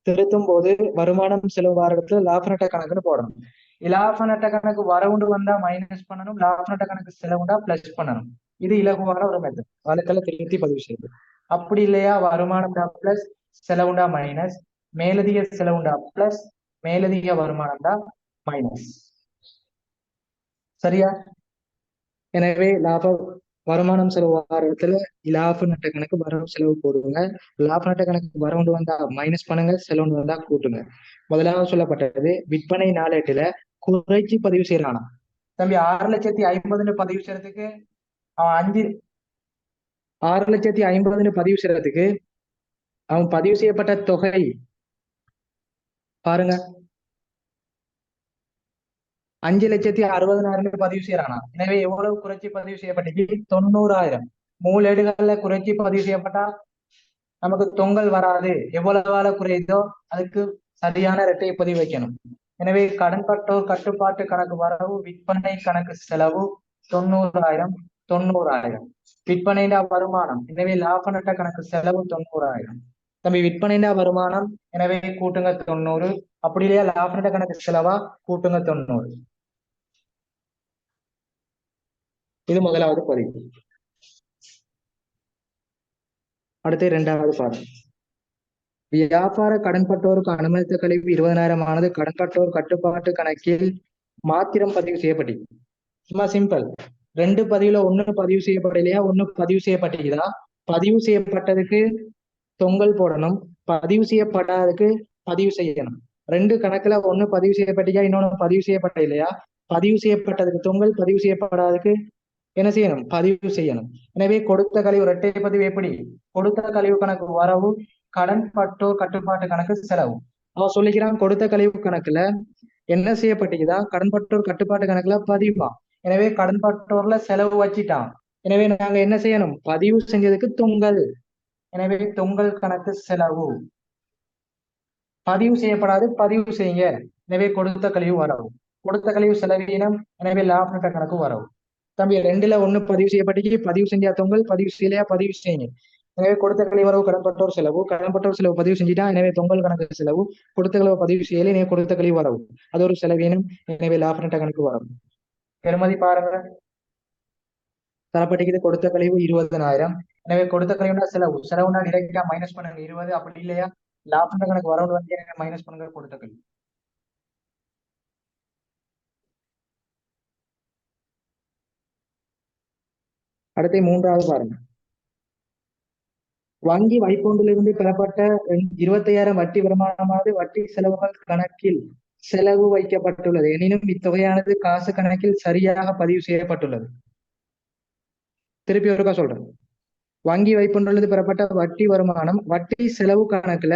S1: திருத்தும் போது வருமானம் செலவு வார இடத்துல லாப நட்ட கணக்குன்னு போடணும். இலாப நட்ட கணக்கு வரவுண்டு வந்தா மைனஸ் பண்ணணும், லாப நட்ட கணக்கு செலவுண்டா பிளஸ் பண்ணணும். இது இலகுவான ஒரு மெத்தட், வழக்கில் திருத்தி பதிவு செய்யுது. அப்படி இல்லையா, வருமானம்டா பிளஸ், செலவுண்டா மைனஸ், மேலதிக செலவுண்டா பிளஸ், மேலதிக வருமானம்டா மைனஸ். சரியா? எனவே வருமானம் செலவு வார இடத்துல லாப நட்ட கணக்கு வரவு செலவு போடுங்க. லாப நட்ட கணக்கு வரவுண்டு வந்தா மைனஸ் பண்ணுங்க, செலவுண்டு வந்தா கூட்டுங்க. முதலாவது சொல்லப்பட்டது விற்பனை நாளேட்டுல குறைச்சி பதிவு செய்யறானா. தம்பி 6,50,000 பதிவு செய்யறதுக்கு அவன் 6,50,000 பதிவு செய்யறதுக்கு அவன் பதிவு செய்யப்பட்ட தொகை பாருங்க 5,60,000 பதிவு செய்யறானா. எனவே எவ்வளவு குறைச்சி பதிவு செய்யப்பட்டுச்சு? 90,000. மூலேடுகள்ல குறைச்சி பதிவு செய்யப்பட்டா நமக்கு தொங்கல் வராது, எவ்வளவால குறையுதோ அதுக்கு சரியான இரட்டை பதிவு வைக்கணும். எனவே கடன்பட்டோர் கட்டுப்பாட்டு கணக்கு வரவு விற்பனை கணக்கு செலவு 90,000 90,000. விற்பனைடா வருமானம், எனவே லாப நட்ட கணக்கு செலவு 90,000. தம்பி விற்பனைடா வருமானம், எனவே கூட்டுங்க 90. அப்படி இல்லையா லாப நட்ட கணக்கு செலவா, கூட்டுங்க 90. இது முதலாவது பதிவு. அடுத்து இரண்டாவது பாடம். வியாபார கடன்பட்டோருக்கு அனுமதித்த கழிவு 20,000 ஆனது கடன்பட்டோர் கட்டுப்பாட்டு கணக்கில் மாத்திரம் பதிவு செய்யப்பட்டது. சும்மா சிம்பிள். 2 பதிவுல ஒண்ணு பதிவு செய்யப்படலையா, ஒண்ணு பதிவு செய்யப்பட்டிருக்குதா? பதிவு செய்யப்பட்டதுக்கு தொங்கல் போடணும், பதிவு செய்யப்படாததுக்கு பதிவு செய்யணும். 2 கணக்குல ஒண்ணு பதிவு செய்யப்பட்டியா, இன்னொன்னு பதிவு செய்யப்பட்ட இல்லையா? பதிவு செய்யப்பட்டதுக்கு தொங்கல், பதிவு செய்யப்படாததுக்கு என்ன செய்யணும்? பதிவு செய்யணும். எனவே கொடுத்த கழிவு இரட்டை பதிவு எப்படி? கொடுத்த கழிவு கணக்கு வரவு கடன்பட்டோர் கட்டுப்பாட்டு கணக்கு செலவு. அவன் சொல்லிக்கிறான் கொடுத்த கழிவு கணக்குல என்ன செய்யப்பட்டீங்கதா, கடன்பட்டோர் கட்டுப்பாட்டு கணக்குல பதிவா. எனவே கடன்பட்டோர்ல செலவு வச்சிட்டான். எனவே நாங்க என்ன செய்யணும்? பதிவு செஞ்சதுக்கு தொங்கல். எனவே தொங்கல் கணக்கு செலவு. பதிவு செய்யப்படாது, பதிவு செய்யுங்க. எனவே கொடுத்த கழிவு வரவு. கொடுத்த கழிவு செலவீனம், எனவே லாப நட்ட கணக்கு வரவு. தம்பி 2ல 1 பதிவு செய்யப்பட்டு பதிவு செஞ்சா தொங்கல், பதிவு செய்யலையா பதிவு செய்யுங்க. எனவே கொடுத்த கழிவு வரவு கடன்பட்டோர் செலவு, கடன்பட்டோர் செலவு பதிவு செஞ்சுட்டா, எனவே தொங்கல் கணக்கு செலவு. கொடுத்த கழிவு பதிவு செய்யலை, எனவே கொடுத்த கழிவு வரவு. அது ஒரு செலவீனம், எனவே லாப நட்ட கணக்கு வரவு. பெருமதி பாருங்க, தரப்பட்டிருக்குது கொடுத்த கழிவு 20,000. எனவே கொடுத்த கழிவுனா செலவு, செலவுனா டிரெக்டா மைனஸ் பண்ணுங்க 20. அப்படி இல்லையா லாப நட்ட கணக்கு வரவு வந்து மைனஸ் பண்ணுங்க கொடுத்த கழிவு. அடுத்து 3வது பாருங்க. வங்கி வைப்பொன்றிலிருந்து பெறப்பட்ட 25,000 வட்டி வருமானமானது வட்டி செலவுகள் கணக்கில் செலவு வைக்கப்பட்டுள்ளது எனினும் இத்தொகையானது காசு கணக்கில் சரியாக பதிவு செய்யப்பட்டுள்ளது. திருப்பி ஒருக்கா சொல்றேன். வங்கி வைப்பொன்றிலிருந்து பெறப்பட்ட வட்டி வருமானம் வட்டி செலவு கணக்குல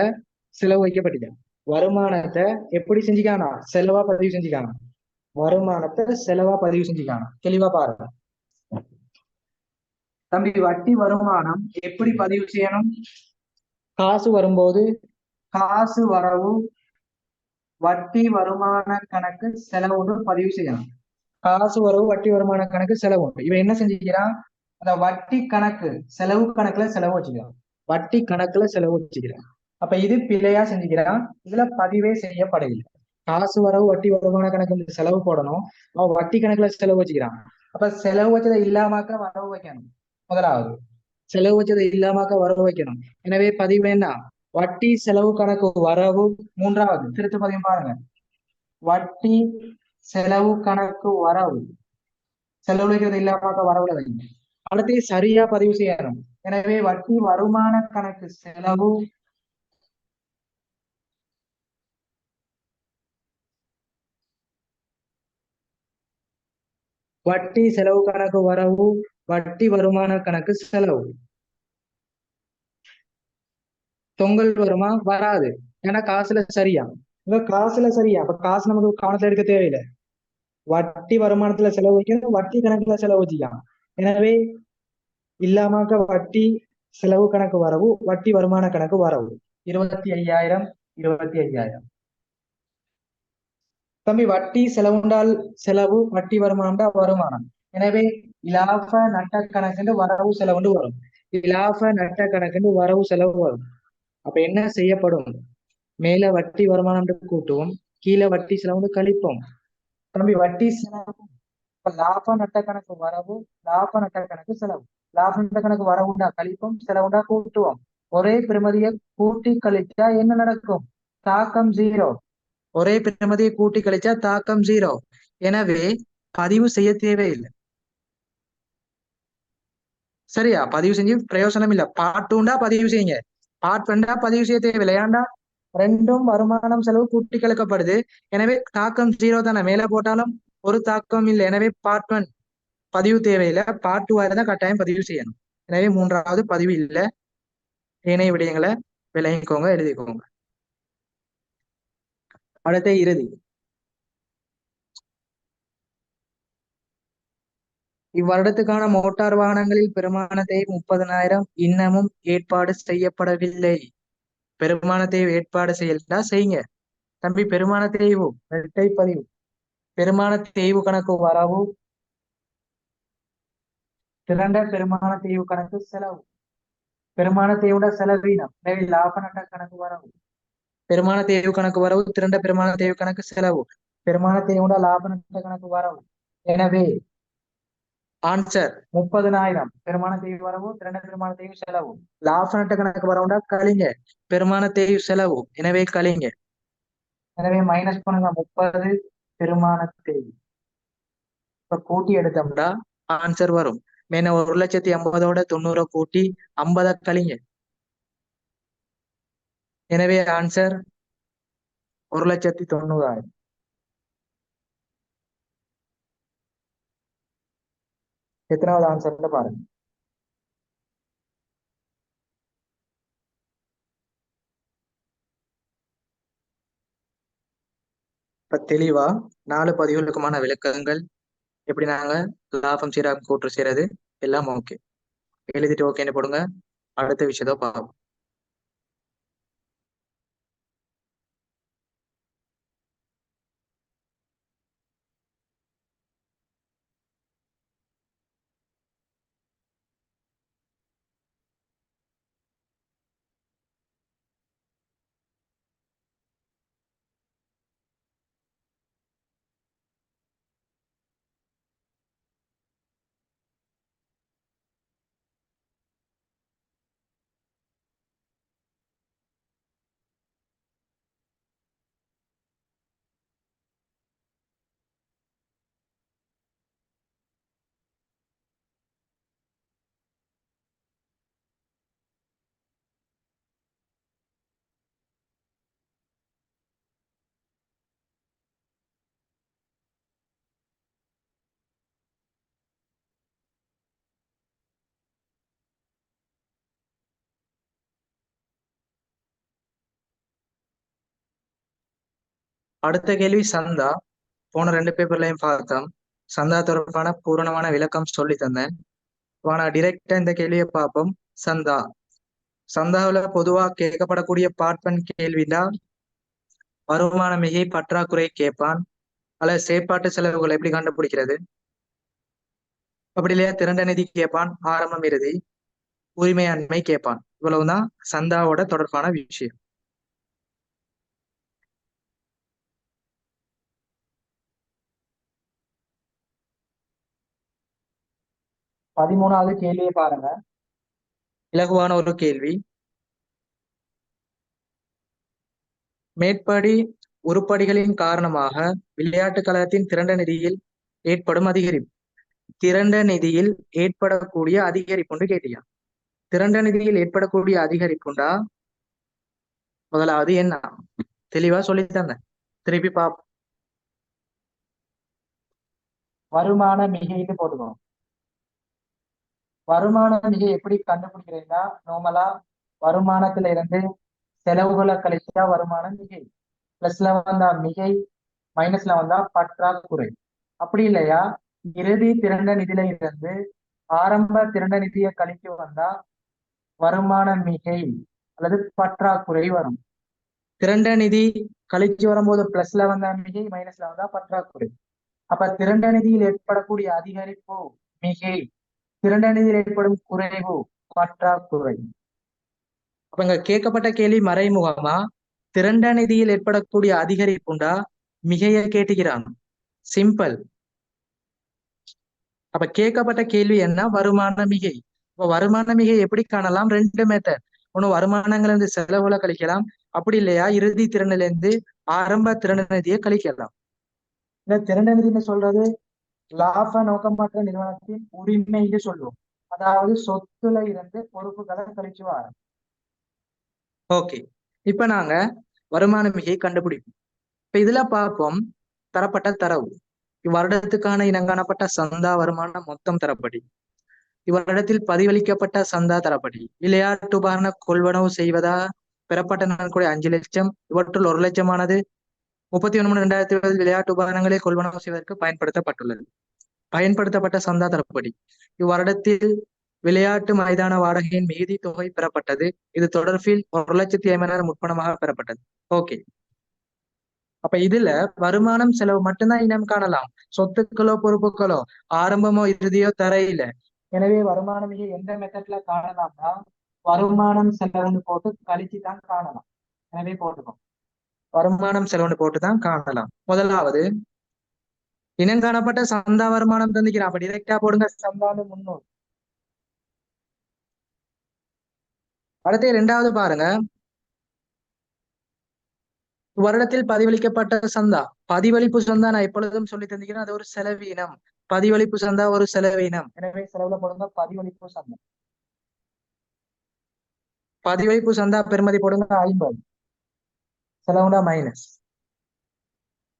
S1: செலவு வைக்கப்பட்டது. வருமானத்தை எப்படி செஞ்சுக்கானா? செலவா பதிவு செஞ்சுக்கானா. வருமானத்தை செலவா பதிவு செஞ்சுக்கானா. தெளிவா பாருங்க தம்பி. வட்டி வருமானம் எப்படி பதிவு செய்யணும்? காசு வரும்போது காசு வரவு வட்டி வருமான கணக்கு செலவுன்னு பதிவு செய்யணும். காசு வரவு வட்டி வருமான கணக்கு செலவு. இவன் என்ன செஞ்சுக்கிறான்? அந்த வட்டி கணக்கு செலவு கணக்குல செலவு வச்சுக்கிறான். வட்டி கணக்குல செலவு வச்சுக்கிறான். அப்ப இது பிழையா செஞ்சுக்கிறான். இதுல பதிவே செய்யப்படவில்லை. காசு வரவு வட்டி வருமான கணக்கு செலவு போடணும், அவன் வட்டி கணக்குல செலவு வச்சுக்கிறான். அப்ப செலவு வச்சதை இல்லாமக்க வரவு வைக்கணும். முதலாவது செலவு வச்சதை இல்லாமக்க வரவு வைக்கணும். எனவே பதிவு என்ன? வட்டி செலவு கணக்கு வரவு. 3வது திருத்த பதிவு பாருங்க. வட்டி செலவு கணக்கு வரவு. செலவு வைக்கிறது இல்லாமக்க வரவுல வைங்க. அடுத்து சரியா பதிவு செய்யணும். எனவே வட்டி வருமான கணக்கு செலவு வட்டி செலவு கணக்கு வரவு வட்டி வருமான கணக்கு செலவு. தொங்கல் வருமா? வராது. ஏன்னா காசுல சரியா. காசுல சரியா. அப்ப காசு நமக்கு கவனத்துல எடுக்க தேவையில்லை. வட்டி வருமானத்துல செலவு வைக்கணும், வட்டி கணக்குல செலவு வச்சுக்கலாம். எனவே இல்லாமக்க வட்டி செலவு கணக்கு வரவு வட்டி வருமான கணக்கு வரவு 25,000 25,000. தம்பி வட்டி செலவுண்டால் செலவு, வட்டி வருமானம்டா வருமானம். எனவே இலாப நட்ட கணக்குன்னு வரவு செலவுண்டு வரும். இலாப நட்ட கணக்குன்னு வரவு செலவு வரும். அப்ப என்ன செய்யப்படும்? மேல வட்டி வருமானம் கூட்டுவோம், கீழே வட்டி செலவுண்டு கழிப்போம். தம்பி வட்டி செலவு லாப நட்ட கணக்கு வரவு, லாப நட்ட கணக்கு செலவு. லாப நட்ட கணக்கு வரவுண்டா கழிப்போம், செலவுண்டா கூட்டுவோம். ஒரே பிரமதியை கூட்டி கழிச்சா என்ன நடக்கும்? தாக்கம் 0. ஒரே பிரமதியை கூட்டி கழிச்சா தாக்கம் 0. எனவே பதிவு செய்ய தேவையில்லை. சரியா? பதிவு செஞ்சு பிரயோசனம் இல்ல. பார்ட் 2 பதிவு செய்யுங்க, பார்ட் 2 பதிவு செய்ய தேவையில்லை. ஏன்டா ரெண்டும் வருமானம் செலவு கூட்டி கழிக்கப்படுது. எனவே தாக்கம் 0 தானே. மேல போட்டாலும் ஒரு தாக்கம் இல்லை. எனவே பார்ட் 1 பதிவு தேவையில்லை. பார்ட் 2 தான் கட்டாயம் பதிவு செய்யணும். எனவே 3வது பதிவு இல்லை. ஏனைய விடயங்களை விளங்கிக்கோங்க, எழுதிக்கோங்க. அடுத்த இறுதி இவ்வருடத்துக்கான மோட்டார் வாகனங்களில் பெருமான தேய்வு 30,000 இன்னமும் ஏற்பாடு செய்யப்படவில்லை. பெருமான தேய்வு ஏற்பாடு செய்யலா செய்யுங்க தம்பி. பெருமான தேய்வு இரட்டை பதிவு. பெருமான தேய்வு கணக்கு வரவு, திரண்ட பெருமான தேய்வு கணக்கு செலவு. பெருமான தேய்வுட செலவீனம், எனவே லாப நட்ட கணக்கு வரவு. பெருமான தேய்வு கணக்கு வரவு, திரண்ட பெருமான தேய்வு கணக்கு செலவு. பெருமான தேய்வுட லாப நட்ட கணக்கு வரவு. எனவே ஆன்சர் 30,000 பெருமான தேய்வு வரவு, திரண்ட பெருமான தேய்வு செலவு. லாப நட்ட கணக்கு வரவுண்டா கழிங்க பெருமான தேய்வு செலவு, எனவே கழிங்க. எனவே மைனஸ் பண்ணுங்க 30 பெருமான தேய்வு. இப்ப கூட்டி எடுத்தோம்னா ஆன்சர் வரும். மேல 1,50,000 90 கூட்டி 50 கழிங்க. எனவே ஆன்சர் 1,90,000. எத்தனாவது ஆன்சர்ல பாருங்க. இப்ப தெளிவா 4 பதிவுகளுக்குமான விளக்கங்கள், எப்படி நாங்க லாபம் சீராக கூற்று செய்யறது எல்லாம் ஓகே. எழுதிட்டு ஓகேன்னு போடுங்க. அடுத்த விஷயத்த பார்ப்போம். அடுத்த கேள்வி சந்தா. போன 2 பேப்பர்லயும் பார்த்தோம். சந்தா தொடர்பான பூரணமான விளக்கம் சொல்லி தந்தேன். ஆனா டிரெக்டா இந்த கேள்வியை பார்ப்போம். சந்தா. சந்தாவுல பொதுவா கேட்கப்படக்கூடிய பார்ட்பன் கேள்விதான் வருமான மிகை பற்றாக்குறை கேட்பான், அல்லது செயற்பாட்டு செலவுகள் எப்படி கண்டுபிடிக்கிறது, அப்படி இல்லையா திரண்ட நிதி கேட்பான், ஆரம்பம் இறுதி, உரிமையாண்மை கேட்பான். இவ்வளவுதான் சந்தாவோட தொடர்பான விஷயம். பதிமூணாவது கேள்வியை பாருங்க. இலகுவான ஒரு கேள்வி. மேற்படி உருப்படிகளின் காரணமாக விளையாட்டு கழகத்தின் திரண்ட நிதியில் ஏற்படும் அதிகரிப்பு. திரண்ட நிதியில் ஏற்படக்கூடிய அதிகரிப்புன்னு கேட்டியா? திரண்ட நிதியில் ஏற்படக்கூடிய அதிகரிப்புண்டா முதலாவது என்ன? தெளிவா சொல்லித்தாங்க. திருப்பி பாப்போம். வருமான மிகைன்னு போட்டுக்கணும். வருமான மிகை எப்படி கண்டுபிடிக்கிறீங்கன்னா, நார்மலா வருமானத்துல இருந்து செலவுகளை கழிச்சா வருமான மிகை, பிளஸ்ல வந்தா மிகை, மைனஸ்ல வந்தா பற்றாக்குறை. அப்படி இல்லையா இறுதி திரண்ட நிதியில இருந்து ஆரம்ப திரண்ட நிதியை கழிக்க வந்தா வருமான மிகை அல்லது பற்றாக்குறை வரும். திரண்ட நிதி கழிச்சு வரும்போது பிளஸ்ல வந்தா மிகை, மைனஸ்ல வந்தா பற்றாக்குறை. அப்ப திரண்ட நிதியில் ஏற்படக்கூடிய அதிகரிப்பு மிகை, திரண்ட நிதியில் ஏற்படும் குறைவு பற்றாக்குறை. அப்ப இங்க கேட்கப்பட்ட கேள்வி மறைமுகமா திரண்ட நிதியில் ஏற்படக்கூடிய அதிகரிப்புண்டா மிகைய கேட்டுக்கிறான். சிம்பிள். அப்ப கேட்கப்பட்ட கேள்வி என்ன? வருமான மிகை. இப்ப வருமான மிகை எப்படி காணலாம்? 2 மெத்தட். ஒண்ணு வருமானங்கள் இருந்து செலவுகளை கழிக்கலாம், அப்படி இல்லையா இறுதி திறனில இருந்து ஆரம்ப திறன் நிதியை கழிக்கலாம். இந்த திறன் நிதினு சொல்றது லாப நோக்கமற்ற நிறுவனத்தின் உரிமைன்னு சொல்லுவோம். அதாவது சொத்துல இருந்து பொறுப்புகளை கழிச்சு வரோம். ஓகே, இப்ப நாங்க வருமான மிகை கண்டுபிடிப்போம். இப்ப இதுல பார்ப்போம் தரப்பட்ட தரவு. இவ்வருடத்துக்கான இனங்காணப்பட்ட சந்தா வருமானம் மொத்தம் தரப்படி, இவ்வருடத்தில் பதிவளிக்கப்பட்ட சந்தா தரப்படி, விளையாட்டு உபகரண கொள்வனவு செய்வதா பெறப்பட்ட நன்கொடை 5 லட்சம், இவற்றுள் 1 லட்சமானது 31/3/2020 விளையாட்டு உபகரணங்களை கொள்வனவு செய்வதற்கு பயன்படுத்தப்பட்டுள்ளது. பயன்படுத்தப்பட்ட சந்தா தரப்படி இவ்வருடத்தில் விளையாட்டு மைதான வாடகையின் மீதி தொகை பெறப்பட்டது. இது தொடர்பில் 1,50,000 முற்பணமாக பெறப்பட்டது. ஓகே, அப்ப இதுல வருமானம் செலவு மட்டும்தான் இனம் காணலாம். சொத்துக்களோ பொறுப்புகளோ ஆரம்பமோ இறுதியோ தரையில. எனவே வருமானம் இங்க எந்த மெத்தட்ல காணலாம்னா வருமானம் செலவுன்னு போட்டு கழிச்சு தான் காணலாம். எனவே போட்டுக்கோம், வருமானம் செலவுன்னு போட்டு தான் காணலாம். முதலாவது இனம் காணப்பட்ட சந்தா வருமானம் தந்திக்கிறேன். அப்ப டிரெக்டா போடுங்க, சந்தான்னு 300. அடுத்து இரண்டாவது பாருங்க, வருடத்தில் பதிவளிக்கப்பட்ட சந்தா. பதிவளிப்பு சந்தா நான் எப்பொழுதும் சொல்லி தந்திக்கிறேன், அது ஒரு செலவீனம். பதிவளிப்பு சந்தா ஒரு செலவீனம். எனவே செலவுல போடுங்க பதிவளிப்பு சந்தா. பதிவளிப்பு சந்தா பெருமதி போடுங்க 50. செலவுனா மைனஸ்.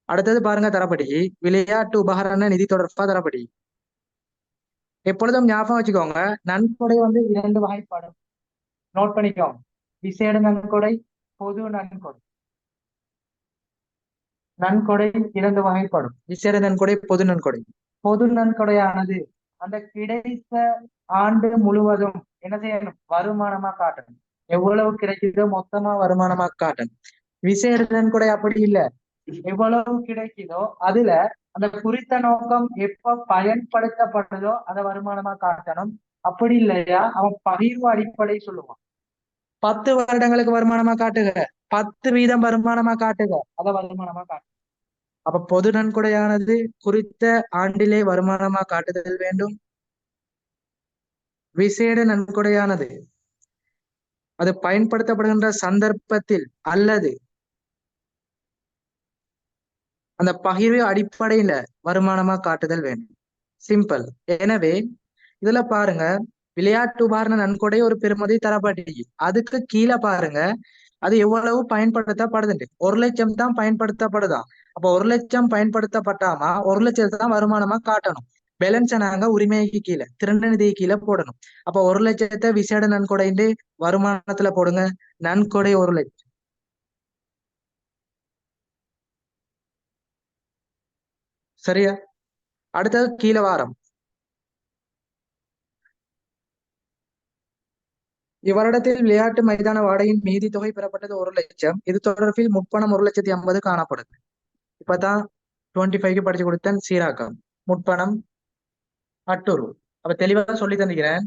S1: அடுத்தது பாருங்க தரப்படி விளையாட்டு உபகரண நிதி தொடர்பா தரப்படி. எப்பொழுதும் ஞாபகம் வச்சுக்கோங்க, நன்கொடை வந்து 2 வகைப்படும். நோட் பண்ணிக்கோங்க, விசேட நன்கொடை, பொது நன்கொடை. நன்கொடை 2 வகைப்படும், விசேட நன்கொடை, பொது நன்கொடை. பொது நன்கொடையானது அந்த கிடைத்த ஆண்டு முழுவதும் என்ன செய்யணும், வருமானமா காட்டணும். எவ்வளவு கிடைக்குதோ மொத்தமா வருமானமா காட்டணும். விசேட நன்கொடை அப்படி இல்லை, எவ்வளவு கிடைக்குதோ அதுல அந்த குறித்த நோக்கம் எப்ப பயன்படுத்தப்படுதோ அதை வருமானமா காட்டணும். அப்படி இல்லையா அவன் பகிர்வு அடிப்படை சொல்லுவான். 10 வருடங்களுக்கு வருமானமா காட்டுக, 10% வருமானமா காட்டுக, அதை வருமானமா காட்டு. அப்ப பொது நன்கொடையானது குறித்த ஆண்டிலே வருமானமா காட்டுதல் வேண்டும். விசேட நன்கொடையானது அது பயன்படுத்தப்படுகின்ற சந்தர்ப்பத்தில் அல்லது அந்த பகிர்வு அடிப்படையில வருமானமா காட்டுதல் வேண்டும். சிம்பிள். எனவே இதுல பாருங்க, விளையாட்டு உபகரண நன்கொடை ஒரு பெறுமதி தரப்பட்டி. அதுக்கு கீழே பாருங்க அது எவ்வளவு பயன்படுத்தப்படுது. 1,00,000 தான் பயன்படுத்தப்படுதா. அப்ப 1,00,000 பயன்படுத்தப்பட்டாமா 1,00,000 தான் வருமானமா காட்டணும். பேலன்ஸை நாங்க உரிமைக்கு கீழே திரண்ட நிதி கீழே போடணும். அப்ப 1,00,000 விசேட நன்கொடைன்னு வருமானத்துல போடுங்க. நன்கொடை 1,00,000. சரியா? அடுத்தது கீழே வாரம். இவ்வருடத்தில் விளையாட்டு மைதான வாடகையின் மீதி தொகை பெறப்பட்டது 1,00,000. இது தொடர்பில் முற்பணம் 1,50,000 காணப்படுது. இப்பதான் 25க்கு படிச்சு கொடுத்தேன் சீராக்கம். முற்பணம் அட்டுரு. அப்ப தெளிவா சொல்லி தந்துக்கிறேன்,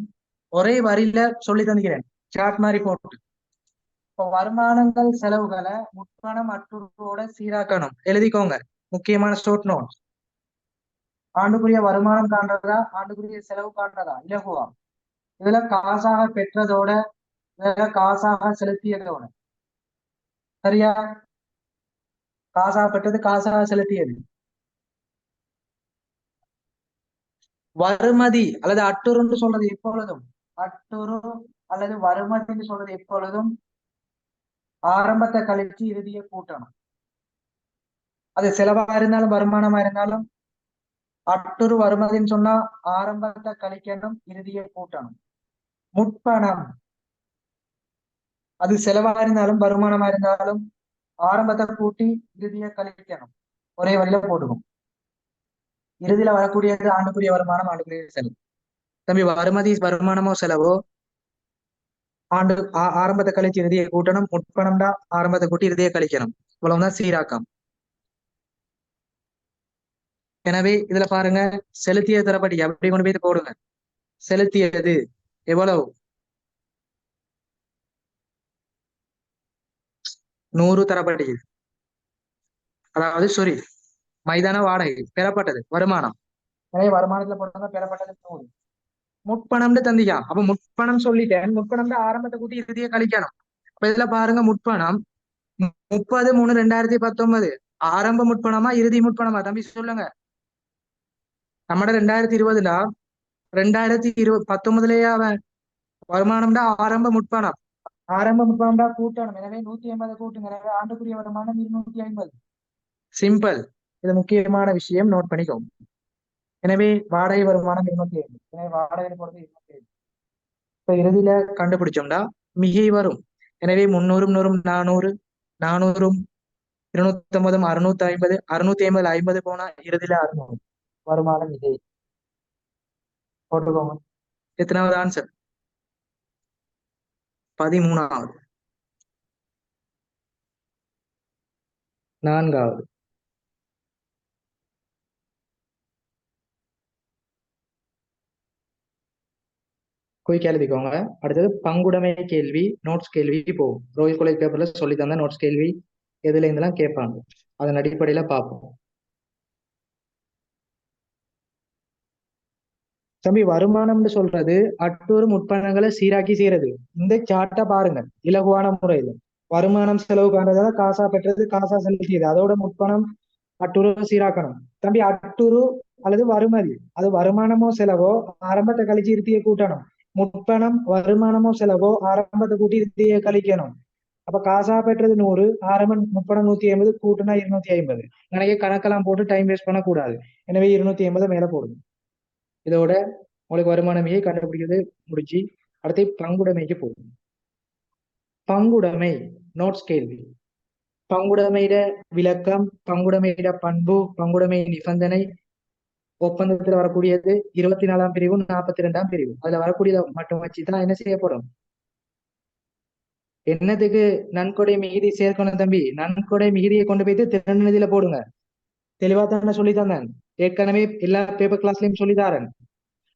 S1: ஒரே வரியில சொல்லி தந்துக்கிறேன், சார்ட் மாதிரி போட்டு. இப்போ வருமானங்கள் செலவுகளை முற்பணம் அட்டுருவோட சீராக்கணும். எழுதிக்கோங்க, முக்கியமான ஷோர்ட் நோட். ஆண்டுக்குரிய வருமானம் காண்றதா ஆண்டுக்குரிய செலவு காண்றதா இலகுவா. இதுல காசாக பெற்றதோட இதுல காசாக செலுத்தியதோட. சரியா? காசாக பெற்றது காசாக செலுத்தியது. வருமதி அல்லது அட்டுருன்னு சொல்றது எப்பொழுதும், அட்டுரு அல்லது வருமதின்னு சொல்றது எப்பொழுதும் ஆரம்பத்தை கழிச்சு இறுதியை கூட்டணும். அது செலவா இருந்தாலும் வருமானமா இருந்தாலும் அட்டுரு வருமதின்னு சொன்னா ஆரம்பத்தை கழிக்கணும், இறுதியை கூட்டணும். முற்பணம் அது செலவா இருந்தாலும் வருமானமா இருந்தாலும் ஆரம்பத்தை கூட்டி இறுதியை கழிக்கணும். ஒரே வழியில போட்டுக்கும். இறுதியில வரக்கூடியது ஆண்டுக்குரிய வருமானம், ஆண்டுக்குரிய செலவு. தம்பி, வருமதி வருமானமோ செலவோ ஆண்டு ஆரம்பத்தை கழிச்சு இறுதியை கூட்டணும். முற்பணம்டா ஆரம்பத்தை கூட்டி இறுதியை கழிக்கணும். இவ்வளவுதான் சீராக்கம். எனவே இதுல பாருங்க, செலுத்திய தரப்படி அப்படி கொண்டு போய் போடுங்க. செலுத்தியது எவ்வளவு, 100 தரப்படி. அதாவது சாரி, மைதான வாடகை பெறப்பட்டது வருமானம். எனவே வருமானத்துல போட்டாங்க பெறப்பட்டது 100. முற்பணம்னு தந்தியா. அப்ப முற்பணம் சொல்லிட்டேன், முற்பணம் ஆரம்பத்தை கூட்டி இறுதியை கழிக்கணும். அப்ப இதுல பாருங்க, முற்பணம் 30/3/2019 ஆரம்ப முற்பணமா இறுதி முற்பணமா தம்பி சொல்லுங்க. நம்மட 2020 2019 அவன் வருமானம்டா ஆரம்ப முற்பணம். ஆரம்ப முற்பணம்டா கூட்டணும். எனவே 150 கூட்டுங்க. எனவே ஆண்டுக்குரிய வருமானம் 250. சிம்பிள். இது முக்கியமான விஷயம், நோட் பண்ணிக்கோங்க. எனவே வாடகை வருமானம் 250. எனவே வாடகை போறது 250. இப்ப இறுதியில கண்டுபிடிச்சோம்டா மிகை வரும். எனவே 300 400 400 250 650 650 50 போனா இறுதியில 600 வருமானம் மிகை. போட்டுக்கோங்க. எத்தனாவது ஆன்சர்? 13வது. 4வது. குயிக் எழுதிக்கோங்க. அடுத்தது பங்குடைமை கேள்வி, நோட்ஸ் கேள்வி போகும். ரோஹித் காலேஜ் பேப்பர்ல சொல்லி தந்த நோட்ஸ் கேள்வி எதுல இருந்தெல்லாம் கேட்பாங்க, அதன் அடிப்படையில பார்ப்போம். தம்பி, வருமானம்னு சொல்றது அட்டூரும் உட்பன்னங்களை சீராக்கி செய்யறது. இந்த சார்ட்டை பாருங்க இலகுவான முறையில். வருமானம் செலவு காண்றதால காசா பெற்றது, காசா செலுத்தியது, அதோட முற்பணம் அட்டுரு சீராக்கணும். தம்பி, அட்டுரு அல்லது வருமதி அது வருமானமோ செலவோ ஆரம்பத்தை கழிச்சு இறுதியை கூட்டணும். முற்பணம் வருமானமோ செலவோ ஆரம்பத்தை கூட்டி இறுதியை கழிக்கணும். அப்ப காசா பெற்றது 100, ஆரம்பம் முற்பணம் 150, கூட்டுனா 250. நிறைய கணக்கெல்லாம் போட்டு டைம் வேஸ்ட் பண்ணக்கூடாது. எனவே 250 மேல போடுங்க. இதோட உங்களுக்கு வருமானமையை கண்டுபிடிக்கிறது முடிச்சு அடுத்து பங்குடைமைக்கு போகும். பங்குடைமை நோட்ஸ் கேள்வி. பங்குடைமையிட விளக்கம், பங்குடைமையிட பண்பு, பங்குடைமை நிபந்தனை, ஒப்பந்தத்தில் வரக்கூடியது 24ஆம் பிரிவு, 42ஆம் பிரிவு. அதுல வரக்கூடியதை மட்டும் வச்சுதான் என்ன செய்யப்படும். என்னத்துக்கு நன்கொடை மிகுதி சேர்க்கணும் தம்பி? நன்கொடை மிகுதியை கொண்டு போயிட்டு திறன் நிதியில போடுங்க. தெளிவா தானே சொல்லி தந்தேன், ஏற்கனவே எல்லா பேப்பர் கிளாஸ்லயும் சொல்லித்தாரன்.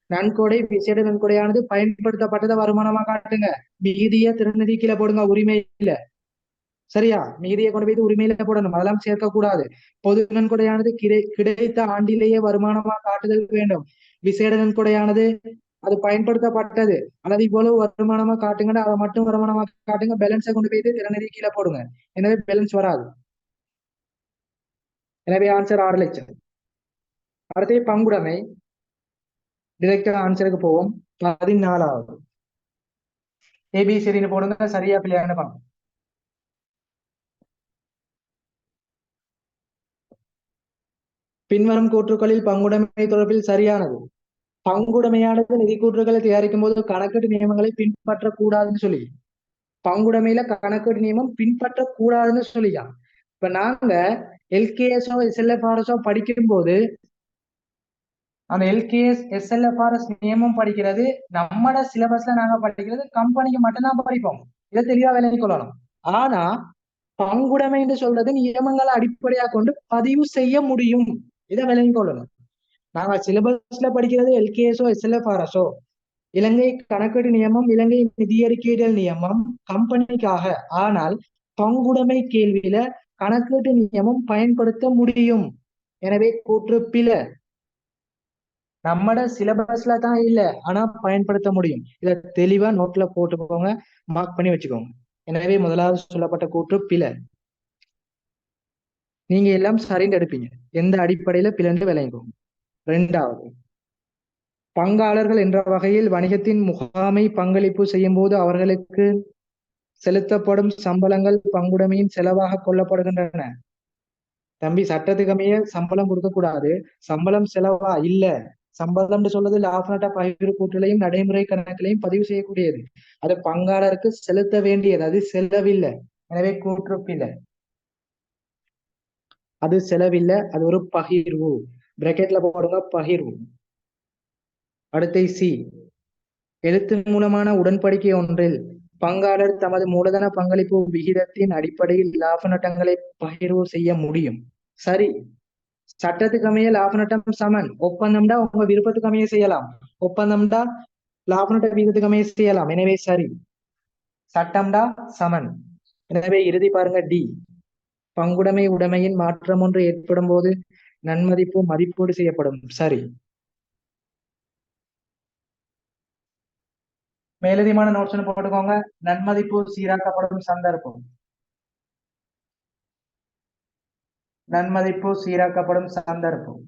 S1: நன்கொடை விசேட நன்கொடையானது பயன்படுத்தப்பட்டதை வருமானமா காட்டுங்க. மிகுதிய திறநிதி கீழே போடுங்க, உரிமையில. சரியா? மிகுதியை கொண்டு போய் உரிமையில போடணும், அதெல்லாம் சேர்க்க கூடாது. பொது நன்கொடையானது கிடைத்த ஆண்டிலேயே வருமானமா காட்டுதல் வேண்டும். விசேட நன்கொடையானது அது பயன்படுத்தப்பட்டது அல்லது இவ்வளவு வருமானமா காட்டுங்கன்னா அதை மட்டும் வருமானமா காட்டுங்க. பேலன்ஸை கொண்டு போய் திறநிதி கீழே போடுங்க. எனவே பேலன்ஸ் வராது. எனவே ஆன்சர் 6 லட்சம். அடுத்து பங்குடைமை. டிரெக்டா ஆன்சருக்கு போவோம். 14வது. ஏபிசிடின்னு போடுங்க, சரியா பிள்ளையான பங்கு. பின்வரும் கூற்றுக்களில் பங்குடைமை தொடர்பில் சரியானது. பங்குடைமையானது நிதி கூற்றுகளை தயாரிக்கும் போது கணக்கீட்டு நியமங்களை பின்பற்றக்கூடாதுன்னு சொல்லி, பங்குடைமையில கணக்கீட்டு நியமம் பின்பற்றக்கூடாதுன்னு சொல்லியா. இப்ப நாங்க எல்கேஎஸ்ஓ எஸ்எல்எஃப்ஆர்எஸ்ஓ படிக்கும் போது அந்த எல்கேஎஸ் எஸ்எல்எஃப்ஆர்எஸ் நியமம் படிக்கிறது நம்மட சிலபஸ்ல நாங்க படிக்கிறது கம்பெனிக்கு மட்டும்தான் படிப்போம். இதை தெளிவா விளங்கி கொள்ளணும். ஆனா பங்குடைமை என்று சொல்றது நியமங்களை அடிப்படையாக கொண்டு பதிவு செய்ய முடியும். இதை விளங்கி கொள்ளணும். நாங்க சிலபஸ்ல படிக்கிறது எல்கேஎஸ்ஓ எஸ்எல்எஃப்ஆர்எஸ்ஓ, இலங்கை கணக்கீடு நியமம், இலங்கை நிதியறிக்கையிடல் நியமம் கம்பெனிக்காக. ஆனால் பங்குடைமை கேள்வியில கணக்கீட்டு நியமம் பயன்படுத்த முடியும். எனவே கூற்று பிழை. நம்மட சிலபஸ்ல தான் இல்ல, ஆனா பயன்படுத்த முடியும். இதை தெளிவா நோட்ல போட்டுக்கோங்க, மார்க் பண்ணி வச்சுக்கோங்க. எனவே முதலாவது சொல்லப்பட்ட கூற்று பிழை. நீங்க எல்லாம் சரின்னு எடுப்பீங்க, எந்த அடிப்படையில பிழை விளங்கிக்கோங்க. 2வது, பங்காளர்கள் என்ற வகையில் வணிகத்தின் முகாமை பங்களிப்பு செய்யும் போது அவர்களுக்கு செலுத்தப்படும் சம்பளங்கள் பங்குடைமையின் செலவாக கொள்ளப்படுகின்றன. தம்பி, சட்டத்துக்கு அமைய சம்பளம் கொடுக்க கூடாது. சம்பளம் செலவா இல்ல. சம்பளம்னு சொல்றது லாபநட்ட பகிர்வு கூற்றுலையும் நடைமுறை கணக்கிலையும் பதிவு செய்யக்கூடியது. அது பங்காளருக்கு செலுத்த வேண்டியது, அது செலவில்லை. எனவே கூற்றுப்பில்லை, அது செலவில்லை, அது ஒரு பகிர்வு. பிராக்கெட்ல போடுங்க, பகிர்வு. அடுத்த சி, எழுத்து மூலமான உடன்படிக்கை ஒன்றில் பங்காளர் தமது மூலதன பங்களிப்பு விகிதத்தின் அடிப்படையில் லாப நட்டங்களை பகிர்வு செய்ய முடியும். சரி. சட்டத்துக்கு அமைய லாப நட்டம் சமன். ஒப்பந்தம்டா உங்க விருப்பத்துக்கு அமைய செய்யலாம், ஒப்பந்தம்டா லாப நட்ட விகிதத்துக்கு அமைய செய்யலாம். எனவே சரி. சட்டம்டா சமன். எனவே இறுதி பாருங்க, டி. பங்குடைமை உடைமையின் மாற்றம் ஒன்று ஏற்படும் போது நன்மதிப்பு மதிப்பீடு செய்யப்படும். சரி. மேலதிகமான நோட்ஸ் போட்டுக்கோங்க. நன்மதிப்பு சீராக்கப்படும் சந்தர்ப்பம். நன்மதிப்பு சீராக்கப்படும் சந்தர்ப்பம்.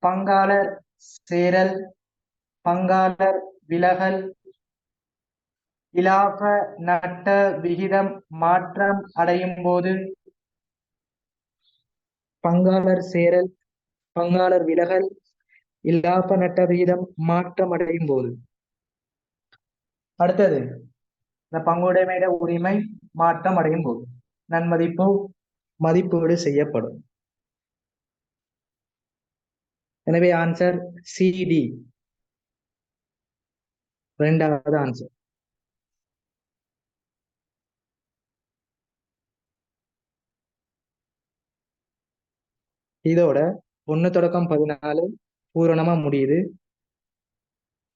S1: பங்காளர் சேரல், பங்காளர் விலகல், இலாப நட்ட விகிதம் மாற்றம் அடையும் போது, பங்காளர் சேரல், பங்காளர் விலகல், இலாப நட்ட விகிதம் மாற்றம் அடையும் போது. அடுத்தது, இந்த பங்குடைமையிட உரிமை மாற்றம் அடையும் போது நன்மதிப்பு மதிப்பீடு செய்யப்படும். எனவே ஆன்சர் சிடி. ரெண்டாவது ஆன்சர். இதோட 1 தொடக்கம் 14 பூரணமா முடியுது.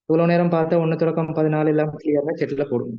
S1: இவ்வளவு நேரம் பார்த்த 1 தொடக்கம் 14 எல்லாம் கிளியரா செட்டில் போடுங்க.